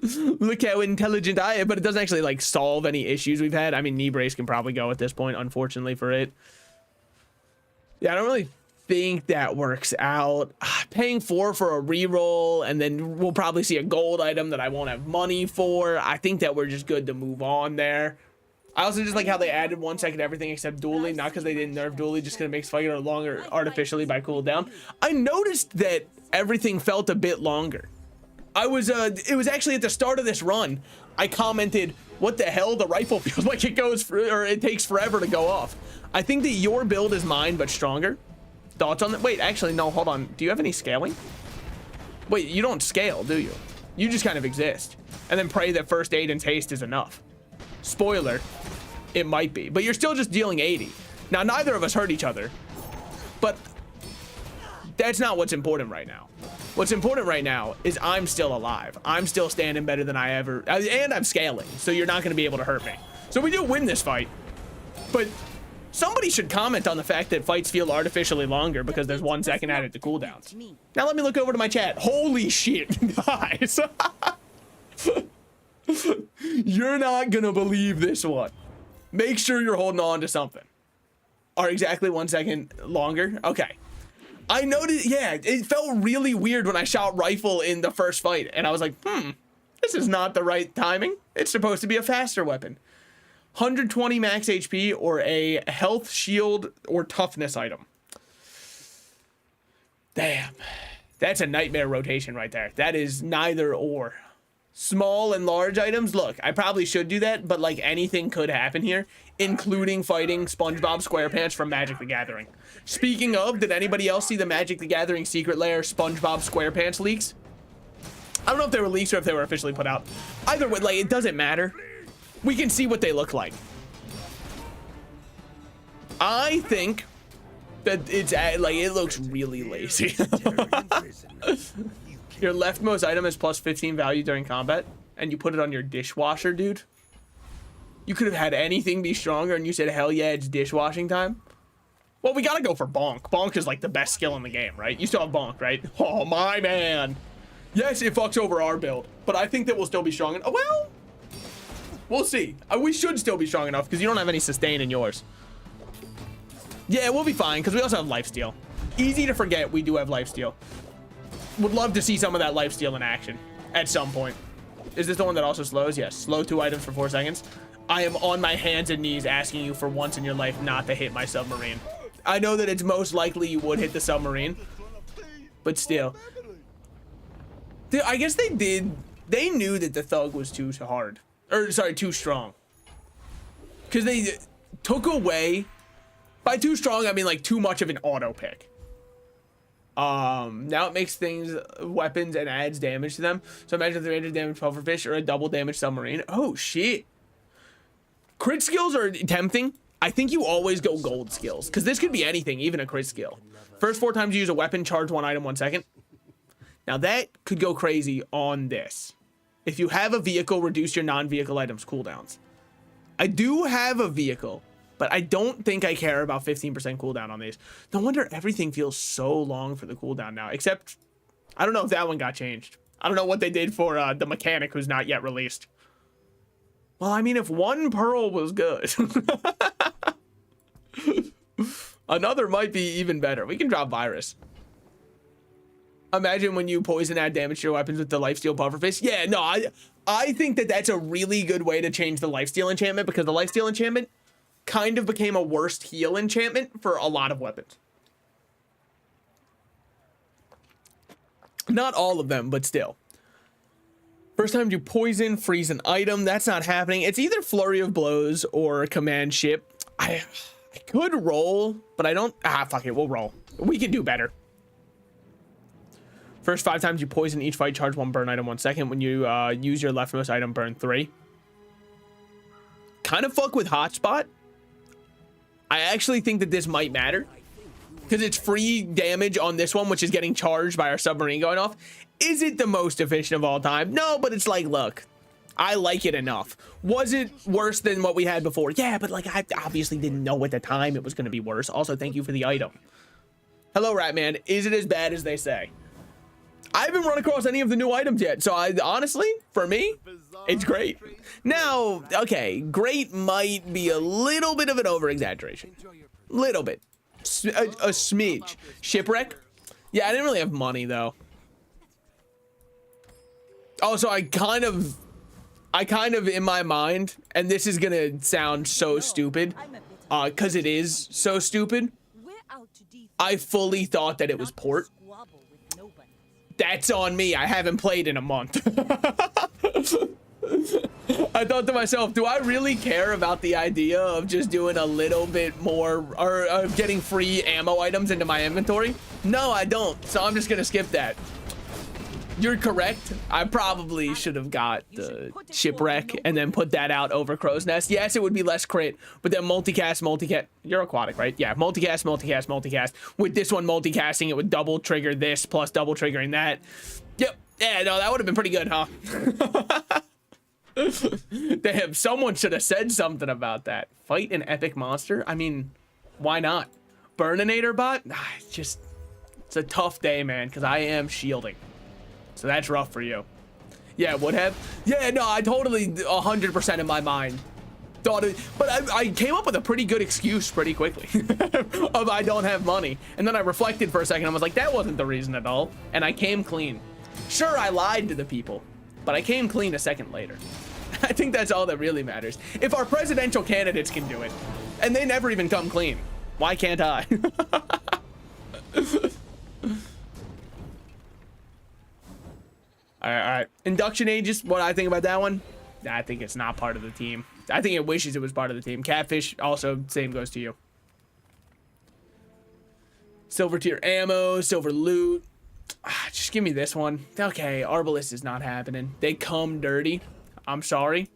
[SPEAKER 1] Look how intelligent I am, but it doesn't actually like solve any issues we've had. I mean, knee brace can probably go at this point, unfortunately for it. Yeah, I don't really think that works out. Paying 4 for a reroll, and then we'll probably see a gold item that I won't have money for. I think that we're just good to move on there. I also just like how they added 1 second everything except dueling, not because they didn't nerf dueling, just because it makes fighting longer artificially by cooldown. I noticed that everything felt a bit longer. It was actually at the start of this run, I commented, what the hell, the rifle feels like it goes for, or it takes forever to go off. I think that your build is mine, but stronger. Thoughts on that? Wait, actually, no, hold on. Do you have any scaling? Wait, you don't scale, do you? You just kind of exist. And then pray that first aid and taste is enough. Spoiler, it might be, but you're still just dealing 80. Now, neither of us hurt each other, but that's not what's important right now. What's important right now is I'm still alive. I'm still standing better than I ever, and I'm scaling, so you're not going to be able to hurt me. So we do win this fight, but somebody should comment on the fact that fights feel artificially longer because there's 1 second added to cooldowns. Now let me look over to my chat. Holy shit, guys. You're not gonna believe this one. Make sure you're holding on to something. Are exactly 1 second longer? Okay. I noticed, yeah, it felt really weird when I shot rifle in the first fight, and I was like, this is not the right timing. It's supposed to be a faster weapon. 120 max HP or a health shield or toughness item. Damn. That's a nightmare rotation right there. That is neither or. Small and large items, look, I probably should do that, but like anything could happen here, including fighting SpongeBob SquarePants from Magic the Gathering. Speaking of, did anybody else see the Magic the Gathering Secret Lair SpongeBob SquarePants leaks? I don't know if they were leaks or if they were officially put out. Either way, like, it doesn't matter. We can see what they look like. I think that it's like, it looks really lazy. Your leftmost item is plus 15 value during combat, and you put it on your dishwasher, dude. You could have had anything be stronger, and you said, hell yeah, it's dishwashing time. Well, we gotta go for Bonk. Bonk is like the best skill in the game, right? You still have Bonk, right? Oh, my man. Yes, it fucks over our build, but I think that we'll still be strong. Oh, well, we'll see. We should still be strong enough because you don't have any sustain in yours. Yeah, we'll be fine because we also have lifesteal. Easy to forget we do have lifesteal. Would love to see some of that lifesteal in action at some point. Is this the one that also slows? Yes. Slow 2 items for 4 seconds. I am on my hands and knees asking you for once in your life not to hit my submarine. I know that it's most likely you would hit the submarine, but still. I guess they did. They knew that the thug was too hard. Or, sorry, too strong. Because they took away... By too strong, I mean like too much of an auto pick. Now it makes things weapons and adds damage to them. So imagine the range of damage pufferfish or a double damage submarine. Oh shit. Crit skills are tempting. I think you always go gold skills because this could be anything, even a crit skill. First 4 times you use a weapon, charge 1 item 1 second. Now that could go crazy on this. If you have a vehicle, reduce your non-vehicle items cooldowns. I do have a vehicle, but I don't think I care about 15% cooldown on these. No wonder everything feels so long for the cooldown now, except I don't know if that one got changed. I don't know what they did for the mechanic who's not yet released. Well, I mean, if 1 pearl was good, another might be even better. We can drop virus. Imagine when you poison add damage to your weapons with the lifesteal pufferfish. Yeah, no, I think that that's a really good way to change the lifesteal enchantment because the lifesteal enchantment kind of became a worst heal enchantment for a lot of weapons. Not all of them, but still. First time you poison, freeze an item. That's not happening. It's either Flurry of Blows or Command Ship. I could roll, but I don't. Fuck it. We'll roll. We can do better. First 5 times you poison each fight, charge 1 burn item 1 second. When you use your leftmost item, burn 3. Kind of fuck with hotspot. I actually think that this might matter because it's free damage on this one, which is getting charged by our submarine going off. Is it the most efficient of all time? No, but it's like, look, I like it enough. Was it worse than what we had before? Yeah, but like I obviously didn't know at the time it was going to be worse. Also, thank you for the item. Hello, Ratman. Is it as bad as they say? I haven't run across any of the new items yet, so I honestly, for me, it's great. Now, okay, great might be a little bit of an over-exaggeration. Little bit. A smidge. Shipwreck? Yeah, I didn't really have money, though. Oh, so I kind of, in my mind, and this is gonna sound so stupid, because it is so stupid, I fully thought that it was port. That's on me. I haven't played in a month. I thought to myself, do I really care about the idea of just doing a little bit more or of getting free ammo items into my inventory? No, I don't. So I'm just going to skip that. You're correct. I probably should have got the shipwreck and then put that out over Crow's Nest. Yes, it would be less crit, but then multicast. You're aquatic, right? Yeah, multicast. With this one multicasting, it would double trigger this plus double triggering that. Yep. Yeah, no, that would have been pretty good, huh? Damn, someone should have said something about that. Fight an epic monster? I mean, why not? Burninator bot? It's a tough day, man, because I am shielding. So that's rough for you. Yeah, would have. Yeah, no, I totally 100% in my mind thought it, but I came up with a pretty good excuse pretty quickly of I don't have money. And then I reflected for a second. I was like, that wasn't the reason at all. And I came clean. Sure, I lied to the people, but I came clean a second later. I think that's all that really matters. If our presidential candidates can do it, and they never even come clean, why can't I? All right. Induction ages, what I think about that one? I think it's not part of the team. I think it wishes it was part of the team. Catfish, also, same goes to you. Silver tier ammo, silver loot. Just give me this one. Okay, Arbalest is not happening. They come dirty. I'm sorry.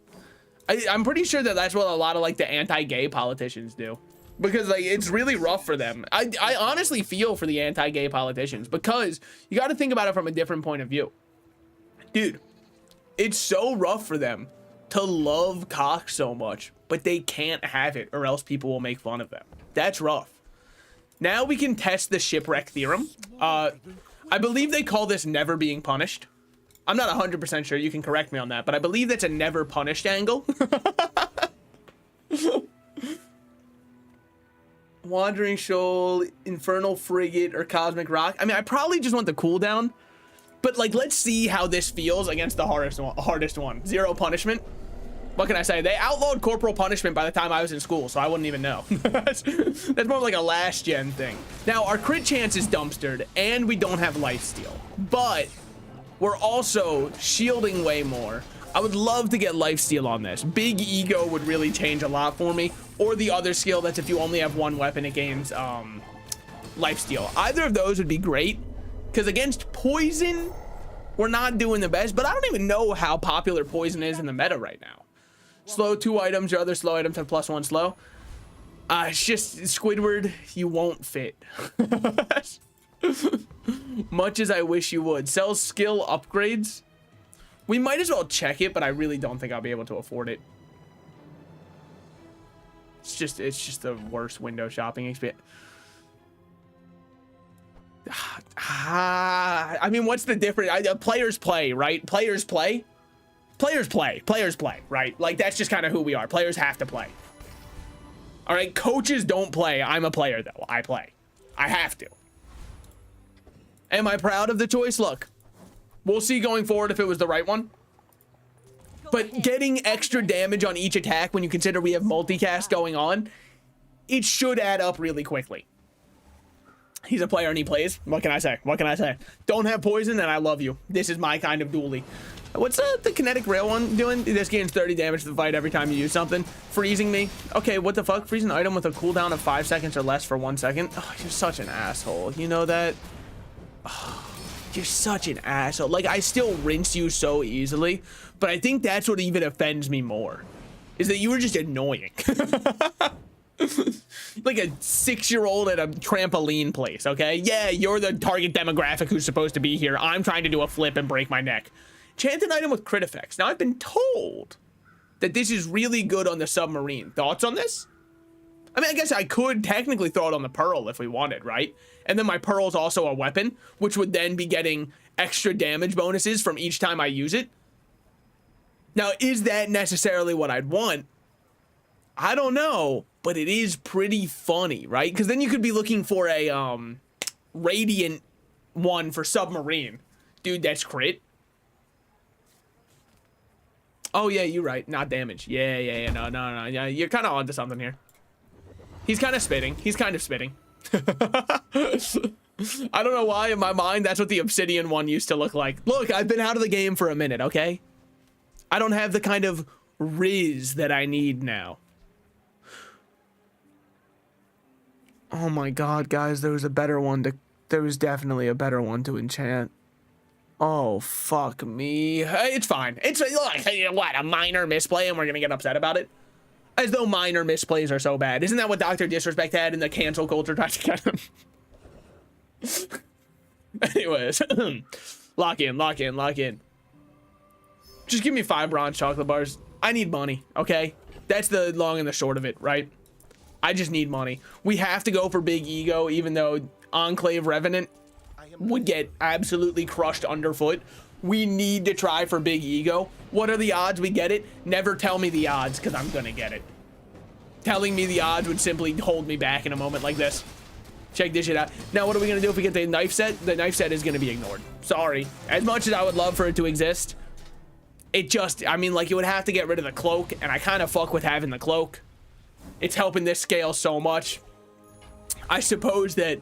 [SPEAKER 1] I'm pretty sure that that's what a lot of, like, the anti-gay politicians do. Because, like, it's really rough for them. I honestly feel for the anti-gay politicians because you got to think about it from a different point of view. Dude, it's so rough for them to love cock so much, but they can't have it or else people will make fun of them. That's rough. Now we can test the shipwreck theorem. I believe they call this never being punished. I'm not 100% sure. You can correct me on that, but I believe that's a never punished angle. Wandering Shoal, Infernal Frigate, or Cosmic Rock. I mean, I probably just want the cooldown. But, like, let's see how this feels against the hardest one. Zero punishment. What can I say? They outlawed corporal punishment by the time I was in school, so I wouldn't even know. That's more like a last-gen thing. Now, our crit chance is dumpstered, and we don't have lifesteal. But we're also shielding way more. I would love to get lifesteal on this. Big Ego would really change a lot for me. Or the other skill that's if you only have one weapon, it gains lifesteal. Either of those would be great. Because against poison, we're not doing the best, but I don't even know how popular poison is in the meta right now. Slow 2 items, your other slow items have +1 slow. It's just Squidward, you won't fit. Much as I wish you would. Sells skill upgrades. We might as well check it, but I really don't think I'll be able to afford it. It's just the worst window shopping experience. I mean, what's the difference? Players play, right? Players play, right? Like, that's just kind of who we are. Players have to play. All right, coaches don't play. I'm a player, though. I play. I have to. Am I proud of the choice? Look, we'll see going forward if it was the right one. But getting extra damage on each attack when you consider we have multicast going on, it should add up really quickly. He's a player and he plays. What can I say? What can I say? Don't have poison and I love you. This is my kind of dually. What's the kinetic rail one doing? This gains 30 damage to the fight every time you use something. Freezing me. Okay, what the fuck? Freeze an item with a cooldown of 5 seconds or less for 1 second. Oh, you're such an asshole. You know that? Oh, you're such an asshole. Like, I still rinse you so easily, but I think that's what even offends me more. Is that you were just annoying. Like a 6-year-old at a trampoline place, okay? Yeah, you're the target demographic who's supposed to be here. I'm trying to do a flip and break my neck. Enchanted item with crit effects. Now, I've been told that this is really good on the submarine. Thoughts on this? I mean, I guess I could technically throw it on the Pearl if we wanted, right? And then my Pearl's also a weapon, which would then be getting extra damage bonuses from each time I use it. Now, is that necessarily what I'd want? I don't know, but it is pretty funny, right? Because then you could be looking for a Radiant one for Submarine. Dude, that's crit. Oh, yeah, you're right. Not damage. Yeah. No. Yeah, you're kind of onto something here. He's kind of spitting. I don't know why in my mind that's what the Obsidian one used to look like. Look, I've been out of the game for a minute, okay? I don't have the kind of riz that I need now. Oh my god, guys, there was definitely a better one to enchant. Oh, fuck me. It's fine. It's like, what, a minor misplay and we're gonna get upset about it? As though minor misplays are so bad. Isn't that what Dr. Disrespect had in the cancel culture tried to get him? Anyways, lock in. Just give me 5 bronze chocolate bars. I need money, okay? That's the long and the short of it, right? I just need money. We have to go for big ego, even though Enclave Revenant would get absolutely crushed underfoot. We need to try for big ego. What are the odds we get it? Never tell me the odds, because I'm gonna get it. Telling me the odds would simply hold me back in a moment like this. Check this shit out. Now, what are we gonna do if we get the knife set? The knife set is gonna be ignored. Sorry. As much as I would love for it to exist, it just, I mean, like, you would have to get rid of the cloak, and I kind of fuck with having the cloak. It's helping this scale so much. I suppose that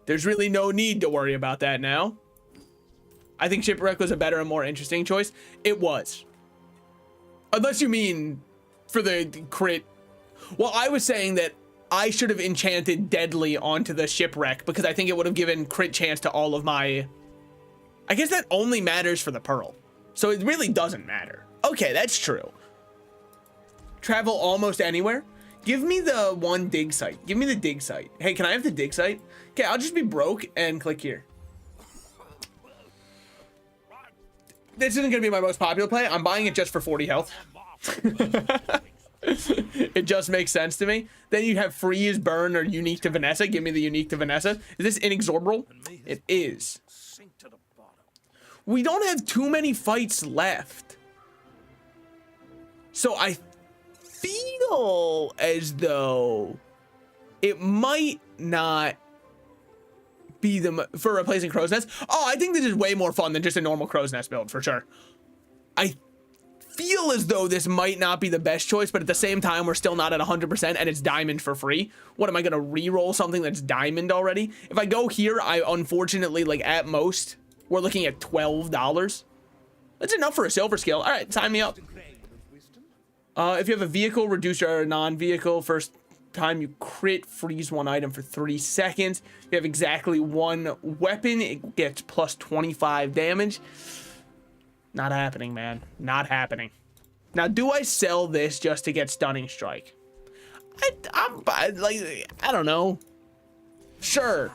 [SPEAKER 1] there's really no need to worry about that now. I think Shipwreck was a better and more interesting choice. It was. Unless you mean for the crit. Well, I was saying that I should have enchanted Deadly onto the Shipwreck because I think it would have given crit chance to all of my... I guess that only matters for the Pearl. So it really doesn't matter. Okay, that's true. Travel almost anywhere. Give me the one dig site. Give me the dig site. Hey, can I have the dig site? Okay, I'll just be broke and click here. This isn't going to be my most popular play. I'm buying it just for 40 health. It just makes sense to me. Then you have freeze, burn, or unique to Vanessa. Give me the unique to Vanessa. Is this inexorable? It is. We don't have too many fights left. So I feel as though it might not be for replacing Crow's Nest. Oh, I think this is way more fun than just a normal Crow's Nest build, for sure. I feel as though this might not be the best choice, but at the same time, we're still not at 100% and it's diamond for free. What, am I gonna re-roll something that's diamond already? If I go here, I unfortunately, like, at most, we're looking at $12. That's enough for a silver scale. All right, sign me up. If you have a vehicle, reduce your non-vehicle. First time you crit, freeze one item for 3 seconds. If you have exactly one weapon, it gets plus 25 damage. Not happening, man. Not happening. Now, do I sell this just to get Stunning Strike? I don't know. Sure.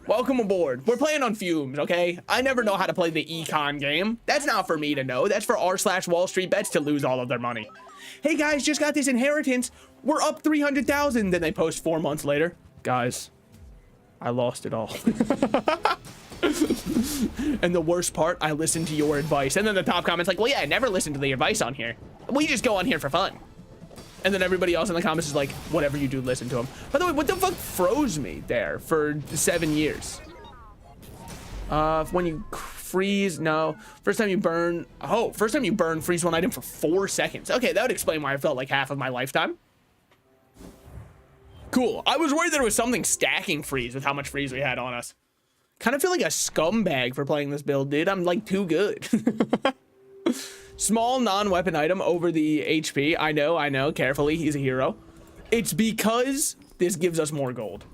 [SPEAKER 1] Welcome aboard. We're playing on fumes, okay? I never know how to play the econ game. That's not for me to know. That's for r/Wall Street Bets to lose all of their money. Hey guys, just got this inheritance. We're up 300,000. Then they post 4 months later. Guys, I lost it all. And the worst part, I listened to your advice. And then the top comment's like, well, yeah, I never listened to the advice on here. We just go on here for fun. And then everybody else in the comments is like, whatever you do, listen to him. By the way, what the fuck froze me there for 7 years? When you freeze, no. First time you burn, freeze one item for 4 seconds. Okay, that would explain why I felt like half of my lifetime. Cool. I was worried there was something stacking freeze with how much freeze we had on us. Kind of feel like a scumbag for playing this build, dude. I'm like too good. Small non-weapon item over the HP. I know. Carefully, he's a hero. It's because this gives us more gold.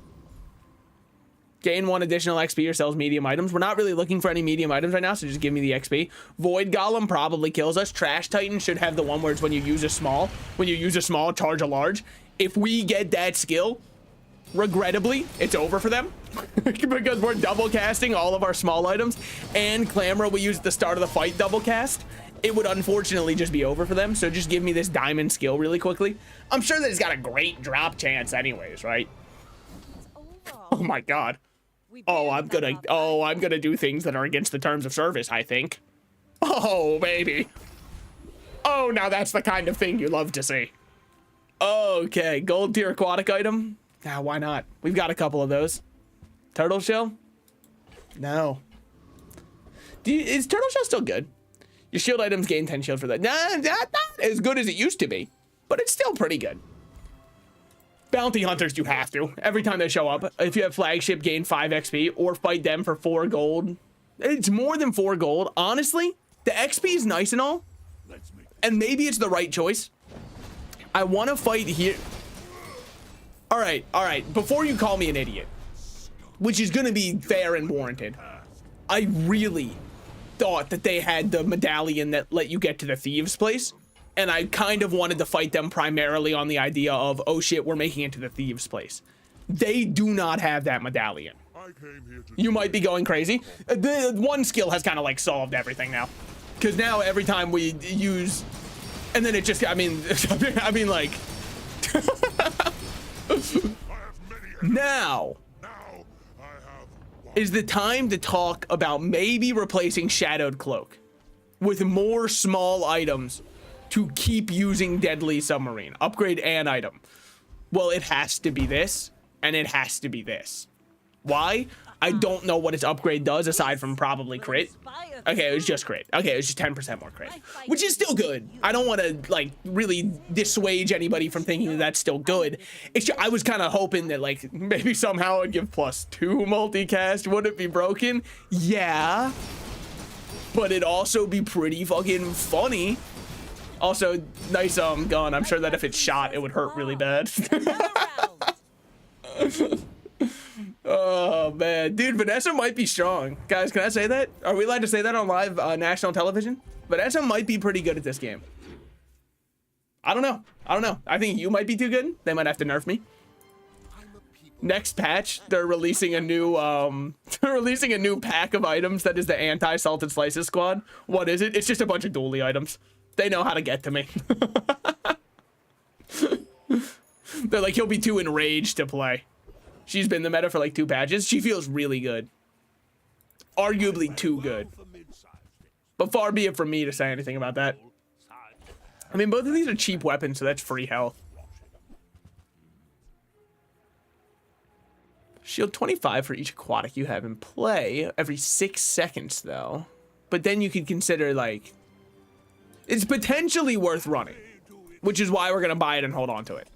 [SPEAKER 1] Gain 1 additional XP or sells medium items. We're not really looking for any medium items right now, so just give me the XP. Void Golem probably kills us. Trash Titan should have the one where it's when you use a small. When you use a small, charge a large. If we get that skill, regrettably, it's over for them. Because we're double casting all of our small items. And Clamor we use at the start of the fight double cast. it would unfortunately just be over for them. So just give me this diamond skill really quickly. I'm sure that it's got a great drop chance anyways, right? Oh my god. Oh, I'm gonna do things that are against the terms of service, I think. Oh, baby. Oh, now that's the kind of thing you love to see. Okay, gold tier aquatic item. Now, why not? We've got a couple of those. Turtle shell? No. Is turtle shell still good? Your shield items gain 10 shield for that. Nah, not as good as it used to be, but it's still pretty good. Bounty hunters, you have to. Every time they show up, if you have flagship, gain 5 XP or fight them for 4 gold. It's more than 4 gold. Honestly, the XP is nice and all, and maybe it's the right choice. I want to fight here. All right. Before you call me an idiot, which is going to be fair and warranted, I really thought that they had the medallion that let you get to the thieves' place. And I kind of wanted to fight them primarily on the idea of, oh shit, we're making it to the thieves' place. They do not have that medallion. You might be going crazy. The one skill has kind of like solved everything now. Because now every time we use, and then it just, I mean like, now is the time to talk about maybe replacing Shadowed Cloak with more small items to keep using Deadly Submarine. Upgrade an item. Well, it has to be this, and it has to be this. Why? I don't know what its upgrade does aside from probably crit. Okay, it was just crit. Okay, it was just 10% more crit, which is still good. I don't want to like really dissuade anybody from thinking that that's still good. It's just, I was kind of hoping that like maybe somehow it'd give +2 multicast. Would it be broken? Yeah, but it'd also be pretty fucking funny. Also, nice gun. I'm sure that if it's shot, it would hurt really bad. Oh man, dude, Vanessa might be strong. Guys, can I say that? Are we allowed to say that on live national television? Vanessa might be pretty good at this game. I don't know. I think you might be too good. They might have to nerf me. Next patch, they're releasing a new pack of items that is the anti-salted slices squad. What is it? It's just a bunch of dually items. They know how to get to me. They're like, he'll be too enraged to play. She's been the meta for like 2 patches. She feels really good. Arguably too good. But far be it from me to say anything about that. I mean, both of these are cheap weapons, so that's free health. Shield 25 for each aquatic you have in play every 6 seconds, though. But then you could consider, like, it's potentially worth running, which is why we're going to buy it and hold on to it.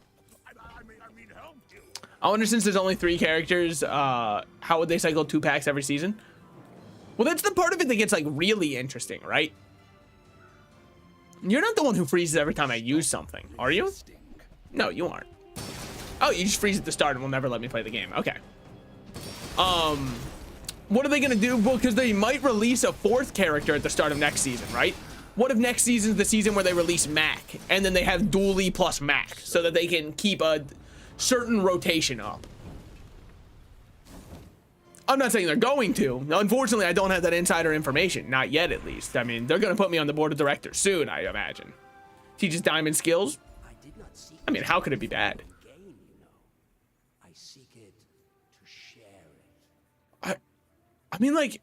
[SPEAKER 1] I wonder, since there's only 3 characters, how would they cycle 2 packs every season? Well, that's the part of it that gets, like, really interesting, right? You're not the one who freezes every time I use something, are you? No, you aren't. Oh, you just freeze at the start and will never let me play the game. Okay. What are they gonna do? Well, because they might release a 4th character at the start of next season, right? What if next season's the season where they release Mac, and then they have dually plus Mac, so that they can keep a certain rotation up? I'm not saying they're going to. Unfortunately, I don't have that insider information. Not yet, at least. I mean, they're going to put me on the board of directors soon, I imagine. Teaches diamond skills. I mean, how could it be bad? I mean, like,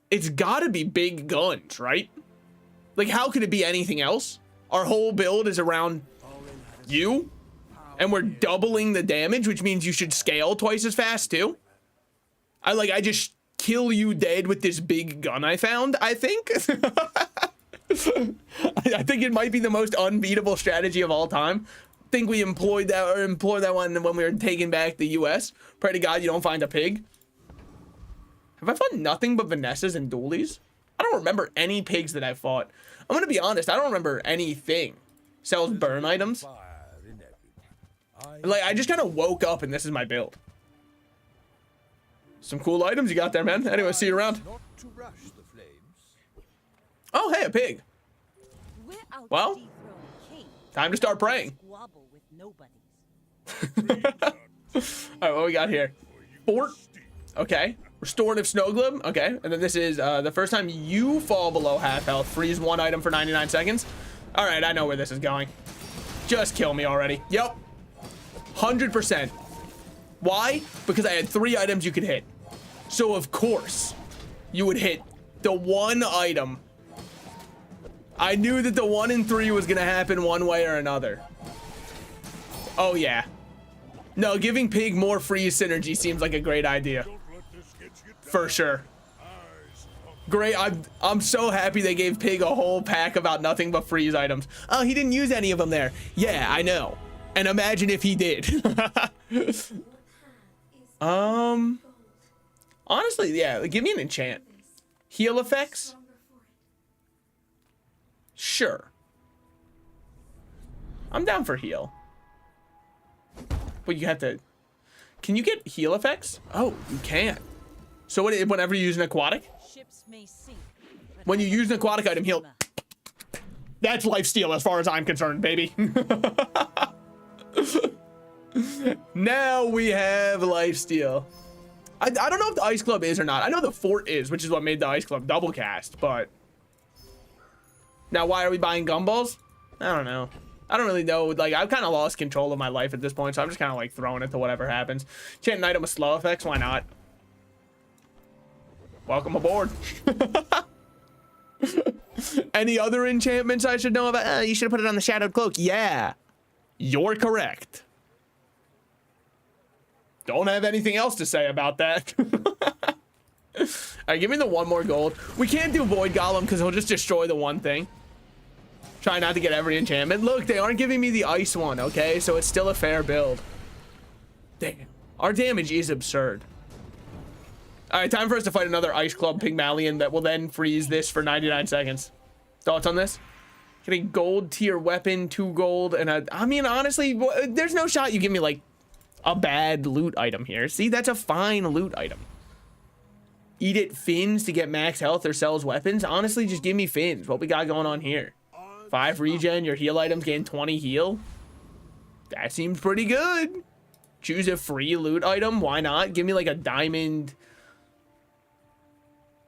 [SPEAKER 1] it's got to be big guns, right? Like, how could it be anything else? Our whole build is around you, and we're doubling the damage, which means you should scale twice as fast, too. I just kill you dead with this big gun I found, I think. I think it might be the most unbeatable strategy of all time. I think we employed that one when we were taking back the US. Pray to God you don't find a pig. Have I fought nothing but Vanessas and dualies? I don't remember any pigs that I fought. I'm gonna be honest, I don't remember anything. Sells burn items. Like, I just kind of woke up and this is my build. Some cool items you got there, man. Anyway, see you around. Oh, hey, a pig. Well, time to start praying. All right, what we got here? Fort. Okay. Restorative Snow Globe. Okay. And then this is the first time you fall below half health, freeze one item for 99 seconds. All right, I know where this is going. Just kill me already. Yep. 100%. Why? Because I had 3 items you could hit. So of course you would hit the one item. I knew that the 1 in 3 was gonna happen one way or another. Oh yeah. No, giving Pig more freeze synergy seems like a great idea. For sure. Great. I'm so happy they gave Pig a whole pack about nothing but freeze items. Oh, he didn't use any of them there. Yeah, I know. And imagine if he did. Honestly, yeah, give me an enchant. Heal effects? Sure. I'm down for heal. But you have to... Can you get heal effects? Oh, you can. So whenever you use an aquatic?
[SPEAKER 4] Ships may sink,
[SPEAKER 1] When you use an aquatic item, heal... That's lifesteal as far as I'm concerned, baby. Now we have lifesteal. I don't know if the Ice Club is or not. I know the Fort is, which is what made the Ice Club double cast, but... Now, why are we buying gumballs? I don't know. I don't really know. Like, I've kind of lost control of my life at this point, so I'm just kind of like throwing it to whatever happens. Enchant an item with slow effects, why not? Welcome aboard. Any other enchantments I should know about? You should have put it on the Shadowed Cloak. Yeah, you're correct. Don't have anything else to say about that. All right, give me the 1 more gold. We can't do Void Golem because he'll just destroy the one thing. Try not to get every enchantment. Look, they aren't giving me the ice one, okay? So it's still a fair build. Damn. Our damage is absurd. All right, time for us to fight another Ice Club Pygmalion that will then freeze this for 99 seconds. Thoughts on this? Getting gold tier weapon, 2 gold, and a... I mean, honestly, there's no shot you give me, like, a bad loot item here. See, that's a fine loot item. Eat it fins to get max health or sells weapons. Honestly, just give me fins. What we got going on here? 5 regen, your heal items gain 20 heal. That seems pretty good. Choose a free loot item. Why not? Give me like a diamond.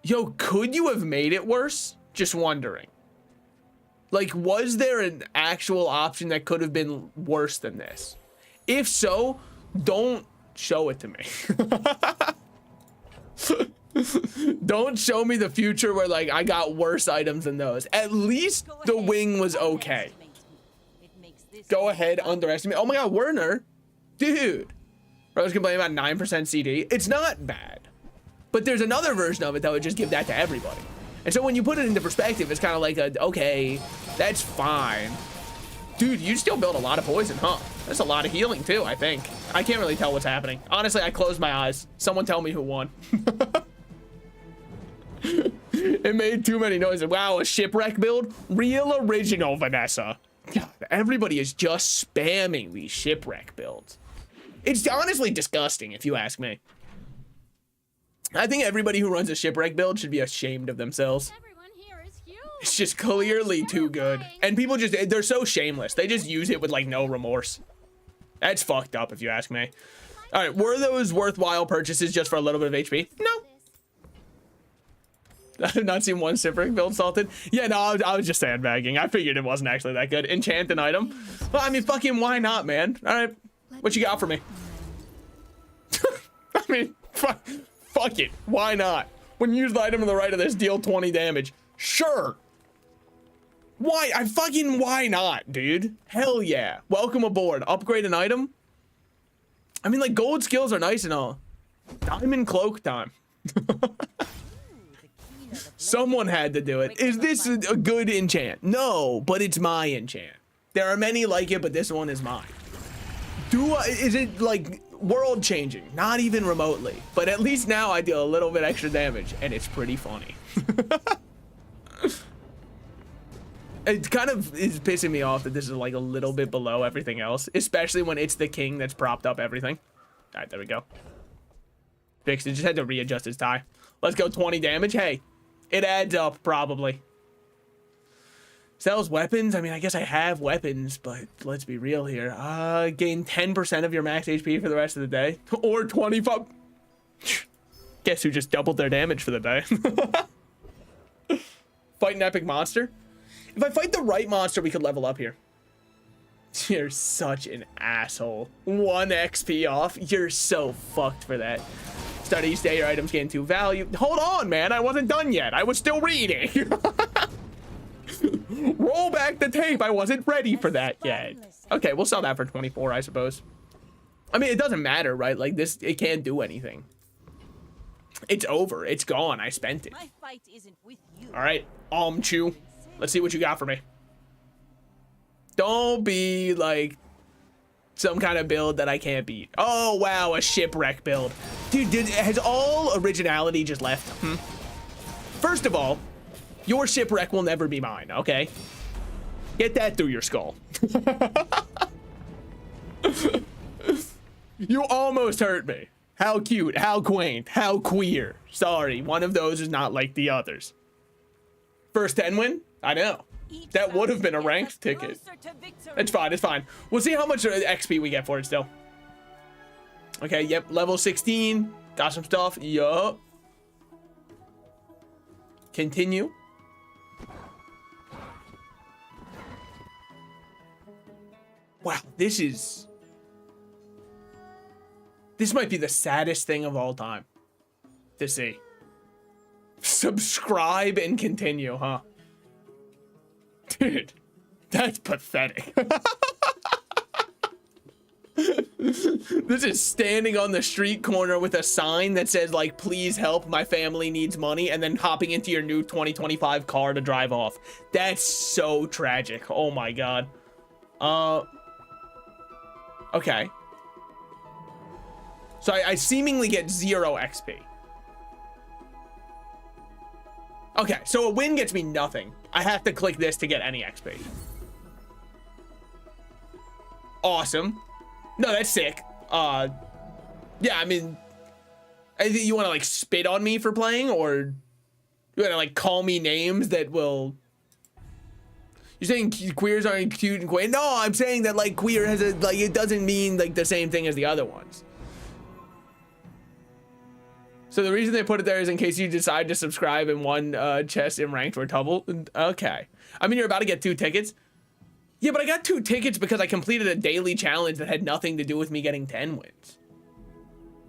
[SPEAKER 1] Yo, could you have made it worse? Just wondering. Like, was there an actual option that could have been worse than this? If so, don't show it to me. Don't show me the future where like I got worse items than those. At least the wing was okay. Go ahead, underestimate. Oh my god, Werner. Dude. I was complaining about 9% CD. It's not bad. But there's another version of it that would just give that to everybody. And so when you put it into perspective, it's kind of like a, okay, that's fine. Dude, you still build a lot of poison, huh? That's a lot of healing too, I think. I can't really tell what's happening. Honestly, I closed my eyes. Someone tell me who won. It made too many noises. Wow, a shipwreck build? Real original, Vanessa. God, everybody is just spamming these shipwreck builds. It's honestly disgusting, if you ask me. I think everybody who runs a shipwreck build should be ashamed of themselves.
[SPEAKER 5] Everyone here is huge.
[SPEAKER 1] It's just clearly too good. And people just, they're so shameless. They just use it with like no remorse. That's fucked up, if you ask me. All right, were those worthwhile purchases just for a little bit of HP? No. I've not seen one shipwreck build salted. Yeah, no, I was just sandbagging. I figured it wasn't actually that good. Enchant an item. Well, I mean, fucking why not, man? All right, what you got for me? I mean, fuck it. Why not? When you use the item on the right of this, deal 20 damage. Sure. Why? Why not, dude? Hell yeah. Welcome aboard. Upgrade an item. I mean, like, gold skills are nice and all. Diamond cloak time. Someone had to do it. Is this a good enchant? No, but it's my enchant. There are many like it, but this one is mine. Is it like world changing? Not even remotely. But at least now I deal a little bit extra damage, and it's pretty funny. It kind of is pissing me off that this is like a little bit below everything else, especially when it's the king that's propped up everything. All right, there we go. Fixed it. Just had to readjust his tie. Let's go 20 damage. Hey, it adds up probably. Sells weapons. I mean, I guess I have weapons, but let's be real here. Gain 10% of your max HP for the rest of the day, or 25. Guess who just doubled their damage for the day? Fight an epic monster. If I fight the right monster, we could level up here. You're such an asshole. 1 XP off. You're so fucked for that. Start each day, your items gain 2 value. Hold on, man. I wasn't done yet. I was still reading. Roll back the tape. I wasn't ready for that yet. Okay, we'll sell that for 24, I suppose. I mean, it doesn't matter, right? Like, this, it can't do anything. It's over. It's gone. I spent it.
[SPEAKER 4] My fight isn't with you.
[SPEAKER 1] All right, Chew. Let's see what you got for me. Don't be like some kind of build that I can't beat. Oh, wow, a shipwreck build. Dude, has all originality just left? First of all, your shipwreck will never be mine, okay? Get that through your skull. You almost hurt me. How cute, how quaint, how queer. Sorry, one of those is not like the others. First 10 win? I know. That would have been a ranked ticket. It's fine, it's fine. We'll see how much XP we get for it still. Okay, yep, level 16. Got some stuff, yup. Continue. Wow, this might be the saddest thing of all time to see. Subscribe and continue, huh? Dude, that's pathetic. This is standing on the street corner with a sign that says, like, please help, my family needs money, and then hopping into your new 2025 car to drive off. That's so tragic. Oh my god. Okay. So I seemingly get 0 XP. Okay, so a win gets me nothing. I have to click this to get any XP. Awesome. No, that's sick. Yeah, I mean, I think you want to like spit on me for playing, or you want to like call me names that will... You're saying queers aren't cute and quaint? No, I'm saying that like queer has a, like, it doesn't mean like the same thing as the other ones. So the reason they put it there is in case you decide to subscribe and one chest in ranked or double. Okay. I mean, you're about to get 2 tickets. Yeah, but I got 2 tickets because I completed a daily challenge that had nothing to do with me getting 10 wins.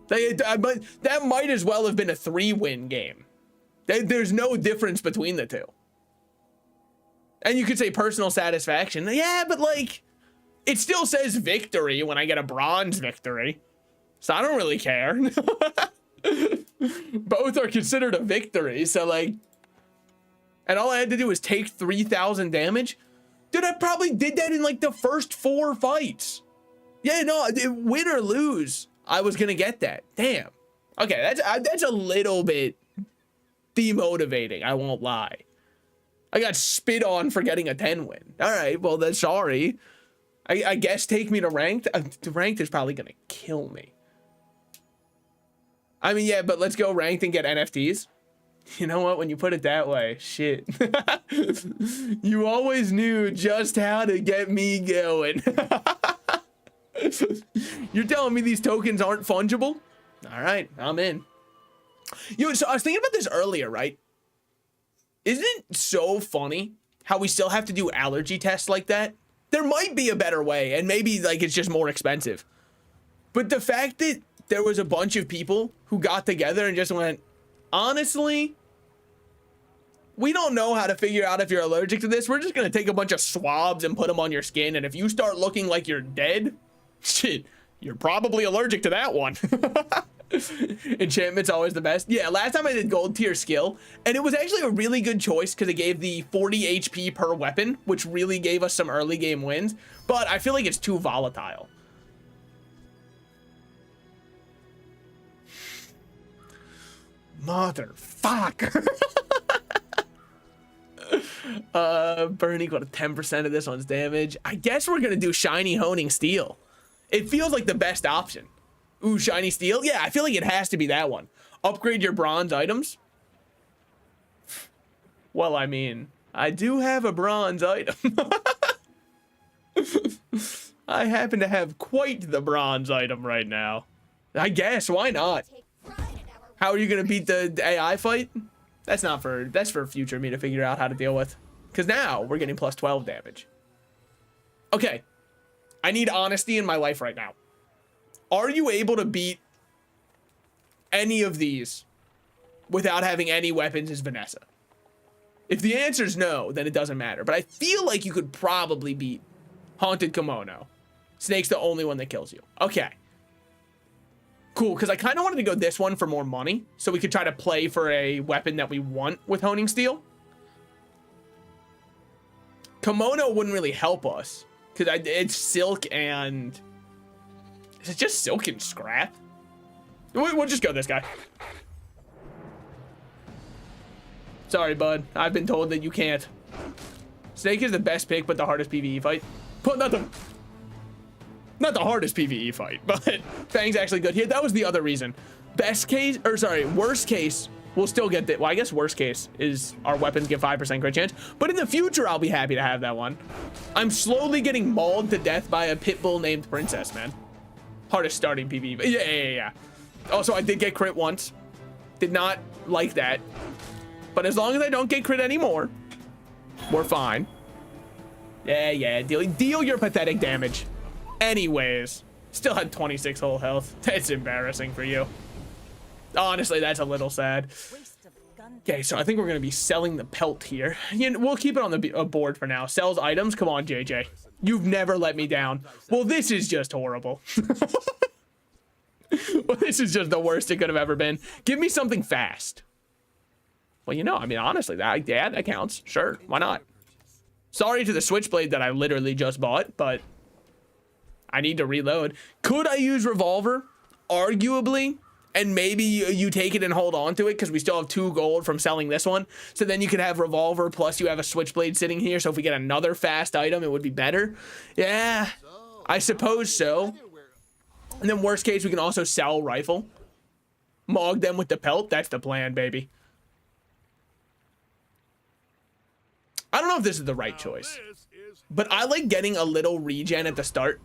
[SPEAKER 1] That might as well have been a 3-win game. There's no difference between the two. And you could say personal satisfaction. Yeah, but like, it still says victory when I get a bronze victory. So I don't really care. Both are considered a victory, so like, and all I had to do was take 3,000 damage. Dude, I probably did that in like the first 4 fights. Yeah, no, win or lose, I was gonna get that. Damn. Okay, that's a little bit demotivating, I won't lie. I got spit on for getting a 10 win. All right, well, then sorry. I guess take me to ranked. Ranked is probably gonna kill me. I mean, yeah, but let's go ranked and get NFTs. You know what? When you put it that way, shit. You always knew just how to get me going. You're telling me these tokens aren't fungible? All right, I'm in. Yo, so I was thinking about this earlier, right? Isn't it so funny how we still have to do allergy tests like that? There might be a better way, and maybe like it's just more expensive. But the fact that there was a bunch of people who got together and just went, honestly, we don't know how to figure out if you're allergic to this. We're just going to take a bunch of swabs and put them on your skin. And if you start looking like you're dead, shit, you're probably allergic to that one. Enchantment's always the best. Yeah, last time I did gold tier skill, and it was actually a really good choice because it gave the 40 HP per weapon, which really gave us some early game wins. But I feel like it's too volatile. Motherfucker. Burn equal to 10% of this one's damage. I guess we're gonna do shiny honing steel. It feels like the best option. Ooh, shiny steel? Yeah, I feel like it has to be that one. Upgrade your bronze items. Well, I mean, I do have a bronze item. I happen to have quite the bronze item right now. I guess, why not? How are you gonna beat the AI fight? That's for future me to figure out how to deal with. Because now we're getting plus 12 damage. Okay. I need honesty in my life right now. Are you able to beat any of these without having any weapons as Vanessa? If the answer is no, then it doesn't matter. But I feel like you could probably beat Haunted Kimono. Snake's the only one that kills you. Okay. Cool, because I kind of wanted to go this one for more money, so we could try to play for a weapon that we want with Honing Steel. Kimono wouldn't really help us, because it's silk and... Is it just silk and scrap? We'll just go this guy. Sorry, bud. I've been told that you can't. Snake is the best pick, but the hardest PvE fight. But not the hardest PvE fight, but Fang's actually good here. That was the other reason. Worst case, we'll still get that. Well, I guess worst case is our weapons get 5% crit chance, but in the future, I'll be happy to have that one. I'm slowly getting mauled to death by a pit bull named Princess, man. Hardest starting PvE. Yeah. Also, I did get crit once. Did not like that. But as long as I don't get crit anymore, we're fine. Yeah. Deal your pathetic damage. Anyways, still had 26 whole health. That's embarrassing for you. Honestly, that's a little sad. Okay, so I think we're going to be selling the pelt here. We'll keep it on the board for now. Sells items. Come on, JJ. You've never let me down. Well, this is just horrible. Well, this is just the worst it could have ever been. Give me something fast. Well, I mean, honestly, that counts. Sure, why not? Sorry to the switchblade that I literally just bought, but I need to reload. Could I use revolver? Arguably. And maybe you take it and hold on to it because we still have 2 gold from selling this one. So then you could have revolver plus you have a switchblade sitting here. So if we get another fast item, it would be better. Yeah, I suppose so. And then worst case, we can also sell rifle. Mog them with the pelt. That's the plan, baby. I don't know if this is the right choice, but I like getting a little regen at the start.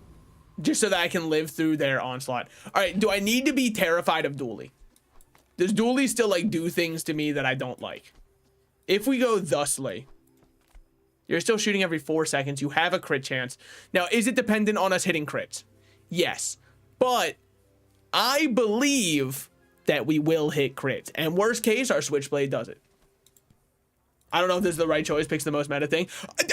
[SPEAKER 1] Just so that I can live through their onslaught. All right, do I need to be terrified of Dooley? Does Dooley still, do things to me that I don't like? If we go thusly, you're still shooting every 4 seconds. You have a crit chance. Now, is it dependent on us hitting crits? Yes. But I believe that we will hit crits. And worst case, our switchblade does it. I don't know if this is the right choice. Picks the most meta thing.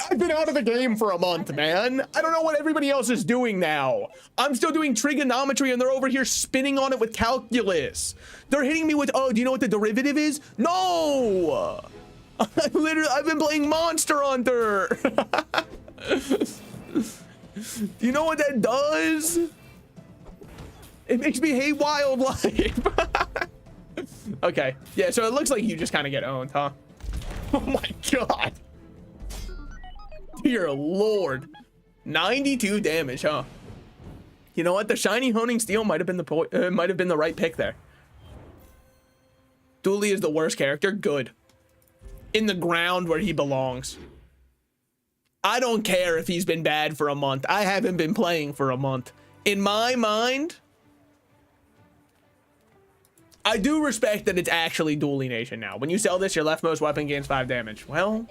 [SPEAKER 1] I've been out of the game for a month, man. I don't know what everybody else is doing now. I'm still doing trigonometry and they're over here spinning on it with calculus. They're hitting me with, oh, do you know what the derivative is? No! I've been playing Monster Hunter. Do you know what that does? It makes me hate wildlife. Okay. Yeah, so it looks like you just kind of get owned, huh? Oh my god. Dear lord. 92 damage, huh? You know what? The shiny Honing Steel might have been the right pick there. Dooley is the worst character. Good. In the ground where he belongs. I don't care if he's been bad for a month. I haven't been playing for a month. In my mind, I do respect that it's actually Dooley Nation now. When you sell this, your leftmost weapon gains 5 damage. Well,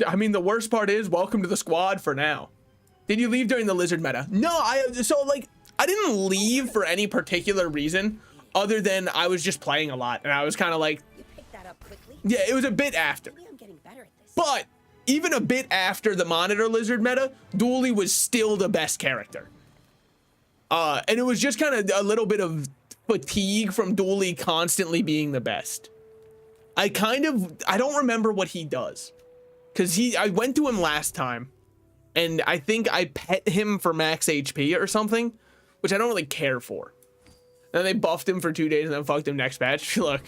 [SPEAKER 1] I mean, the worst part is, welcome to the squad for now. Did you leave during the lizard meta? No, I didn't leave for any particular reason other than I was just playing a lot. And I was kind of like,
[SPEAKER 5] You picked that up quickly.
[SPEAKER 1] Yeah, it was a bit after.
[SPEAKER 5] Maybe I'm getting better at this.
[SPEAKER 1] But even a bit after the monitor lizard meta, Dooley was still the best character. And it was just kind of a little bit of fatigue from Dooley constantly being the best. I don't remember what he does. Because I went to him last time. And I think I pet him for max HP or something. Which I don't really care for. Then they buffed him for 2 days and then fucked him next patch. Look.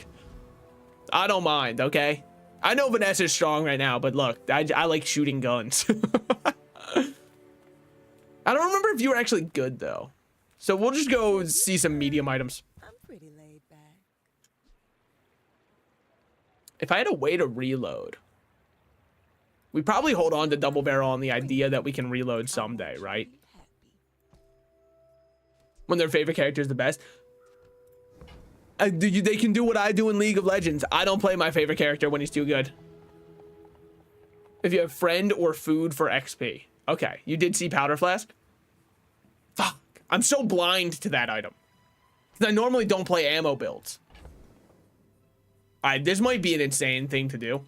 [SPEAKER 1] I don't mind, okay? I know Vanessa's strong right now, but look. I like shooting guns. I don't remember if you were actually good, though. So we'll just go see some medium items.
[SPEAKER 4] I'm pretty laid back.
[SPEAKER 1] If I had a way to reload, we probably hold on to double barrel on the idea that we can reload someday, right? When their favorite character is the best. They can do what I do in League of Legends. I don't play my favorite character when he's too good. If you have friend or food for XP. Okay, you did see powder flask? Fuck, I'm so blind to that item. I normally don't play ammo builds. All right, this might be an insane thing to do.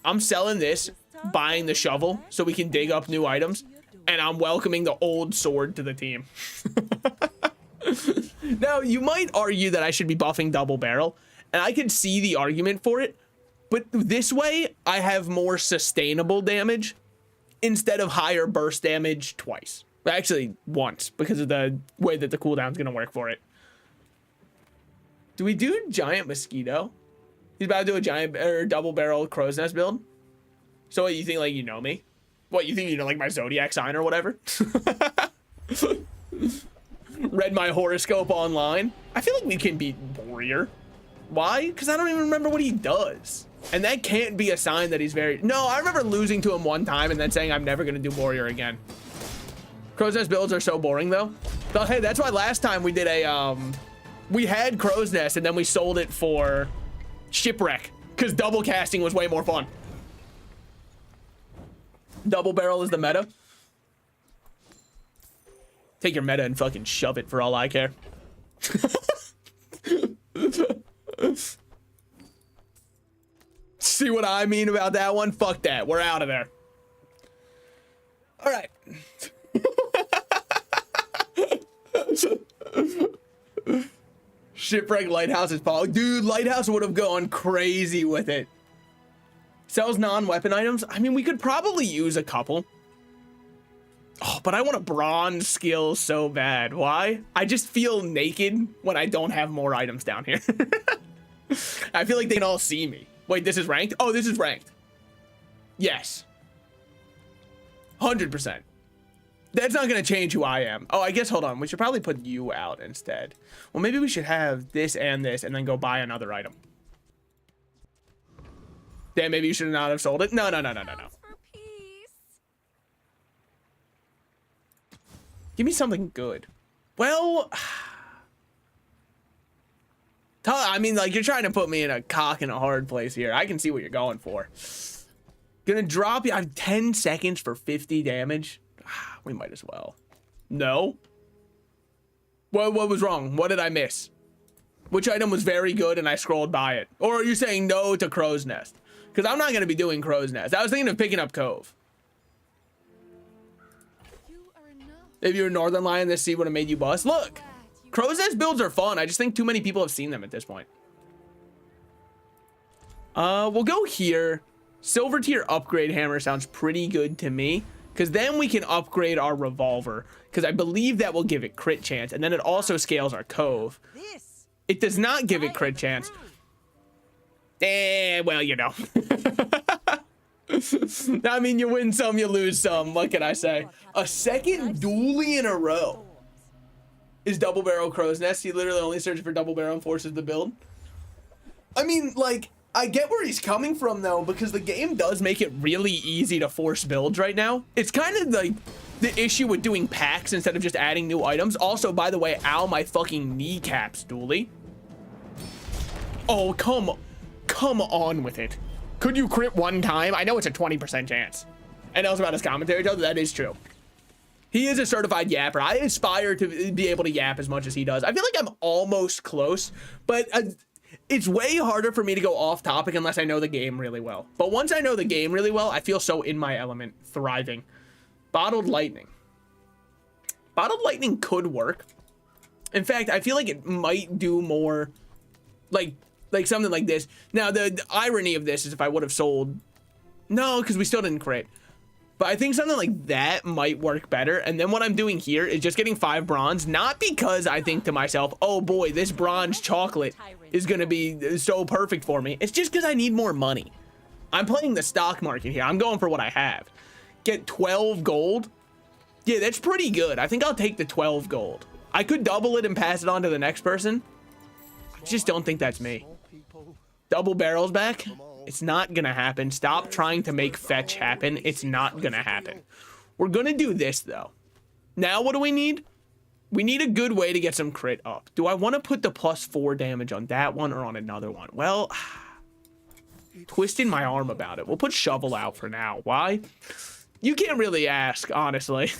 [SPEAKER 1] I'm selling this, buying the shovel so we can dig up new items, and I'm welcoming the old sword to the team. Now, you might argue that I should be buffing double barrel, and I could see the argument for it, but this way, I have more sustainable damage instead of higher burst damage twice. Actually, once, because of the way that the cooldown's gonna work for it. Do we do giant mosquito? He's about to do a giant or double barrel crow's nest build. So what, you think like you know me? What, you think you know like my zodiac sign or whatever? Read my horoscope online. I feel like we can beat Warrior. Why? Because I don't even remember what he does. And that can't be a sign that he's very... No, I remember losing to him one time and then saying I'm never going to do Warrior again. Crow's Nest builds are so boring though. But hey, that's why last time we did a... We had Crow's Nest and then we sold it for Shipwreck. Because double casting was way more fun. Double barrel is the meta. Take your meta and fucking shove it for all I care. See what I mean about that one? Fuck that. We're out of there. All right. Shipwreck Lighthouse is Paul. Dude, Lighthouse would have gone crazy with it. Sells non-weapon items. I mean, we could probably use a couple. Oh, but I want a bronze skill so bad. Why? I just feel naked when I don't have more items down here. I feel like they can all see me. Wait, this is ranked? Oh, this is ranked. Yes. 100%. That's not going to change who I am. Oh, I guess, hold on. We should probably put you out instead. Well, maybe we should have this and then go buy another item. Damn, maybe you should not have sold it. No. Give me something good. Well, I mean, like, you're trying to put me in a cock and a hard place here. I can see what you're going for. Gonna drop you. I have 10 seconds for 50 damage. We might as well. No. What was wrong? What did I miss? Which item was very good and I scrolled by it? Or are you saying no to Crow's Nest? Because I'm not going to be doing Crow's Nest. I was thinking of picking up Cove. If you were Northern Lion, this seed would have made you bust. Look, Crow's Nest builds are fun. I just think too many people have seen them at this point. We'll go here. Silver tier upgrade hammer sounds pretty good to me. Because then we can upgrade our revolver. Because I believe that will give it crit chance. And then it also scales our Cove. It does not give it crit chance. Well, you know. I mean, you win some, you lose some. What can I say? A second dually in a row. Is double barrel Crow's Nest. He literally only searches for double barrel and forces the build. I mean, like, I get where he's coming from, though, because the game does make it really easy to force builds right now. It's kind of like the issue with doing packs instead of just adding new items. Also, by the way, ow, my fucking kneecaps, dually. Oh, come on with it. Could you crit one time? I know it's a 20% chance. And that was about his commentary, though. That is true. He is a certified yapper. I aspire to be able to yap as much as he does. I feel like I'm almost close, but it's way harder for me to go off topic unless I know the game really well. But once I know the game really well, I feel so in my element, thriving. Bottled lightning. Bottled lightning could work. In fact, I feel like it might do more like something like this. Now, the irony of this is if I would have sold... No, because we still didn't crit. But I think something like that might work better. And then what I'm doing here is just getting 5 bronze. Not because I think to myself, oh boy, this bronze chocolate is going to be so perfect for me. It's just because I need more money. I'm playing the stock market here. I'm going for what I have. Get 12 gold. Yeah, that's pretty good. I think I'll take the 12 gold. I could double it and pass it on to the next person. I just don't think that's me. Double barrels back? It's not gonna happen. Stop trying to make fetch happen. It's not gonna happen. We're gonna do this though. Now what do we need? We need a good way to get some crit up. Do I want to put the +4 damage on that one or on another one? Well, twisting my arm about it. We'll put shovel out for now. Why? You can't really ask, honestly.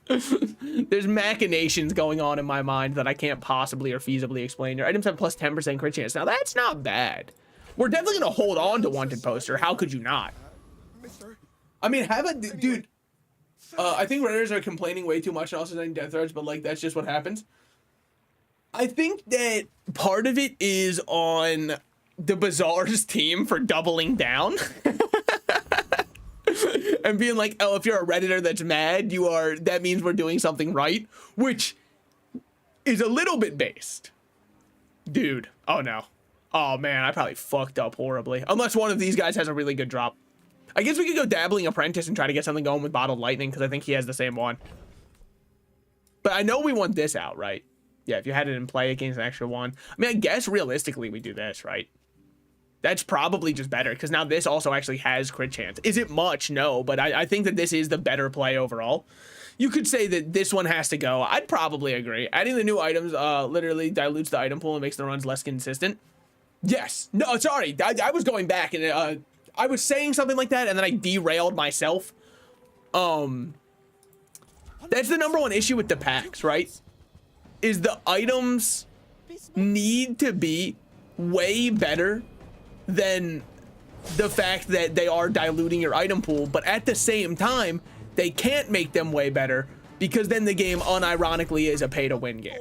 [SPEAKER 1] There's machinations going on in my mind that I can't possibly or feasibly explain. Your items have +10% crit chance. Now, that's not bad. We're definitely going to hold on to wanted poster. How could you not? I mean, have a dude. I think Redditors are complaining way too much and also saying death threats, but like that's just what happens. I think that part of it is on the Bazaar's team for doubling down and being like, oh, if you're a Redditor that's mad, that means we're doing something right, which is a little bit based. Dude, oh no. Oh man, I probably fucked up horribly. Unless one of these guys has a really good drop. I guess we could go Dabbling Apprentice and try to get something going with Bottled Lightning because I think he has the same one. But I know we want this out, right? Yeah, if you had it in play against an extra one. I mean, I guess realistically we do this, right? That's probably just better because now this also actually has crit chance. Is it much? No, but I think that this is the better play overall. You could say that this one has to go. I'd probably agree. Adding the new items literally dilutes the item pool and makes the runs less consistent. Yes. No, sorry. I was going back and I was saying something like that and then I derailed myself. That's the #1 issue with the packs, right? Is the items need to be way better than the fact that they are diluting your item pool, but at the same time, they can't make them way better because then the game unironically is a pay-to-win game.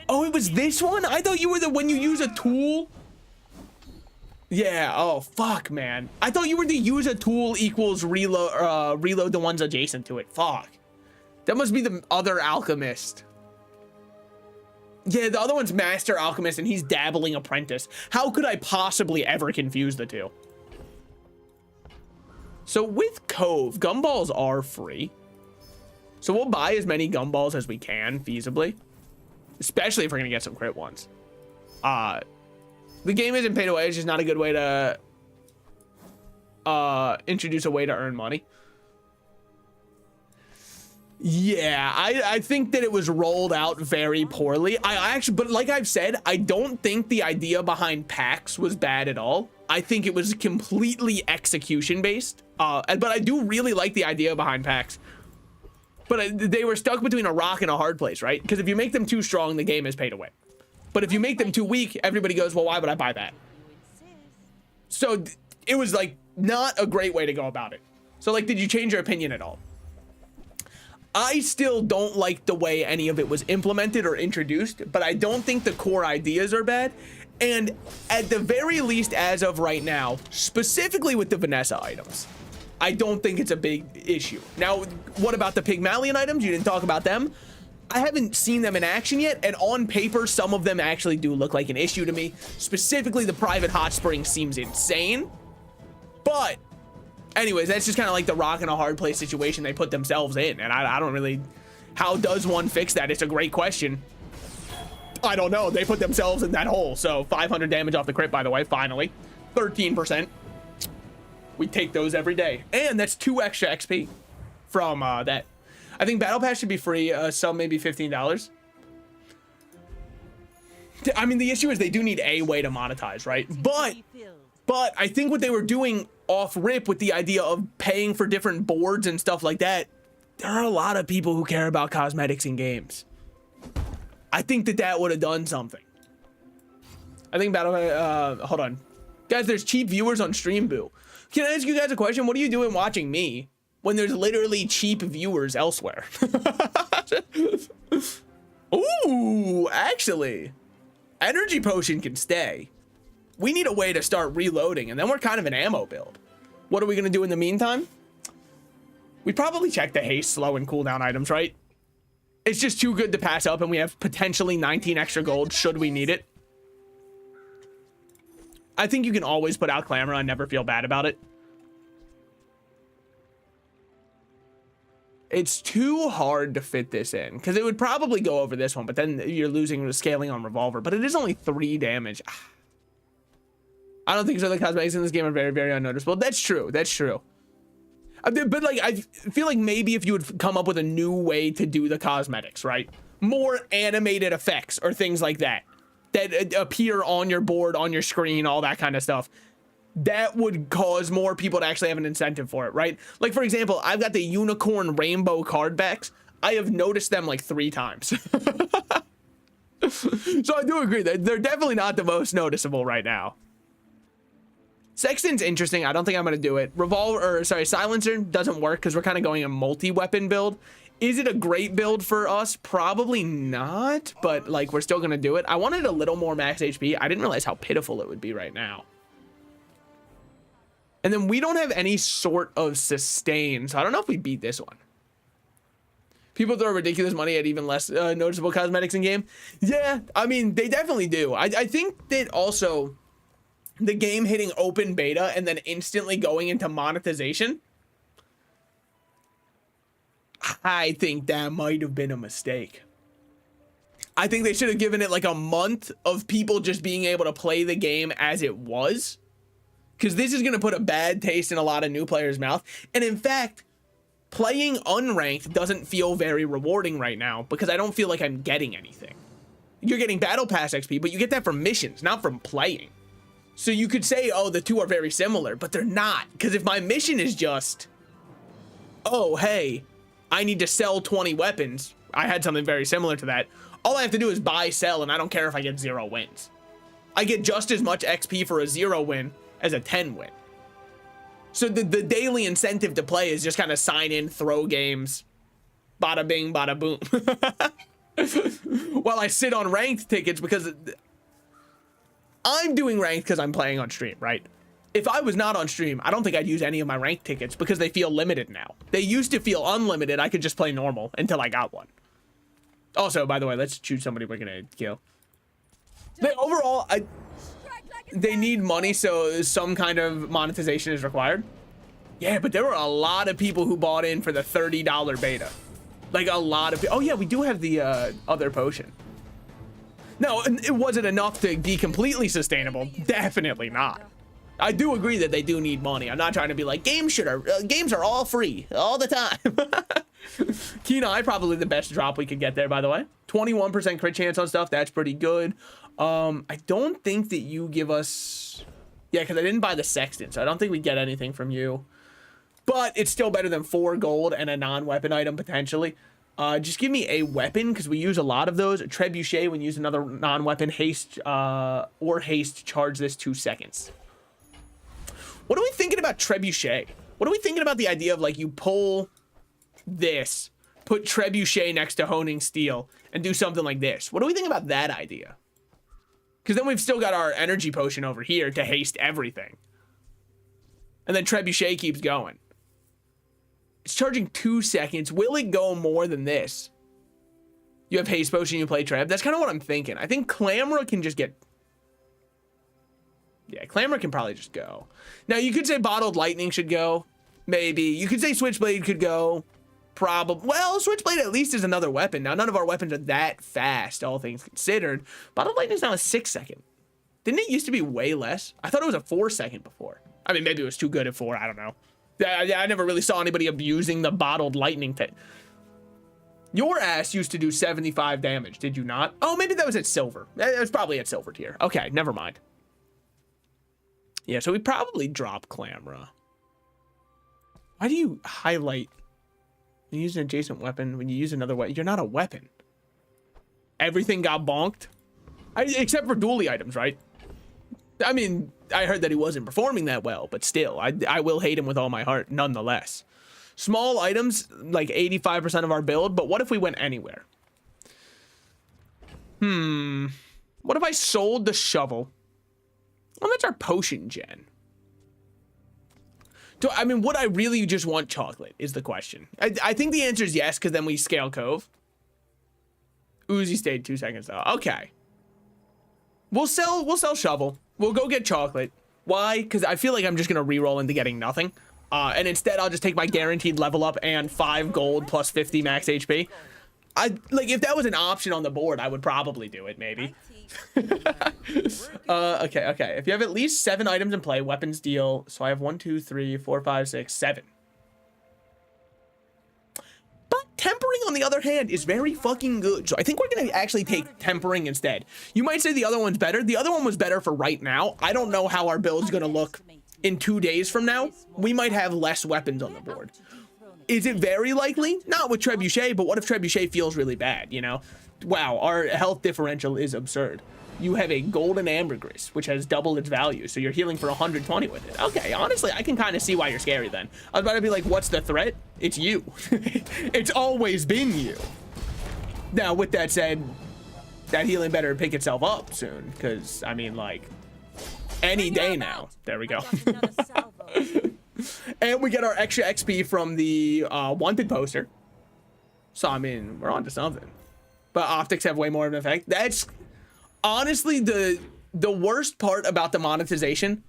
[SPEAKER 1] Oh, it was this one? I thought you were when you use a tool. Yeah, oh, fuck, man. I thought you were the use a tool equals reload the ones adjacent to it. Fuck. That must be the other alchemist. Yeah, the other one's Master Alchemist and he's Dabbling Apprentice. How could I possibly ever confuse the two? So with Cove, gumballs are free. So we'll buy as many gumballs as we can, feasibly. Especially if we're gonna get some crit ones. The game isn't pay to win, it's just not a good way to introduce a way to earn money. Yeah, I think that it was rolled out very poorly. But like I've said, I don't think the idea behind packs was bad at all. I think it was completely execution based. But I do really like the idea behind packs. But they were stuck between a rock and a hard place, right? Because if you make them too strong, the game is pay to win. But if you make them too weak, everybody goes, well, why would I buy that? So it was like not a great way to go about it. So like, did you change your opinion at all? I still don't like the way any of it was implemented or introduced, but I don't think the core ideas are bad. And at the very least, as of right now, specifically with the Vanessa items, I don't think it's a big issue. Now, what about the Pygmalion items? You didn't talk about them. I haven't seen them in action yet, and on paper, some of them actually do look like an issue to me. Specifically, the private hot spring seems insane. But anyways, that's just kind of like the rock and a hard place situation they put themselves in. And I don't really, how does one fix that? It's a great question. I don't know. They put themselves in that hole. So 500 damage off the crit, by the way, finally. 13%. We take those every day. And that's 2 extra XP from that. I think Battle Pass should be free. Some maybe $15. I mean, the issue is they do need a way to monetize, right? But I think what they were doing off rip with the idea of paying for different boards and stuff like that, there are a lot of people who care about cosmetics in games. I think that would have done something. I think hold on. Guys, there's cheap viewers on Stream Boo. Can I ask you guys a question? What are you doing watching me when there's literally cheap viewers elsewhere? Ooh, actually, energy potion can stay. We need a way to start reloading, and then we're kind of an ammo build. What are we gonna do in the meantime? We probably check the haste, slow, and cooldown items, right? It's just too good to pass up, and we have potentially 19 extra gold should we need it. I think you can always put out Clamor and never feel bad about it. It's too hard to fit this in because it would probably go over this one, but then you're losing the scaling on Revolver, but it is only 3 damage. I don't think so. The cosmetics in this game are very, very unnoticeable. That's true. That's true. But like, I feel like maybe if you would come up with a new way to do the cosmetics, right? More animated effects or things like that appear on your board, on your screen, all that kind of stuff. That would cause more people to actually have an incentive for it, right? Like, for example, I've got the unicorn rainbow card backs. I have noticed them like 3 times. So I do agree that they're definitely not the most noticeable right now. Sexton's interesting. I don't think I'm going to do it. Silencer doesn't work because we're kind of going a multi-weapon build. Is it a great build for us? Probably not, but like we're still going to do it. I wanted a little more max HP. I didn't realize how pitiful it would be right now. And then we don't have any sort of sustain, so I don't know if we beat this one. People throw ridiculous money at even less noticeable cosmetics in game. Yeah, I mean, they definitely do. I think that also the game hitting open beta and then instantly going into monetization, I think that might have been a mistake. I think they should have given it like a month of people just being able to play the game as it was. Because this is going to put a bad taste in a lot of new players' mouth. And in fact, playing unranked doesn't feel very rewarding right now because I don't feel like I'm getting anything. You're getting battle pass XP, but you get that from missions, not from playing. So you could say, oh, the two are very similar, but they're not. Because if my mission is just, oh, hey, I need to sell 20 weapons. I had something very similar to that. All I have to do is buy, sell, and I don't care if I get 0 wins. I get just as much XP for a 0 win as a 10 win. So the daily incentive to play is just kind of sign in, throw games, bada bing, bada boom. While I sit on ranked tickets because I'm doing ranked because I'm playing on stream, right? If I was not on stream, I don't think I'd use any of my ranked tickets because they feel limited now. They used to feel unlimited. I could just play normal until I got one. Also, by the way, let's choose somebody we're gonna kill. Overall, they need money, so some kind of monetization is required. Yeah, but there were a lot of people who bought in for the $30 beta. Like a lot of people. Oh yeah, we do have the other potion. No, it wasn't enough to be completely sustainable. Definitely not. I do agree that they do need money. I'm not trying to be like, games are all free all the time. Keen-Eye, probably the best drop we could get there, by the way. 21% crit chance on stuff. That's pretty good. I don't think that you give us... Yeah, because I didn't buy the Sexton, so I don't think we get anything from you. But it's still better than 4 gold and a non-weapon item, potentially. Just give me a weapon, because we use a lot of those. A Trebuchet, when you use another non-weapon, haste, or haste, charge this 2 seconds. What are we thinking about Trebuchet? What are we thinking about the idea of, like, you pull this, put Trebuchet next to Honing Steel, and do something like this? What do we think about that idea? Because then we've still got our energy potion over here to haste everything. And then Trebuchet keeps going. It's charging 2 seconds. Will it go more than this? You have haste potion, you play Treb. That's kind of what I'm thinking. I think Clamora can just get... Yeah, Clamor can probably just go. Now, you could say Bottled Lightning should go. Maybe. You could say Switchblade could go. Probably. Well, Switchblade at least is another weapon. Now, none of our weapons are that fast, all things considered. Bottled Lightning's now a 6 second. Didn't it used to be way less? I thought it was a 4 second before. I mean, maybe it was too good at 4. I don't know. I never really saw anybody abusing the Bottled Lightning thing. Your ass used to do 75 damage, did you not? Oh, maybe that was at silver. It was probably at silver tier. Okay, never mind. Yeah, so we probably drop Clamora. Why do you highlight when you use an adjacent weapon when you use another weapon? You're not a weapon. Everything got bonked? Except for dually items, right? I mean, I heard that he wasn't performing that well, but still, I will hate him with all my heart, nonetheless. Small items, like 85% of our build, but what if we went anywhere? What if I sold the shovel? Well, that's our potion gen. So, I mean, would I really just want chocolate is the question. I think the answer is yes, because then we scale Cove. Uzi stayed 2 seconds though. Okay. We'll sell shovel. We'll go get chocolate. Why? Because I feel like I'm just going to reroll into getting nothing. And instead, I'll just take my guaranteed level up and 5 gold plus 50 max HP. Like, if that was an option on the board, I would probably do it, maybe. Okay. If you have at least 7 items in play, weapons deal. So I have 1, 2, 3, 4, 5, 6, 7. Tempering, on the other hand, is very fucking good. So I think we're going to actually take tempering instead. You might say the other one's better. The other one was better for right now. I don't know how our build's going to look in 2 days from now. We might have less weapons on the board. Is it very likely? Not with Trebuchet, but what if Trebuchet feels really bad, you know? Wow, our health differential is absurd. You have a golden ambergris, which has double its value, so you're healing for 120 with it. Okay, honestly, I can kind of see why you're scary then. I was about to be like, what's the threat? It's you. It's always been you. Now, with that said, that healing better pick itself up soon, because, I mean, like, any day now. There we go. And we get our extra XP from the wanted poster. So, I mean, we're on to something. But optics have way more of an effect. That's... honestly, the worst part about the monetization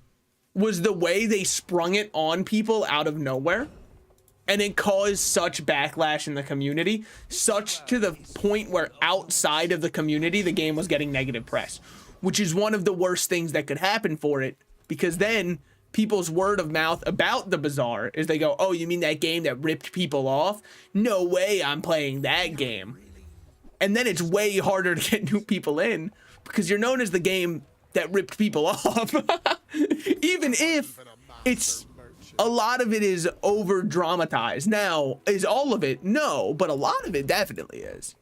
[SPEAKER 1] was the way they sprung it on people out of nowhere, and it caused such backlash in the community, such to the point where outside of the community the game was getting negative press, which is one of the worst things that could happen for it, because then people's word of mouth about the Bazaar is they go, oh, you mean that game that ripped people off? No way I'm playing that game. And then it's way harder to get new people in, because you're known as the game that ripped people off. Even if it's a lot of it is over dramatized. Now, is all of it? No, but a lot of it definitely is.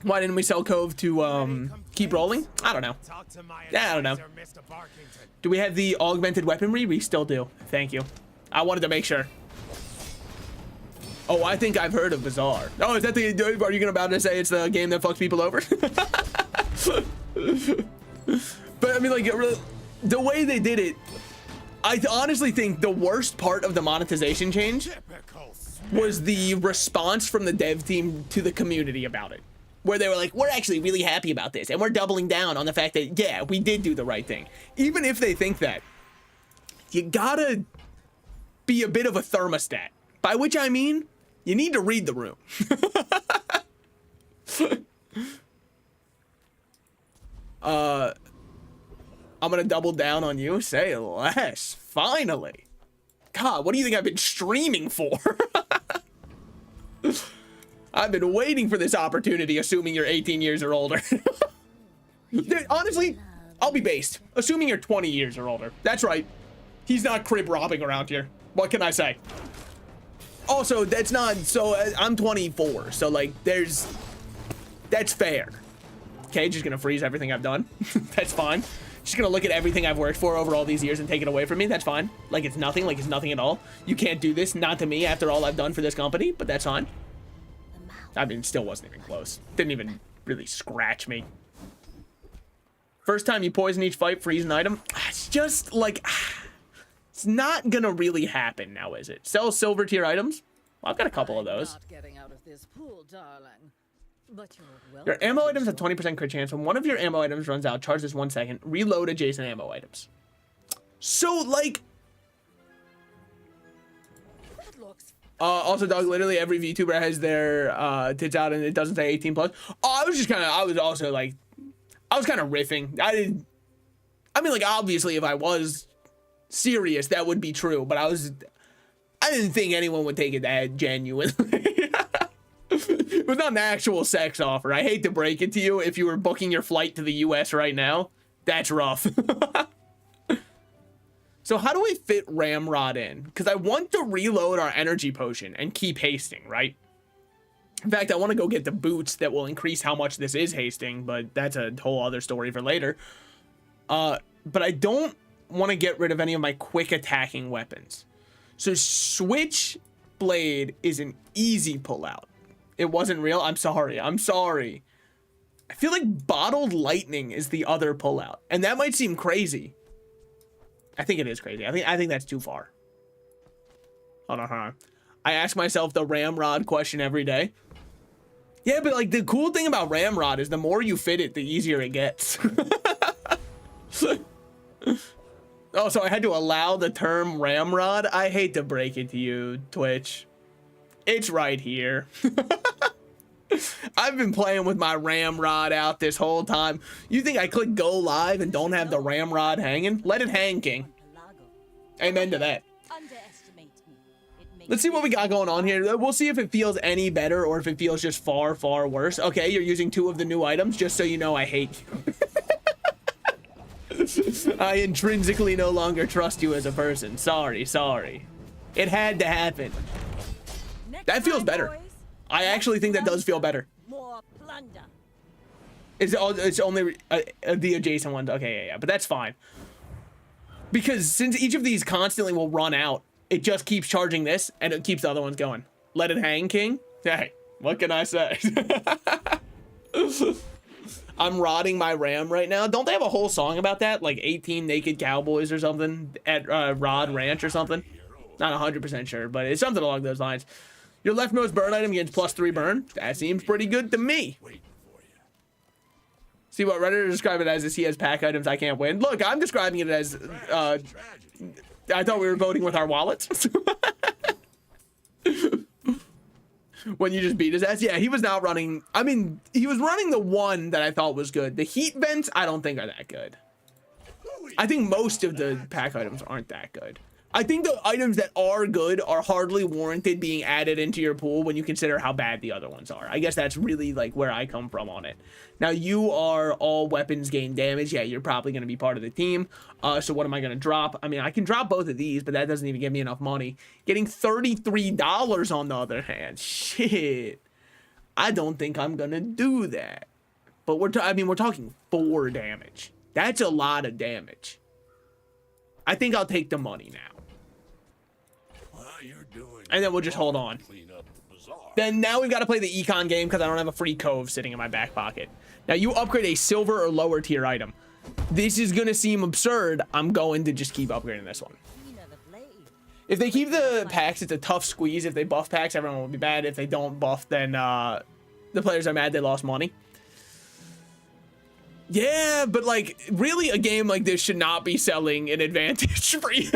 [SPEAKER 1] Why didn't we sell Cove to keep rolling? I don't know. Yeah, I don't know. Do we have the augmented weaponry? We still do. Thank you. I wanted to make sure. Oh, I think I've heard of Bazaar. Oh, is that the... are you about to say it's the game that fucks people over? But I mean, like, the way they did it, I honestly think the worst part of the monetization change was the response from the dev team to the community about it, where they were like, we're actually really happy about this, and we're doubling down on the fact that, yeah, we did do the right thing. Even if they think that, you gotta be a bit of a thermostat, by which I mean you need to read the room. I'm gonna double down on you. Say less. Finally. God, what do you think I've been streaming for? I've been waiting for this opportunity, assuming you're 18 years or older. Dude, honestly, I'll be based. Assuming you're 20 years or older. That's right. He's not crib robbing around here. What can I say? Also, that's not... so, I'm 24. So, like, there's... that's fair. Okay, just gonna freeze everything I've done. That's fine. Just gonna look at everything I've worked for over all these years and take it away from me. That's fine. Like it's nothing at all. You can't do this, not to me, after all I've done for this company, but that's fine. I mean, still wasn't even close. Didn't even really scratch me. First time you poison each fight, freeze an item. It's just like, it's not gonna really happen now, is it? Sell silver tier items? Well, I've got a couple of those.
[SPEAKER 4] Not getting out of this pool, darling. But
[SPEAKER 1] your ammo items have 20% crit chance. When one of your ammo items runs out, charge this 1 second. Reload adjacent ammo items. So, like... also, dog, literally every VTuber has their tits out and it doesn't say 18 plus. Oh, I was just kind of... I was also, like... I was kind of riffing. I mean, like, obviously, if I was serious, that would be true. But I didn't think anyone would take it that genuinely. It was not an actual sex offer. I hate to break it to you. If you were booking your flight to the US right now, that's rough. So how do we fit Ramrod in? Because I want to reload our energy potion and keep hasting, right? In fact, I want to go get the boots that will increase how much this is hasting, but that's a whole other story for later. But I don't want to get rid of any of my quick attacking weapons. So Switchblade is an easy pullout. It wasn't real. I'm sorry. I'm sorry. I feel like Bottled Lightning is the other pullout, and that might seem crazy. I think it is crazy. I think that's too far. Hold on. I ask myself the Ramrod question every day. Yeah, but like the cool thing about Ramrod is the more you fit it, the easier it gets. Oh, so I had to allow the term Ramrod? I hate to break it to you, Twitch. It's right here. I've been playing with my Ramrod out this whole time. You think I click go live and don't have the Ramrod hanging? Let it hang, King. Amen to that. Let's see what we got going on here. We'll see if it feels any better or if it feels just far, far worse. Okay, you're using 2 of the new items, just so you know I hate you. I intrinsically no longer trust you as a person. Sorry. It had to happen. That feels better. I actually think that does feel better.
[SPEAKER 5] More plunder.
[SPEAKER 1] It's only the adjacent ones. Okay, yeah, but that's fine. Because since each of these constantly will run out, it just keeps charging this, and it keeps the other ones going. Let it hang, King. Hey, what can I say? I'm rotting my Ram right now. Don't they have a whole song about that? Like 18 Naked Cowboys or something at Rod Ranch or something? Not 100% sure, but it's something along those lines. Your leftmost burn item gets +3 burn. That seems pretty good to me. See what Redditor described it as is he has pack items I can't win. Look, I'm describing it as I thought we were voting with our wallets. When you just beat his ass. Yeah, he was not running. I mean, he was running the one that I thought was good. The heat vents, I don't think are that good. I think most of the pack items aren't that good. I think the items that are good are hardly warranted being added into your pool when you consider how bad the other ones are. I guess that's really like where I come from on it. Now you are all weapons gain damage. Yeah, you're probably going to be part of the team. So what am I going to drop? I mean, I can drop both of these, but that doesn't even give me enough money. Getting $33 on the other hand. Shit. I don't think I'm going to do that. But we're talking 4 damage. That's a lot of damage. I think I'll take the money now. And then we'll just hold on. Then now we've got to play the econ game because I don't have a free cove sitting in my back pocket. Now you upgrade a silver or lower tier item. This is going to seem absurd. I'm going to just keep upgrading this one. If they keep the packs, it's a tough squeeze. If they buff packs, everyone will be mad. If they don't buff, then the players are mad they lost money. Yeah, but like really a game like this should not be selling an advantage for you.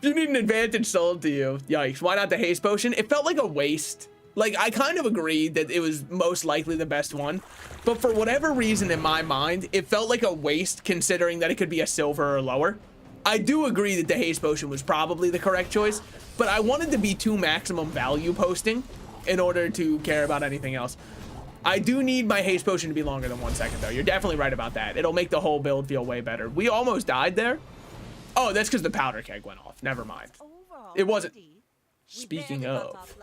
[SPEAKER 1] If you need an advantage sold to you, yikes. Why not the haste potion? It felt like a waste. Like, I kind of agreed that it was most likely the best one, but for whatever reason in my mind, it felt like a waste considering that it could be a silver or lower. I do agree that the haste potion was probably the correct choice, but I wanted to be 2 maximum value posting in order to care about anything else. I do need my haste potion to be longer than 1 second though. You're definitely right about that. It'll make the whole build feel way better. We almost died there. Oh, that's because the powder keg went off. Never mind. It wasn't. Speaking of,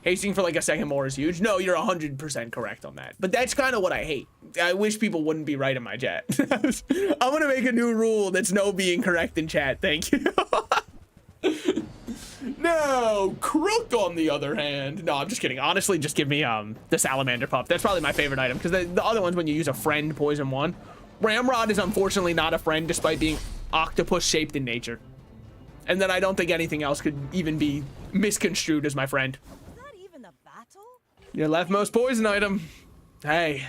[SPEAKER 1] hasting for like a second more is huge. No, you're 100% correct on that. But that's kind of what I hate. I wish people wouldn't be right in my chat. I'm going to make a new rule that's no being correct in chat. Thank you. No, Crook on the other hand. No, I'm just kidding. Honestly, just give me the Salamander Pup. That's probably my favorite item because the other ones when you use a friend poison 1. Ramrod is unfortunately not a friend despite being octopus shaped in nature. And then I don't think anything else could even be misconstrued as my friend.
[SPEAKER 5] Not even a battle?
[SPEAKER 1] Your leftmost poison item. Hey,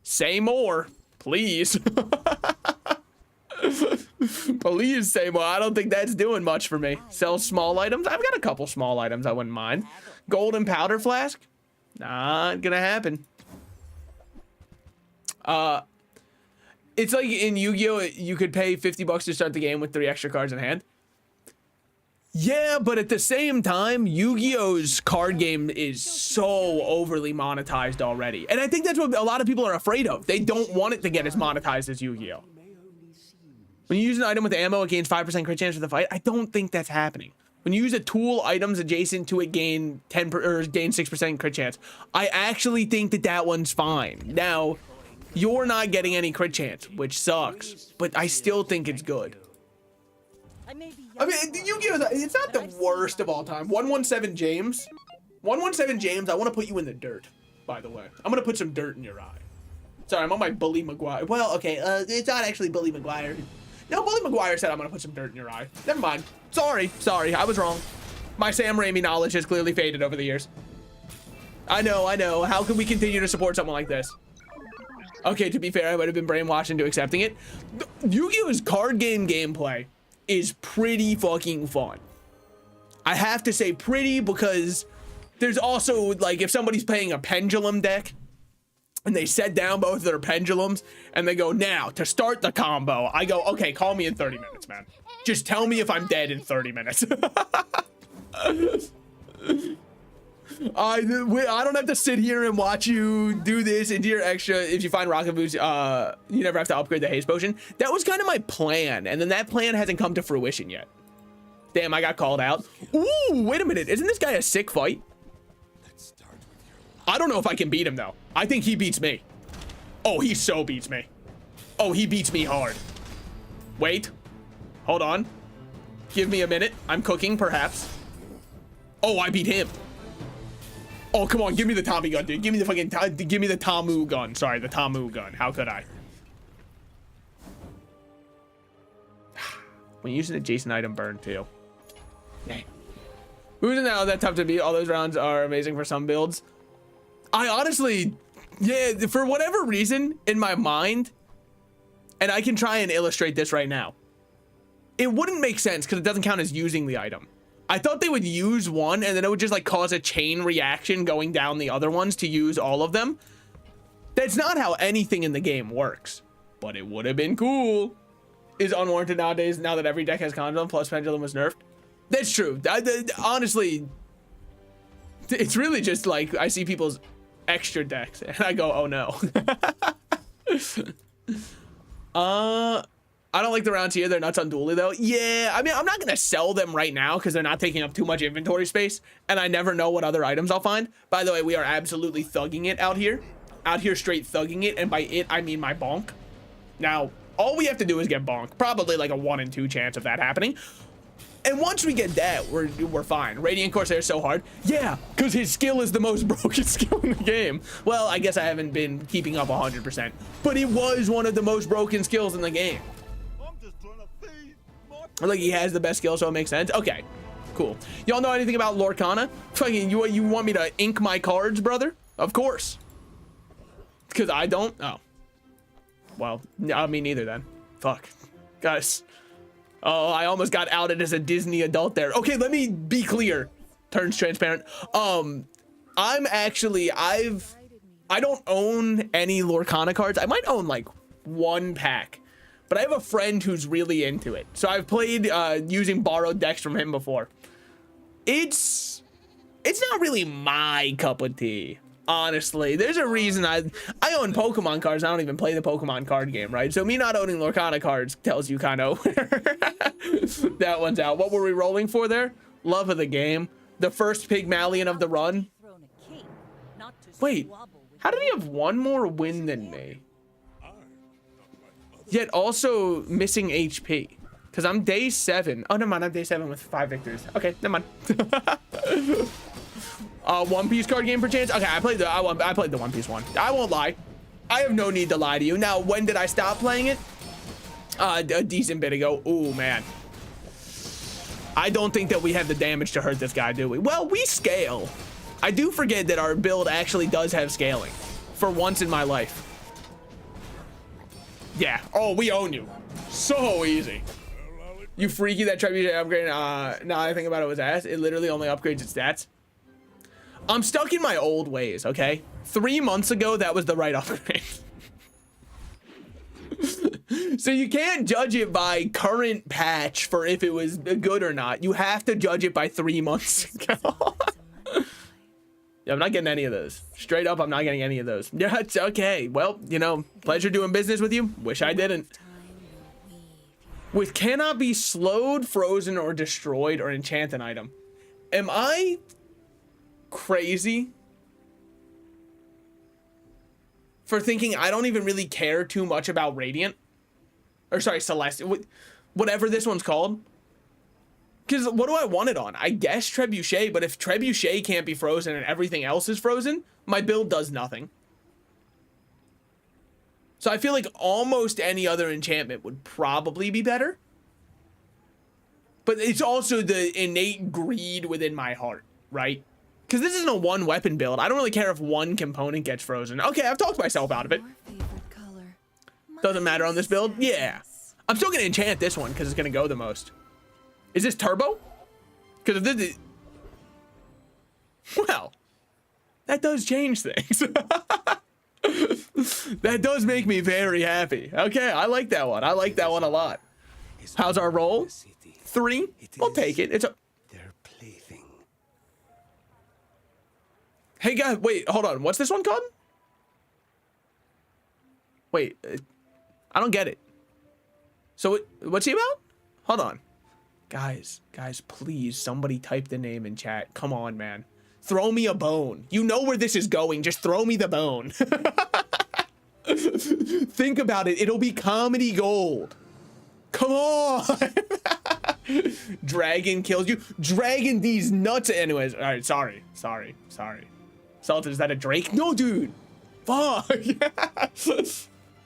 [SPEAKER 1] say more, please. Please say more. I don't think that's doing much for me. Sell small items. I've got a couple small items I wouldn't mind. Golden powder flask. Not gonna happen. It's like in Yu-Gi-Oh! You could pay $50 to start the game with 3 extra cards in hand. Yeah, but at the same time, Yu-Gi-Oh's card game is so overly monetized already. And I think that's what a lot of people are afraid of. They don't want it to get as monetized as Yu-Gi-Oh! When you use an item with ammo, it gains 5% crit chance for the fight. I don't think that's happening. When you use a tool, items adjacent to it gain 6% crit chance. I actually think that that one's fine. Now, you're not getting any crit chance, which sucks, but I still think it's good. I mean, Yu-Gi-Oh! It's not the worst of all time. 117 James. 117 James, I want to put you in the dirt, by the way. I'm going to put some dirt in your eye. Sorry, I'm on my Bully Maguire. Well, okay, it's not actually Bully Maguire. No, Bully Maguire said I'm going to put some dirt in your eye. Never mind. Sorry, I was wrong. My Sam Raimi knowledge has clearly faded over the years. I know. How can we continue to support someone like this? Okay, to be fair, I would have been brainwashed into accepting it. Yu-Gi-Oh's card game gameplay is pretty fucking fun. I have to say pretty because there's also, like, if somebody's playing a pendulum deck and they set down both of their pendulums and they go, now, to start the combo, I go, okay, call me in 30 minutes, man. Just tell me if I'm dead in 30 minutes. I don't have to sit here and watch you do this into your extra. If you find rocket boots, you never have to upgrade the haste potion. That was kind of my plan, and then that plan hasn't come to fruition yet. Damn, I got called out. Ooh, wait a minute. Isn't this guy a sick fight? I don't know if I can beat him, though. I think he beats me. Oh, he so beats me. Oh, he beats me hard. Wait. Hold on. Give me a minute. I'm cooking, perhaps. Oh, I beat him. Oh, come on. Give me the Tommy gun, dude. Give me the fucking... give me the Tamu gun. Sorry, the Tamu gun. How could I? When using adjacent item, burn, too. Dang. Who's now that tough to beat? All those rounds are amazing for some builds. I honestly... yeah, for whatever reason, in my mind... and I can try and illustrate this right now. It wouldn't make sense because it doesn't count as using the item. I thought they would use one and then it would just like cause a chain reaction going down the other ones to use all of them. That's not how anything in the game works, but it would have been cool. Is unwarranted nowadays now that every deck has Condom plus Pendulum was nerfed. That's true. Honestly, it's really just like I see people's extra decks and I go, oh no. I don't like the rounds here. They're nuts on Dually though. Yeah, I mean, I'm not gonna sell them right now because they're not taking up too much inventory space and I never know what other items I'll find. By the way, we are absolutely thugging it out here. Out here straight thugging it, and by it I mean my bonk. Now, all we have to do is get bonk. Probably like a 1 in 2 chance of that happening. And once we get that, we're fine. Radiant Corsair is so hard. Yeah, because his skill is the most broken skill in the game. Well, I guess I haven't been keeping up 100%, but it was one of the most broken skills in the game. Like, he has the best skill, so it makes sense. Okay, cool. Y'all know anything about Lorcana? Fucking, you want me to ink my cards, brother? Of course. Because I don't? Oh. Well, no, me neither then. Fuck. Guys. Oh, I almost got outed as a Disney adult there. Okay, let me be clear. Turns transparent. I'm actually, I don't own any Lorcana cards. I might own like 1 pack, but I have a friend who's really into it. So I've played using borrowed decks from him before. It's not really my cup of tea. Honestly, there's a reason I own Pokemon cards. I don't even play the Pokemon card game, right? So me not owning Lorcana cards tells you kind of that one's out. What were we rolling for there? Love of the game. The first Pygmalion of the run. Wait, how did he have 1 more win than me? Yet also missing HP. Because I'm day 7. Oh, never mind. I'm day 7 with 5 victories. Okay, never mind. One Piece card game perchance. Okay, I played the One Piece one. I won't lie. I have no need to lie to you. Now, when did I stop playing it? A decent bit ago. Oh man. I don't think that we have the damage to hurt this guy, do we? Well, we scale. I do forget that our build actually does have scaling. For once in my life. Yeah. Oh, we own you. So easy. You freaky that Trebuchet upgrade. Now I think about it was ass. It literally only upgrades its stats. I'm stuck in my old ways, okay? 3 months ago, that was the right upgrade. So you can't judge it by current patch for if it was good or not. You have to judge it by 3 months ago. Yeah, I'm not getting any of those. Straight up, I'm not getting any of those. Yeah, it's okay. Well, you know, pleasure doing business with you. Wish I didn't. With cannot be slowed, frozen, or destroyed or enchant an item. Am I crazy for thinking I don't even really care too much about Radiant? Or sorry, Celestial. Whatever this one's called. Because what do I want it on? I guess Trebuchet, but if Trebuchet can't be frozen and everything else is frozen, my build does nothing. So I feel like almost any other enchantment would probably be better. But it's also the innate greed within my heart, right? Because this isn't a 1 weapon build. I don't really care if 1 component gets frozen. Okay, I've talked myself out of it. Doesn't matter on this build. Yeah. I'm still going to enchant this one because it's going to go the most. Is this turbo? Because if this is... Well, that does change things. That does make me very happy. Okay, I like that one. I like that one a lot. How's our roll?
[SPEAKER 3] The city.
[SPEAKER 1] 3. We'll take it. It's a...
[SPEAKER 3] Their plaything.
[SPEAKER 1] Hey, guys, wait, hold on. What's this one called? Wait, I don't get it. So, what's he about? Hold on. Guys, please, somebody type the name in chat. Come on, man. Throw me a bone. You know where this is going. Just throw me the bone. Think about it. It'll be comedy gold. Come on. Dragon kills you. Dragon these nuts. Anyways, all right, sorry. Salt, is that a Drake? No, dude. Fuck. Yeah,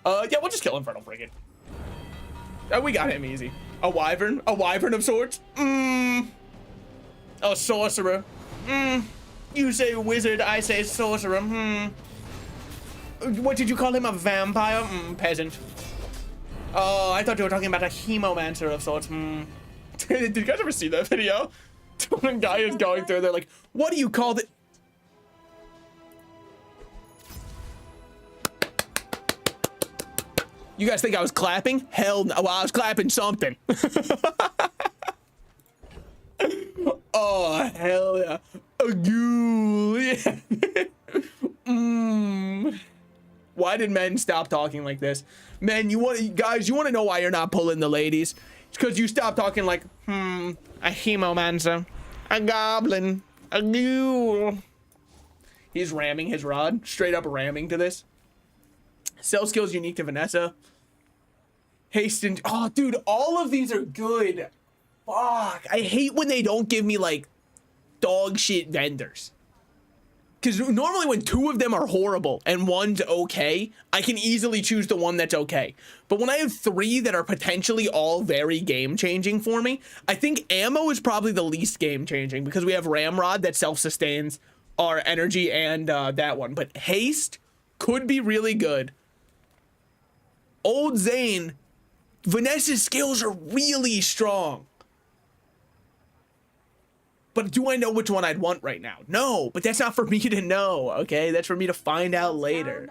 [SPEAKER 1] we'll just kill Infernal Frigate. We got him easy. A wyvern of sorts. A sorcerer. You say wizard, I say sorcerer. What did you call him? A vampire? Peasant. Oh, I thought you were talking about a hemomancer of sorts. Did you guys ever see that video? One guy is going through, they're like, what do you call it? You guys think I was clapping? Hell no. Well, I was clapping something. Oh, hell yeah. A ghoul. Yeah. Why did men stop talking like this? Men, guys, you want to know why you're not pulling the ladies? It's because you stopped talking like, a hemomancer, a goblin, a ghoul. He's ramming his rod, straight up ramming to this. Cell skills unique to Vanessa. Haste and... Oh, dude, all of these are good. Fuck. I hate when they don't give me, like, dog shit vendors. Because normally when 2 of them are horrible and 1's okay, I can easily choose the one that's okay. But when I have 3 that are potentially all very game-changing for me, I think ammo is probably the least game-changing because we have Ramrod that self-sustains our energy and that one. But haste could be really good. Old Zane, Vanessa's skills are really strong. But do I know which one I'd want right now? No, but that's not for me to know, okay? That's for me to find out later.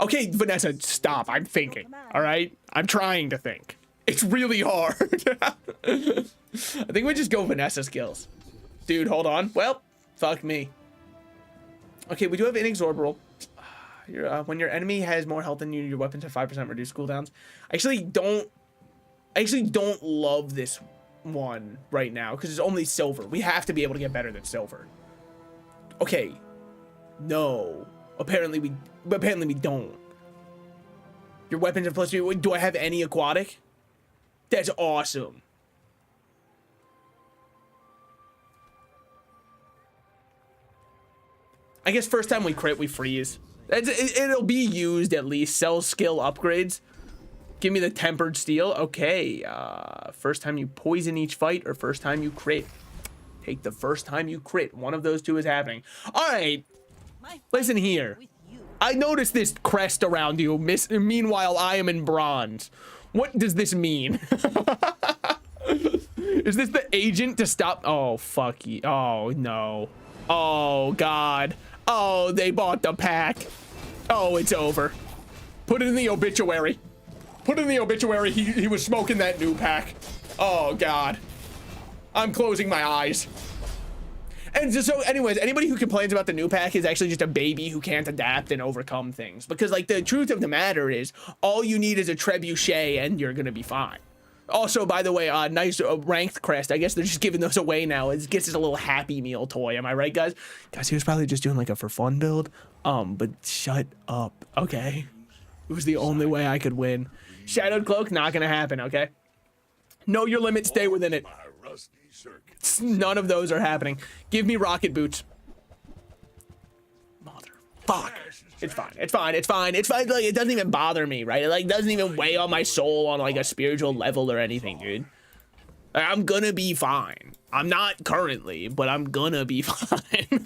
[SPEAKER 1] Okay, Vanessa, stop. I'm thinking, all right? I'm trying to think. It's really hard. I think we just go Vanessa skills. Dude, hold on. Well, fuck me. Okay, we do have inexorable. When your enemy has more health than you, your weapons have 5% reduced cooldowns. I actually don't love this one right now because it's only silver. We have to be able to get better than silver. Okay. No. Apparently we don't. Your weapons have +3. Do I have any aquatic? That's awesome. I guess first time we crit, we freeze. It'll be used at least. Sell skill upgrades. Give me the tempered steel. Okay. First time you poison each fight or first time you crit. Take the first time you crit. One of those 2 is happening. All right. Listen here. I noticed this crest around you. Meanwhile, I am in bronze. What does this mean? Is this the agent to stop? Oh, fuck you. Oh, no. Oh, God. Oh, they bought the pack. Oh, it's over. Put it in the obituary. Put it in the obituary. He was smoking that new pack. Oh, God. I'm closing my eyes. And so, anyways, anybody who complains about the new pack is actually just a baby who can't adapt and overcome things. Because, like, the truth of the matter is, all you need is a trebuchet and you're gonna be fine. Also, by the way, nice ranked crest. I guess they're just giving those away now. It gets us a little Happy Meal toy. Am I right, guys? Guys, he was probably just doing like a for fun build. But shut up, okay? It was the only way I could win. Shadowed Cloak, not gonna happen, okay? Know your limit, stay within it. None of those are happening. Give me rocket boots. Motherfuck. It's fine. It's fine. It's fine. It's fine. Like, it doesn't even bother me, right? It like doesn't even weigh on my soul on like a spiritual level or anything, dude. Like, I'm gonna be fine. I'm not currently, but I'm gonna be fine.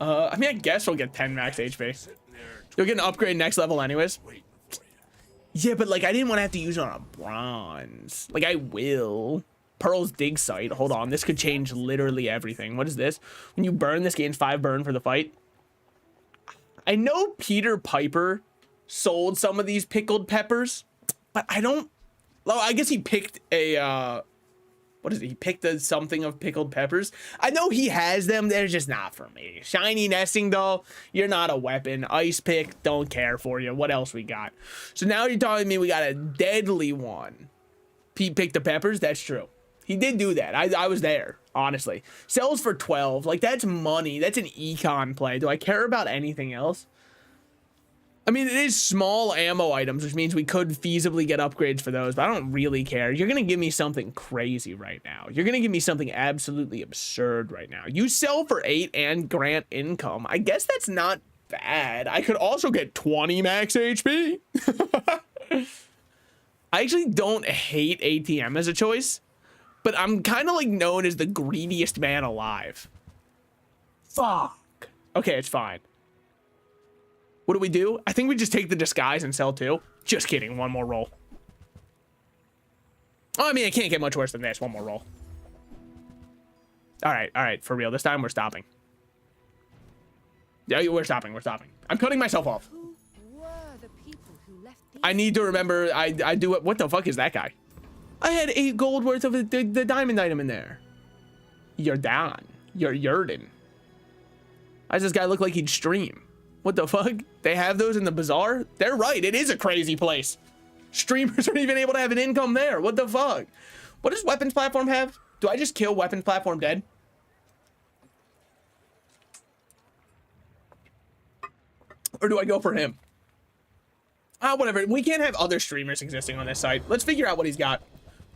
[SPEAKER 1] I mean, I guess we'll get 10 max HP. You'll get an upgrade next level anyways. Yeah, but like I didn't want to have to use it on a bronze. Like I will. Pearl's dig site. Hold on, this could change literally everything. What is this? When you burn, this gains 5 burn for the fight. I know Peter Piper sold some of these pickled peppers. But I don't. Well, I guess he picked a. What is it? He picked a something of pickled peppers. I know he has them. They're just not for me. Shiny nesting doll. You're not a weapon. Ice pick. Don't care for you. What else we got? So now you're telling me we got a deadly one. Pete picked the peppers. That's true. He did do that. I was there. Honestly. Sells for 12. Like, that's money. That's an econ play. Do I care about anything else? I mean, it is small ammo items, which means we could feasibly get upgrades for those, but I don't really care. You're going to give me something crazy right now. You're going to give me something absolutely absurd right now. You sell for 8 and grant income. I guess that's not bad. I could also get 20 max HP. I actually don't hate ATM as a choice, but I'm kind of like known as the greediest man alive. Fuck. Okay, it's fine. What do we do? I think we just take the disguise and sell 2. Just kidding. One more roll. Oh, I mean, it can't get much worse than this. One more roll. All right. For real. This time we're stopping. Yeah, we're stopping. I'm cutting myself off.
[SPEAKER 4] Who were the people who left these?
[SPEAKER 1] I need to remember. I do it. What the fuck is that guy? I had 8 gold worth of the diamond item in there. You're down. You're Yurden. Why does this guy look like he'd stream? What the fuck? They have those in the bazaar? They're right. It is a crazy place. Streamers aren't even able to have an income there. What the fuck? What does weapons platform have? Do I just kill weapons platform dead? Or do I go for him? Whatever. We can't have other streamers existing on this site. Let's figure out what he's got.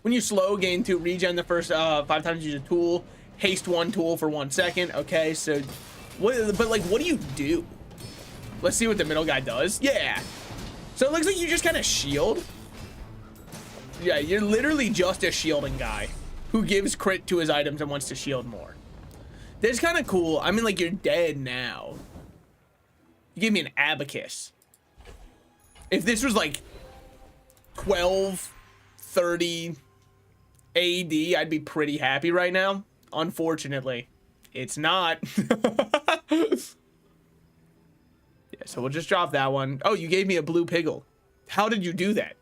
[SPEAKER 1] When you slow, gain 2, regen the first 5 times you use a tool. Haste 1 tool for 1 second. Okay, so... But like, what do you do? Let's see what the middle guy does. Yeah. So it looks like you just kind of shield. Yeah, you're literally just a shielding guy who gives crit to his items and wants to shield more. That's kind of cool. I mean, like, you're dead now. You gave me an abacus. If this was like 1230 AD, I'd be pretty happy right now. Unfortunately, it's not. So we'll just drop that one. Oh, you gave me a blue piggle. How did you do that?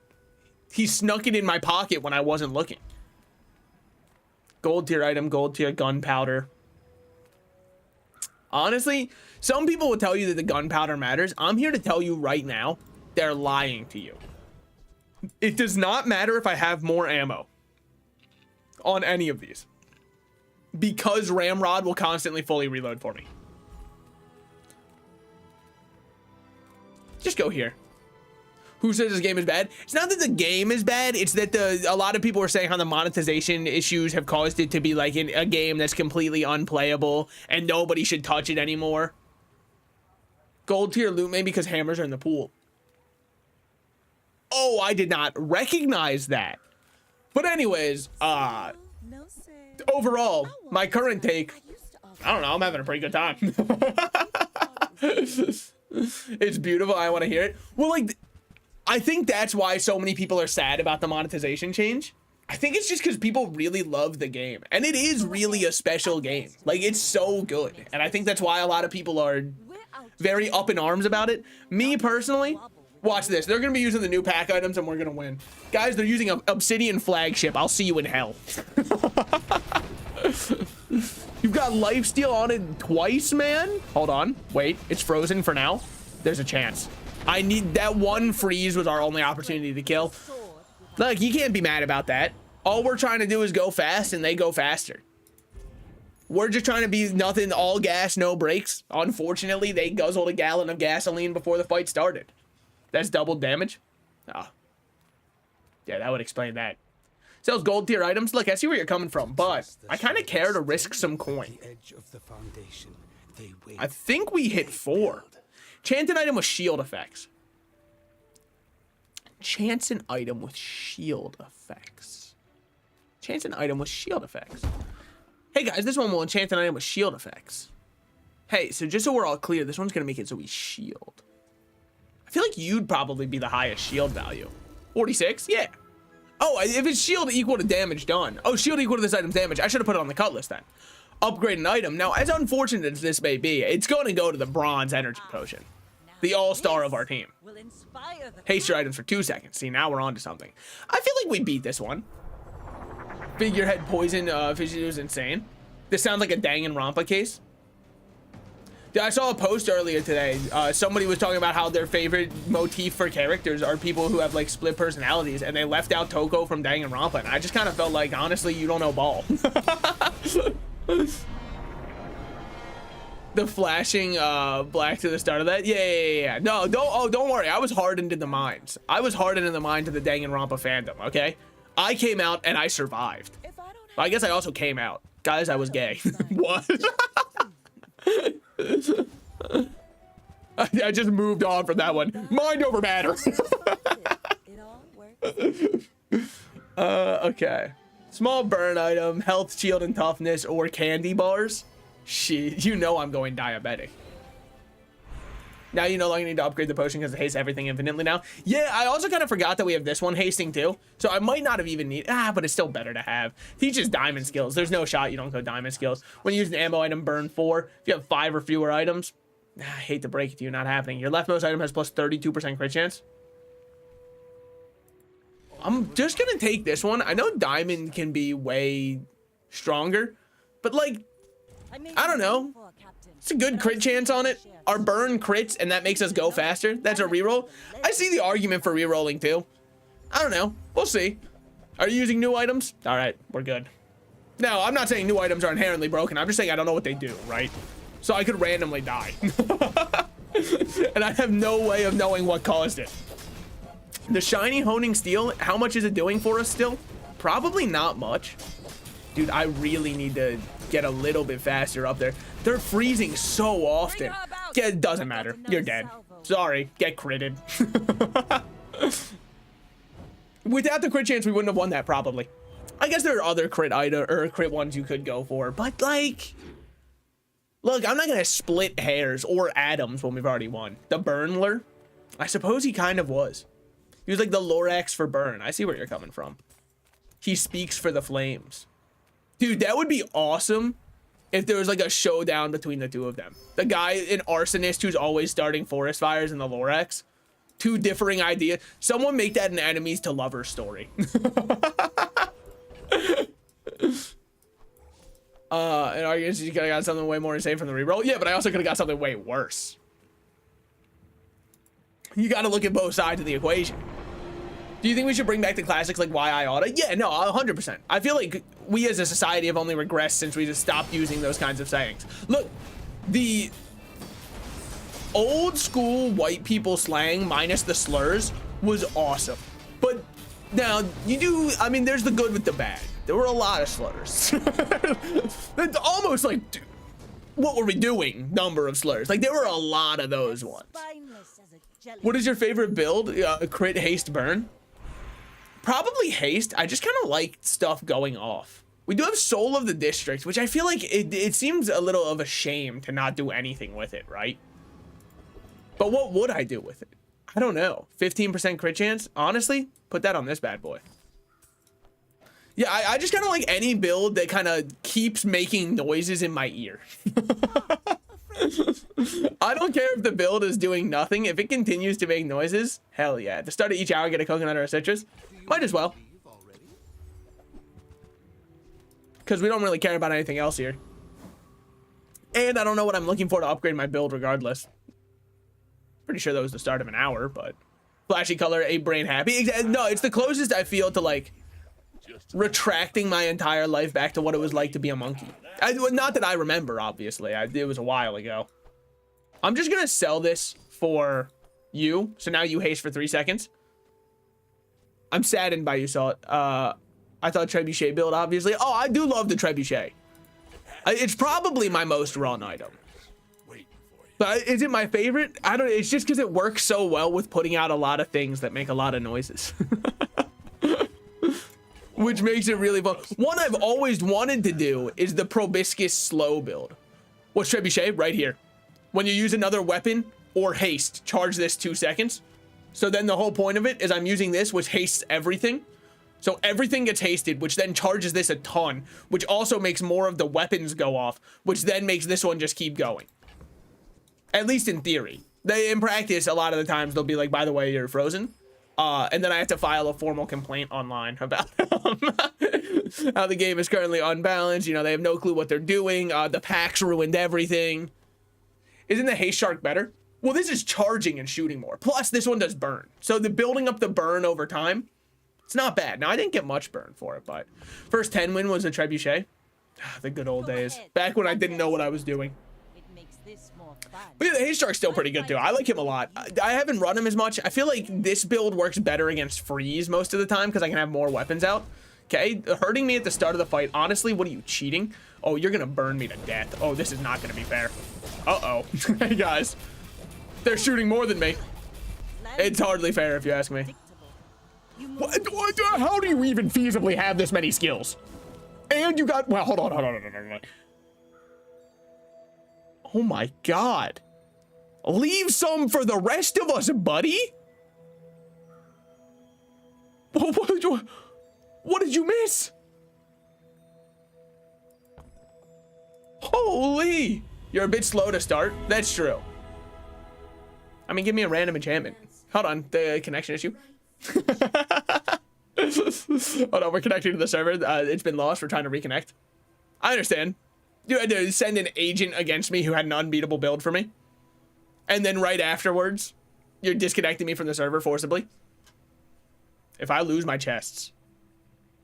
[SPEAKER 1] He snuck it in my pocket when I wasn't looking. Gold tier item, gold tier gunpowder. Honestly, some people will tell you that the gunpowder matters. I'm here to tell you right now, they're lying to you. It does not matter if I have more ammo on any of these, because Ramrod will constantly fully reload for me. Just go here. Who says this game is bad? It's not that the game is bad. It's that a lot of people are saying how the monetization issues have caused it to be like a game that's completely unplayable and nobody should touch it anymore. Gold tier loot maybe because hammers are in the pool. Oh, I did not recognize that. But anyways, overall, my current take, I don't know, I'm having a pretty good time. It's beautiful. I want to hear it. Well, like, I think that's why so many people are sad about the monetization change. I think it's just because people really love the game. And it is really a special game. Like, it's so good. And I think that's why a lot of people are very up in arms about it. Me, personally, watch this. They're going to be using the new pack items and we're going to win. Guys, they're using an Obsidian flagship. I'll see you in hell. You've got lifesteal on it twice, man. Hold on. Wait, it's frozen for now. There's a chance. I need that one freeze was our only opportunity to kill. Look, you can't be mad about that. All we're trying to do is go fast and they go faster. We're just trying to be nothing, all gas, no brakes. Unfortunately, they guzzled a gallon of gasoline before the fight started. That's double damage. Oh. Yeah, that would explain that. Sells gold tier items. Look, I see where you're coming from, but I kind of care to risk some coin. I think we hit 4. Enchanted item with shield effects. Chance an item with shield effects. Chance an item with shield effects. Hey guys, this one will enchant an item with shield effects. Hey, so just so we're all clear, this one's gonna make it so we shield. I feel like you'd probably be the highest shield value. 46? Yeah. Oh, if it's shield equal to damage done. Oh, shield equal to this item's damage. I should have put it on the cut list then. Upgrade an item. Now, as unfortunate as this may be, it's going to go to the bronze energy potion. The all-star of our team.
[SPEAKER 5] Will inspire the
[SPEAKER 1] Haste your items for 2 seconds. See, now we're on to something. I feel like we beat this one. Figurehead poison fidget is insane. This sounds like a Danganronpa case. Dude, I saw a post earlier today. Somebody was talking about how their favorite motif for characters are people who have like split personalities, and they left out Toko from Danganronpa, and I just kind of felt like, honestly, you don't know ball. The flashing black to the start of that. Yeah. No, don't worry. I was hardened in the minds. I was hardened in the mind to the Danganronpa fandom, okay? I came out and I survived.
[SPEAKER 5] If I don't
[SPEAKER 1] I guess I also came out. Guys, I was gay. What? I just moved on from that one. Mind over matter.
[SPEAKER 5] it all works.
[SPEAKER 1] Okay. Small burn item, health, shield, and toughness, or candy bars. Shit, you know I'm going diabetic. Now you no longer need to upgrade the potion because it hastes everything infinitely now. Yeah, I also kind of forgot that we have this one hasting too. So I might not have even need, but it's still better to have. Teaches diamond skills. There's no shot you don't go diamond skills. When you use an ammo item, burn 4. If you have 5 or fewer items, I hate to break it to you, not happening. Your leftmost item has plus 32% crit chance. I'm just gonna take this one. I know diamond can be way stronger, but like, I don't know. It's a good crit chance on it. Our burn crits, and that makes us go faster. That's a reroll. I see the argument for rerolling too. I don't know. We'll see. Are you using new items? All right, we're good. Now, I'm not saying new items are inherently broken. I'm just saying I don't know what they do, right? So I could randomly die. And I have no way of knowing what caused it. The shiny honing steel, how much is it doing for us still? Probably not much. Dude, I really need to get a little bit faster up there. They're freezing so often. Yeah, it doesn't matter. You're dead. Sorry, get critted. Without the crit chance, we wouldn't have won that probably. I guess there are other crit ones you could go for, but like, look, I'm not gonna split hairs or atoms when we've already won. The Burnler, I suppose he kind of was. He was like the Lorax for burn. I see where you're coming from. He speaks for the flames. Dude, that would be awesome if there was like a showdown between the two of them. The guy, an arsonist who's always starting forest fires, and the Lorax. Two differing ideas. Someone make that an enemies to lovers story. And arguments, you could have got something way more insane from the reroll. Yeah, but I also could have got something way worse. You got to look at both sides of the equation. Do you think we should bring back the classics like Why I Oughta? Yeah, no, 100%. I feel like we as a society have only regressed since we just stopped using those kinds of sayings. Look, the old school white people slang minus the slurs was awesome. But now you do, I mean, there's the good with the bad. There were a lot of slurs. It's almost like, dude, what were we doing? Number of slurs. Like there were a lot of those ones. What is your favorite build? Crit, haste, burn? Probably haste. I just kind of like stuff going off. We do have Soul of the District, which I feel like it seems a little of a shame to not do anything with it, right? But what would I do with it? I don't know. 15% crit chance? Honestly, put that on this bad boy. Yeah, I just kind of like any build that kind of keeps making noises in my ear. I don't care if the build is doing nothing. If it continues to make noises, hell yeah. At the start of each hour, get a coconut or a citrus. Might as well. Because we don't really care about anything else here. And I don't know what I'm looking for to upgrade my build regardless. Pretty sure that was the start of an hour, but... Flashy color, a brain happy. No, it's the closest I feel to like... retracting my entire life back to what it was like to be a monkey. Not that I remember, obviously. It was a while ago. I'm just gonna sell this for you. So now you haste for 3 seconds. I'm saddened by you, Salt. I thought Trebuchet build, obviously. Oh, I do love the Trebuchet. It's probably my most run item. But is it my favorite? I don't know. It's just because it works so well with putting out a lot of things that make a lot of noises. Which makes it really fun. One I've always wanted to do is the Proboscis slow build. What's Trebuchet? Right here. When you use another weapon or haste, charge this 2 seconds. So then the whole point of it is I'm using this, which hastes everything. So everything gets hasted, which then charges this a ton, which also makes more of the weapons go off, which then makes this one just keep going. At least in theory. They, in practice, a lot of the times they'll be like, by the way, you're frozen. And then I have to file a formal complaint online about how the game is currently unbalanced. You know, they have no clue what they're doing. The packs ruined everything. Isn't the haste shark better? Well, this is charging and shooting more. Plus, this one does burn. So the building up the burn over time, it's not bad. Now, I didn't get much burn for it, but first 10 win was a trebuchet. The good old days. Back when I didn't know what I was doing.
[SPEAKER 5] It makes this more fun.
[SPEAKER 1] But yeah, the haste shark's still pretty good too. I like him a lot. I haven't run him as much. I feel like this build works better against freeze most of the time because I can have more weapons out. Okay, hurting me at the start of the fight. Honestly, what are you, cheating? Oh, you're gonna burn me to death. Oh, this is not gonna be fair. Uh-oh. Hey guys, they're shooting more than me. It's hardly fair if you ask me. How do you even feasibly have this many skills? And you got, well, hold on. Oh my God. Leave some for the rest of us, buddy. What did you miss? Holy. You're a bit slow to start. That's true. I mean, give me a random enchantment. Hold on, the connection issue. Hold on, we're connecting to the server. It's been lost. We're trying to reconnect. I understand. You had to send an agent against me who had an unbeatable build for me. And then right afterwards, you're disconnecting me from the server forcibly. If I lose my chests,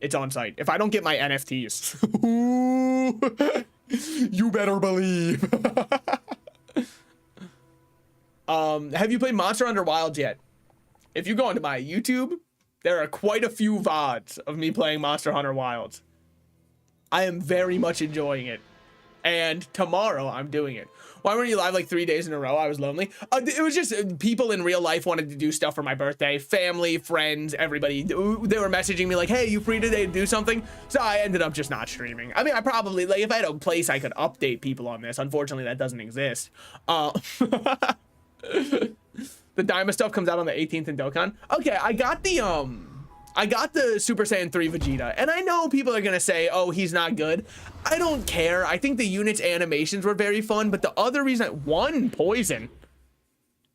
[SPEAKER 1] it's on site. If I don't get my NFTs, you better believe. Have you played Monster Hunter Wilds yet? If you go onto my YouTube, there are quite a few VODs of me playing Monster Hunter Wilds. I am very much enjoying it. And tomorrow I'm doing it. Why weren't you live like 3 days in a row? I was lonely. It was just people in real life wanted to do stuff for my birthday. Family, friends, everybody. They were messaging me like, hey, you free today to do something? So I ended up just not streaming. I mean, I probably, like, if I had a place I could update people on this. Unfortunately, that doesn't exist. The Daima stuff comes out on the 18th in Dokkan. Okay, I got the Super Saiyan 3 Vegeta, and I know people are gonna say, oh, he's not good. I don't care. I think the unit's animations were very fun, but the other reason, one, poison.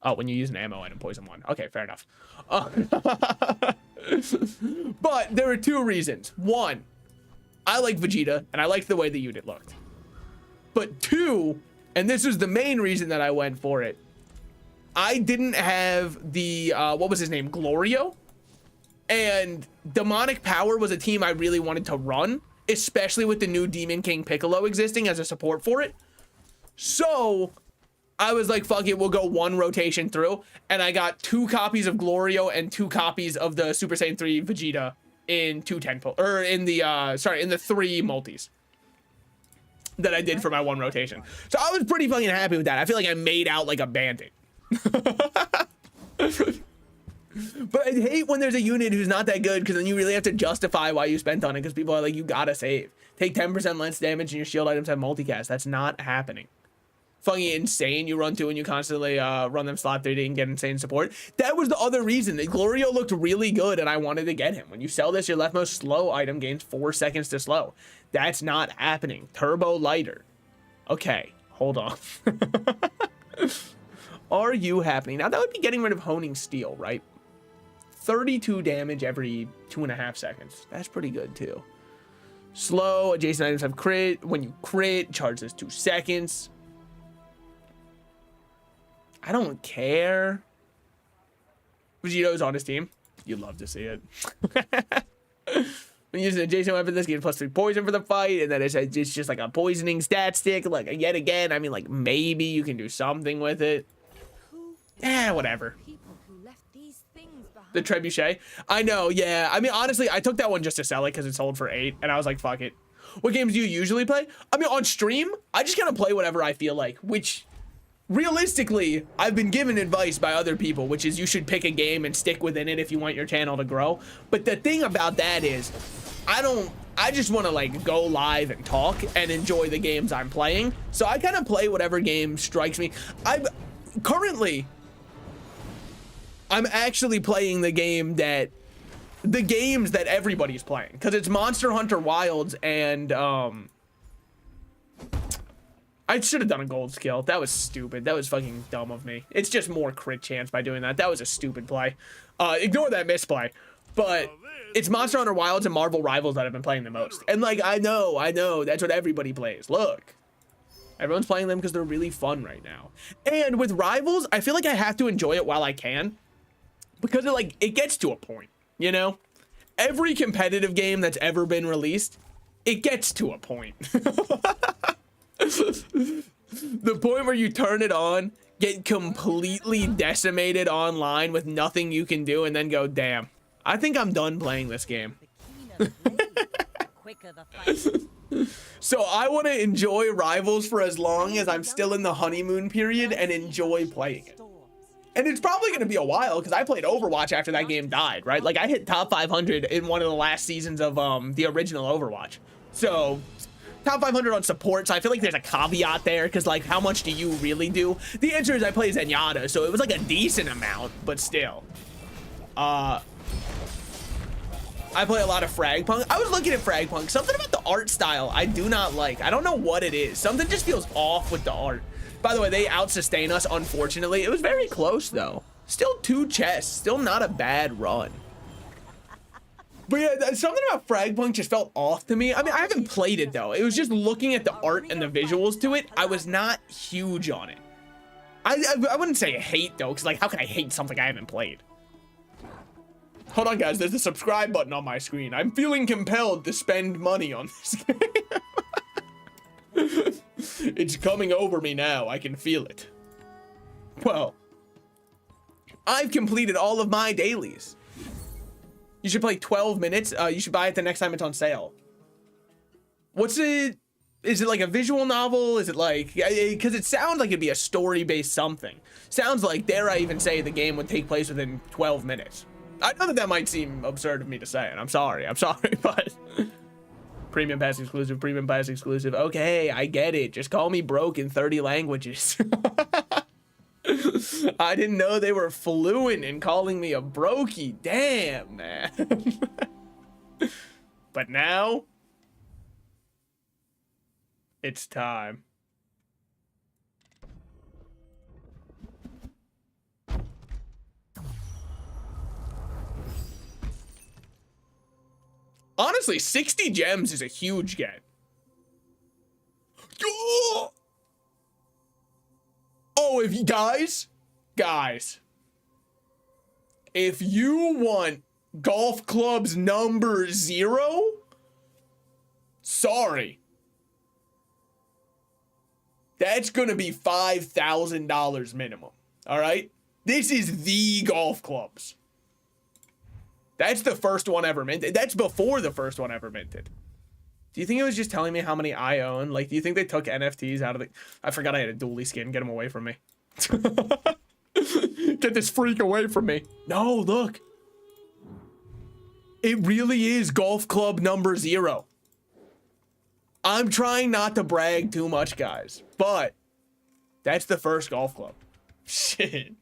[SPEAKER 1] Oh, when you use an ammo item, poison one. Okay, fair enough. But there were two reasons. One, I like Vegeta, and I liked the way the unit looked. But two, and this was the main reason that I went for it, I didn't have the, what was his name? Glorio? And Demonic Power was a team I really wanted to run, especially with the new Demon King Piccolo existing as a support for it. So I was like, fuck it, we'll go one rotation through. And I got 2 copies of Glorio and 2 copies of the Super Saiyan 3 Vegeta in in the 3 multis that I did for my one rotation. So I was pretty fucking happy with that. I feel like I made out like a bandit. But I hate when there's a unit who's not that good, because then you really have to justify why you spent on it, because people are like, you gotta save. Take 10% less damage and your shield items have multicast. That's not happening. Fucking insane. You run 2 and you constantly run them slot 3 and get insane support. That was the other reason. The Glorio looked really good and I wanted to get him. When you sell this, your leftmost slow item gains 4 seconds to slow. That's not happening. Turbo lighter. Okay, hold on. Are you happening? Now that would be getting rid of honing steel, right? 32 damage every 2.5 seconds. That's pretty good too. Slow, adjacent items have crit. When you crit, charge this 2 seconds. I don't care. Vegeto's on his team. You'd love to see it. When using adjacent weapon, this gives +3 poison for the fight, and then it's just like a poisoning stat stick. Like, yet again, I mean, like, maybe you can do something with it. Whatever. The trebuchet. I know, yeah. I mean, honestly, I took that one just to sell it because it sold for 8, and I was like, fuck it. What games do you usually play? I mean, on stream, I just kind of play whatever I feel like, which, realistically, I've been given advice by other people, which is you should pick a game and stick within it if you want your channel to grow. But the thing about that is, I just want to, like, go live and talk and enjoy the games I'm playing. So I kind of play whatever game strikes me. I'm actually playing the games that everybody's playing, because it's Monster Hunter Wilds and I should have done a gold skill. That was stupid. That was fucking dumb of me. It's just more crit chance by doing that. That was a stupid play. Ignore that misplay. But it's Monster Hunter Wilds and Marvel Rivals that I've been playing the most. And like, I know, that's what everybody plays. Look. Everyone's playing them because they're really fun right now. And with Rivals, I feel like I have to enjoy it while I can. Because it gets to a point, you know? Every competitive game that's ever been released, it gets to a point. The point where you turn it on, get completely decimated online with nothing you can do, and then go, damn, I think I'm done playing this game.
[SPEAKER 5] The keener blade, the quicker the fight.
[SPEAKER 1] So I want to enjoy Rivals for as long as I'm still in the honeymoon period and enjoy playing it. And it's probably going to be a while because I played Overwatch after that game died, right? Like I hit top 500 in one of the last seasons of the original Overwatch. So top 500 on support, so I feel like there's a caveat there, because like, how much do you really do? The answer is I play Zenyatta, so it was like a decent amount, but still. I play a lot of Fragpunk. I was looking at Fragpunk. Something about the art style I do not like. I don't know what it is. Something just feels off with the art. By the way, they out-sustain us, unfortunately. It was very close, though. Still 2 chests. Still not a bad run. But yeah, something about Fragpunk just felt off to me. I mean, I haven't played it, though. It was just looking at the art and the visuals to it. I was not huge on it. I wouldn't say hate, though, because, like, how can I hate something I haven't played? Hold on, guys. There's a subscribe button on my screen. I'm feeling compelled to spend money on this game. It's coming over me now. I can feel it. Well, I've completed all of my dailies. You should play 12 minutes. You should buy it the next time it's on sale. What's it? Is it like a visual novel? Is it like, because it sounds like it'd be a story-based something. Sounds like, dare I even say, the game would take place within 12 minutes. I know that might seem absurd of me to say, and I'm sorry, but premium pass exclusive, premium pass exclusive. Okay, I get it. Just call me broke in 30 languages. I didn't know they were fluent in calling me a brokey. Damn, man. But now it's time. Honestly, 60 gems is a huge get. Oh, if you guys, if you want golf clubs number 0, sorry. That's gonna be $5,000 minimum. All right, this is the golf clubs. That's the first one ever minted. That's before the first one ever minted. Do you think it was just telling me how many I own? Like, do you think they took NFTs out of the... I forgot I had a dually skin. Get him away from me. Get this freak away from me. No, look. It really is golf club number 0. I'm trying not to brag too much, guys, but that's the first golf club. Shit.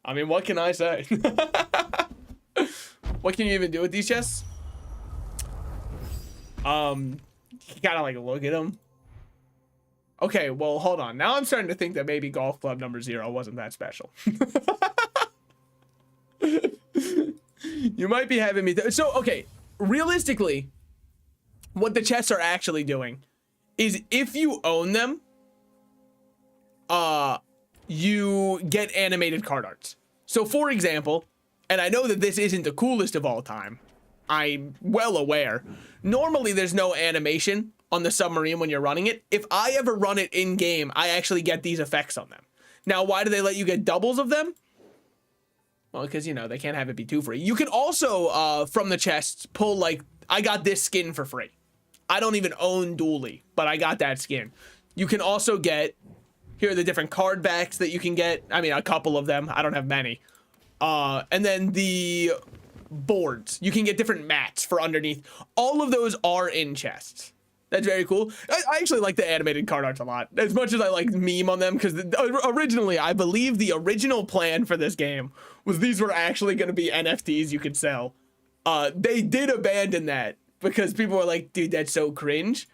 [SPEAKER 1] I mean, what can I say? What can you even do with these chests? You gotta like look at them. Okay, well, hold on. Now I'm starting to think that maybe golf club number 0 wasn't that special. You might be having me. So, okay, realistically, what the chests are actually doing is if you own them, you get animated card arts. So, for example, and I know that this isn't the coolest of all time, I'm well aware. Normally, there's no animation on the submarine when you're running it. If I ever run it in game, I actually get these effects on them. Now, why do they let you get doubles of them? Well, because, you know, they can't have it be too free. You can also, from the chests, pull, like, I got this skin for free. I don't even own Dually, but I got that skin. You can also get, here are the different card backs that you can get. I mean, a couple of them. I don't have many. And then the boards. You can get different mats for underneath. All of those are in chests. That's very cool. I actually like the animated card arts a lot, as much as I like meme on them, because originally, I believe the original plan for this game was these were actually going to be NFTs you could sell. They did abandon that because people were like, dude, that's so cringe.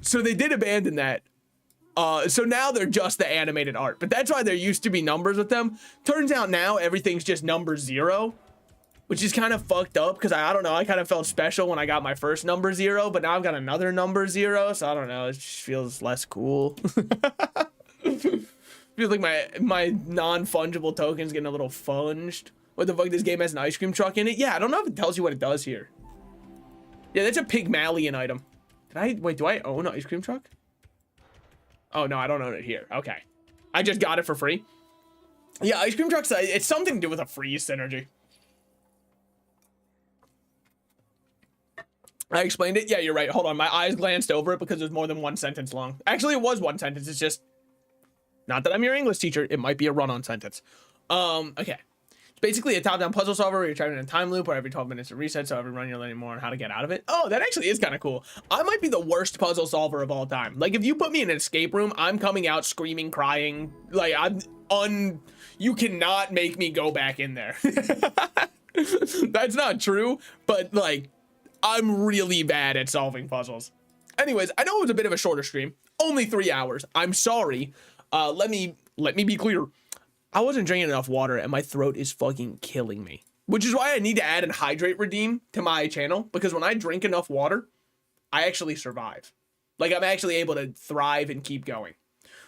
[SPEAKER 1] So they did abandon that. So now they're just the animated art, but that's why there used to be numbers with them. Turns out now everything's just number 0, which is kind of fucked up because I don't know. I kind of felt special when I got my first number 0, but now I've got another number 0. So I don't know. It just feels less cool. Feels like my non-fungible token's getting a little funged. What the fuck? This game has an ice cream truck in it? Yeah, I don't know if it tells you what it does here. Yeah, that's a Pygmalion item. Wait, do I own an ice cream truck? Oh, no, I don't own it here. Okay. I just got it for free. Yeah, ice cream trucks, it's something to do with a freeze synergy. I explained it? Yeah, you're right. Hold on. My eyes glanced over it because it was more than 1 sentence long. Actually, it was 1 sentence. It's just, not that I'm your English teacher. It might be a run-on sentence. Okay. It's basically a top-down puzzle solver where you're trapped in a time loop where every 12 minutes it resets, so every run you're learning more on how to get out of it. Oh, that actually is kind of cool. I might be the worst puzzle solver of all time. Like, if you put me in an escape room, I'm coming out screaming, crying. Like, you cannot make me go back in there. That's not true, but, like, I'm really bad at solving puzzles. Anyways, I know it was a bit of a shorter stream. Only 3 hours. I'm sorry. Let me be clear. I wasn't drinking enough water and my throat is fucking killing me. Which is why I need to add an hydrate redeem to my channel. Because when I drink enough water, I actually survive. Like, I'm actually able to thrive and keep going.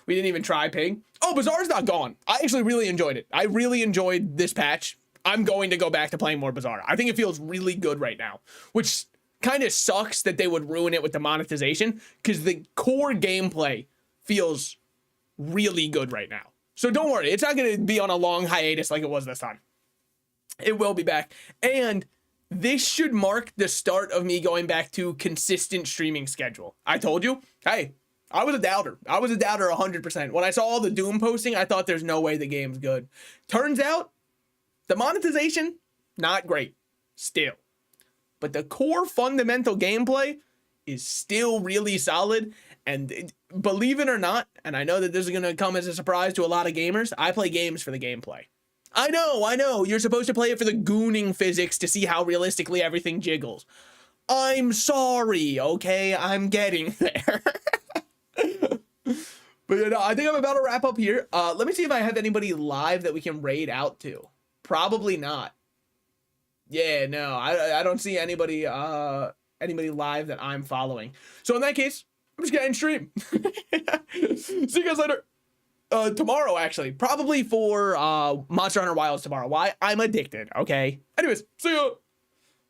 [SPEAKER 1] We didn't even try Pig. Oh, Bazaar's not gone. I actually really enjoyed it. I really enjoyed this patch. I'm going to go back to playing more Bazaar. I think it feels really good right now. Which kind of sucks that they would ruin it with the monetization. Because the core gameplay feels really good right now. So don't worry, it's not going to be on a long hiatus like it was this time. It will be back. And this should mark the start of me going back to consistent streaming schedule. I told you, hey, I was a doubter. I was a doubter 100%. When I saw all the Doom posting, I thought there's no way the game's good. Turns out, the monetization, not great. Still. But the core fundamental gameplay is still really solid. And believe it or not, and I know that this is going to come as a surprise to a lot of gamers, I play games for the gameplay. I know, you're supposed to play it for the gooning physics to see how realistically everything jiggles. I'm sorry, okay? I'm getting there. But you know, I think I'm about to wrap up here. Let me see if I have anybody live that we can raid out to. Probably not. Yeah, no, I don't see anybody live that I'm following. So in that case, I'm just gonna end stream. See you guys later. Tomorrow, actually. Probably for Monster Hunter Wilds tomorrow. Why? I'm addicted, okay? Anyways, see ya.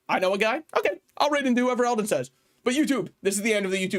[SPEAKER 1] I know a guy? Okay. I'll raid and do whatever Eldon says. But YouTube, this is the end of the YouTube.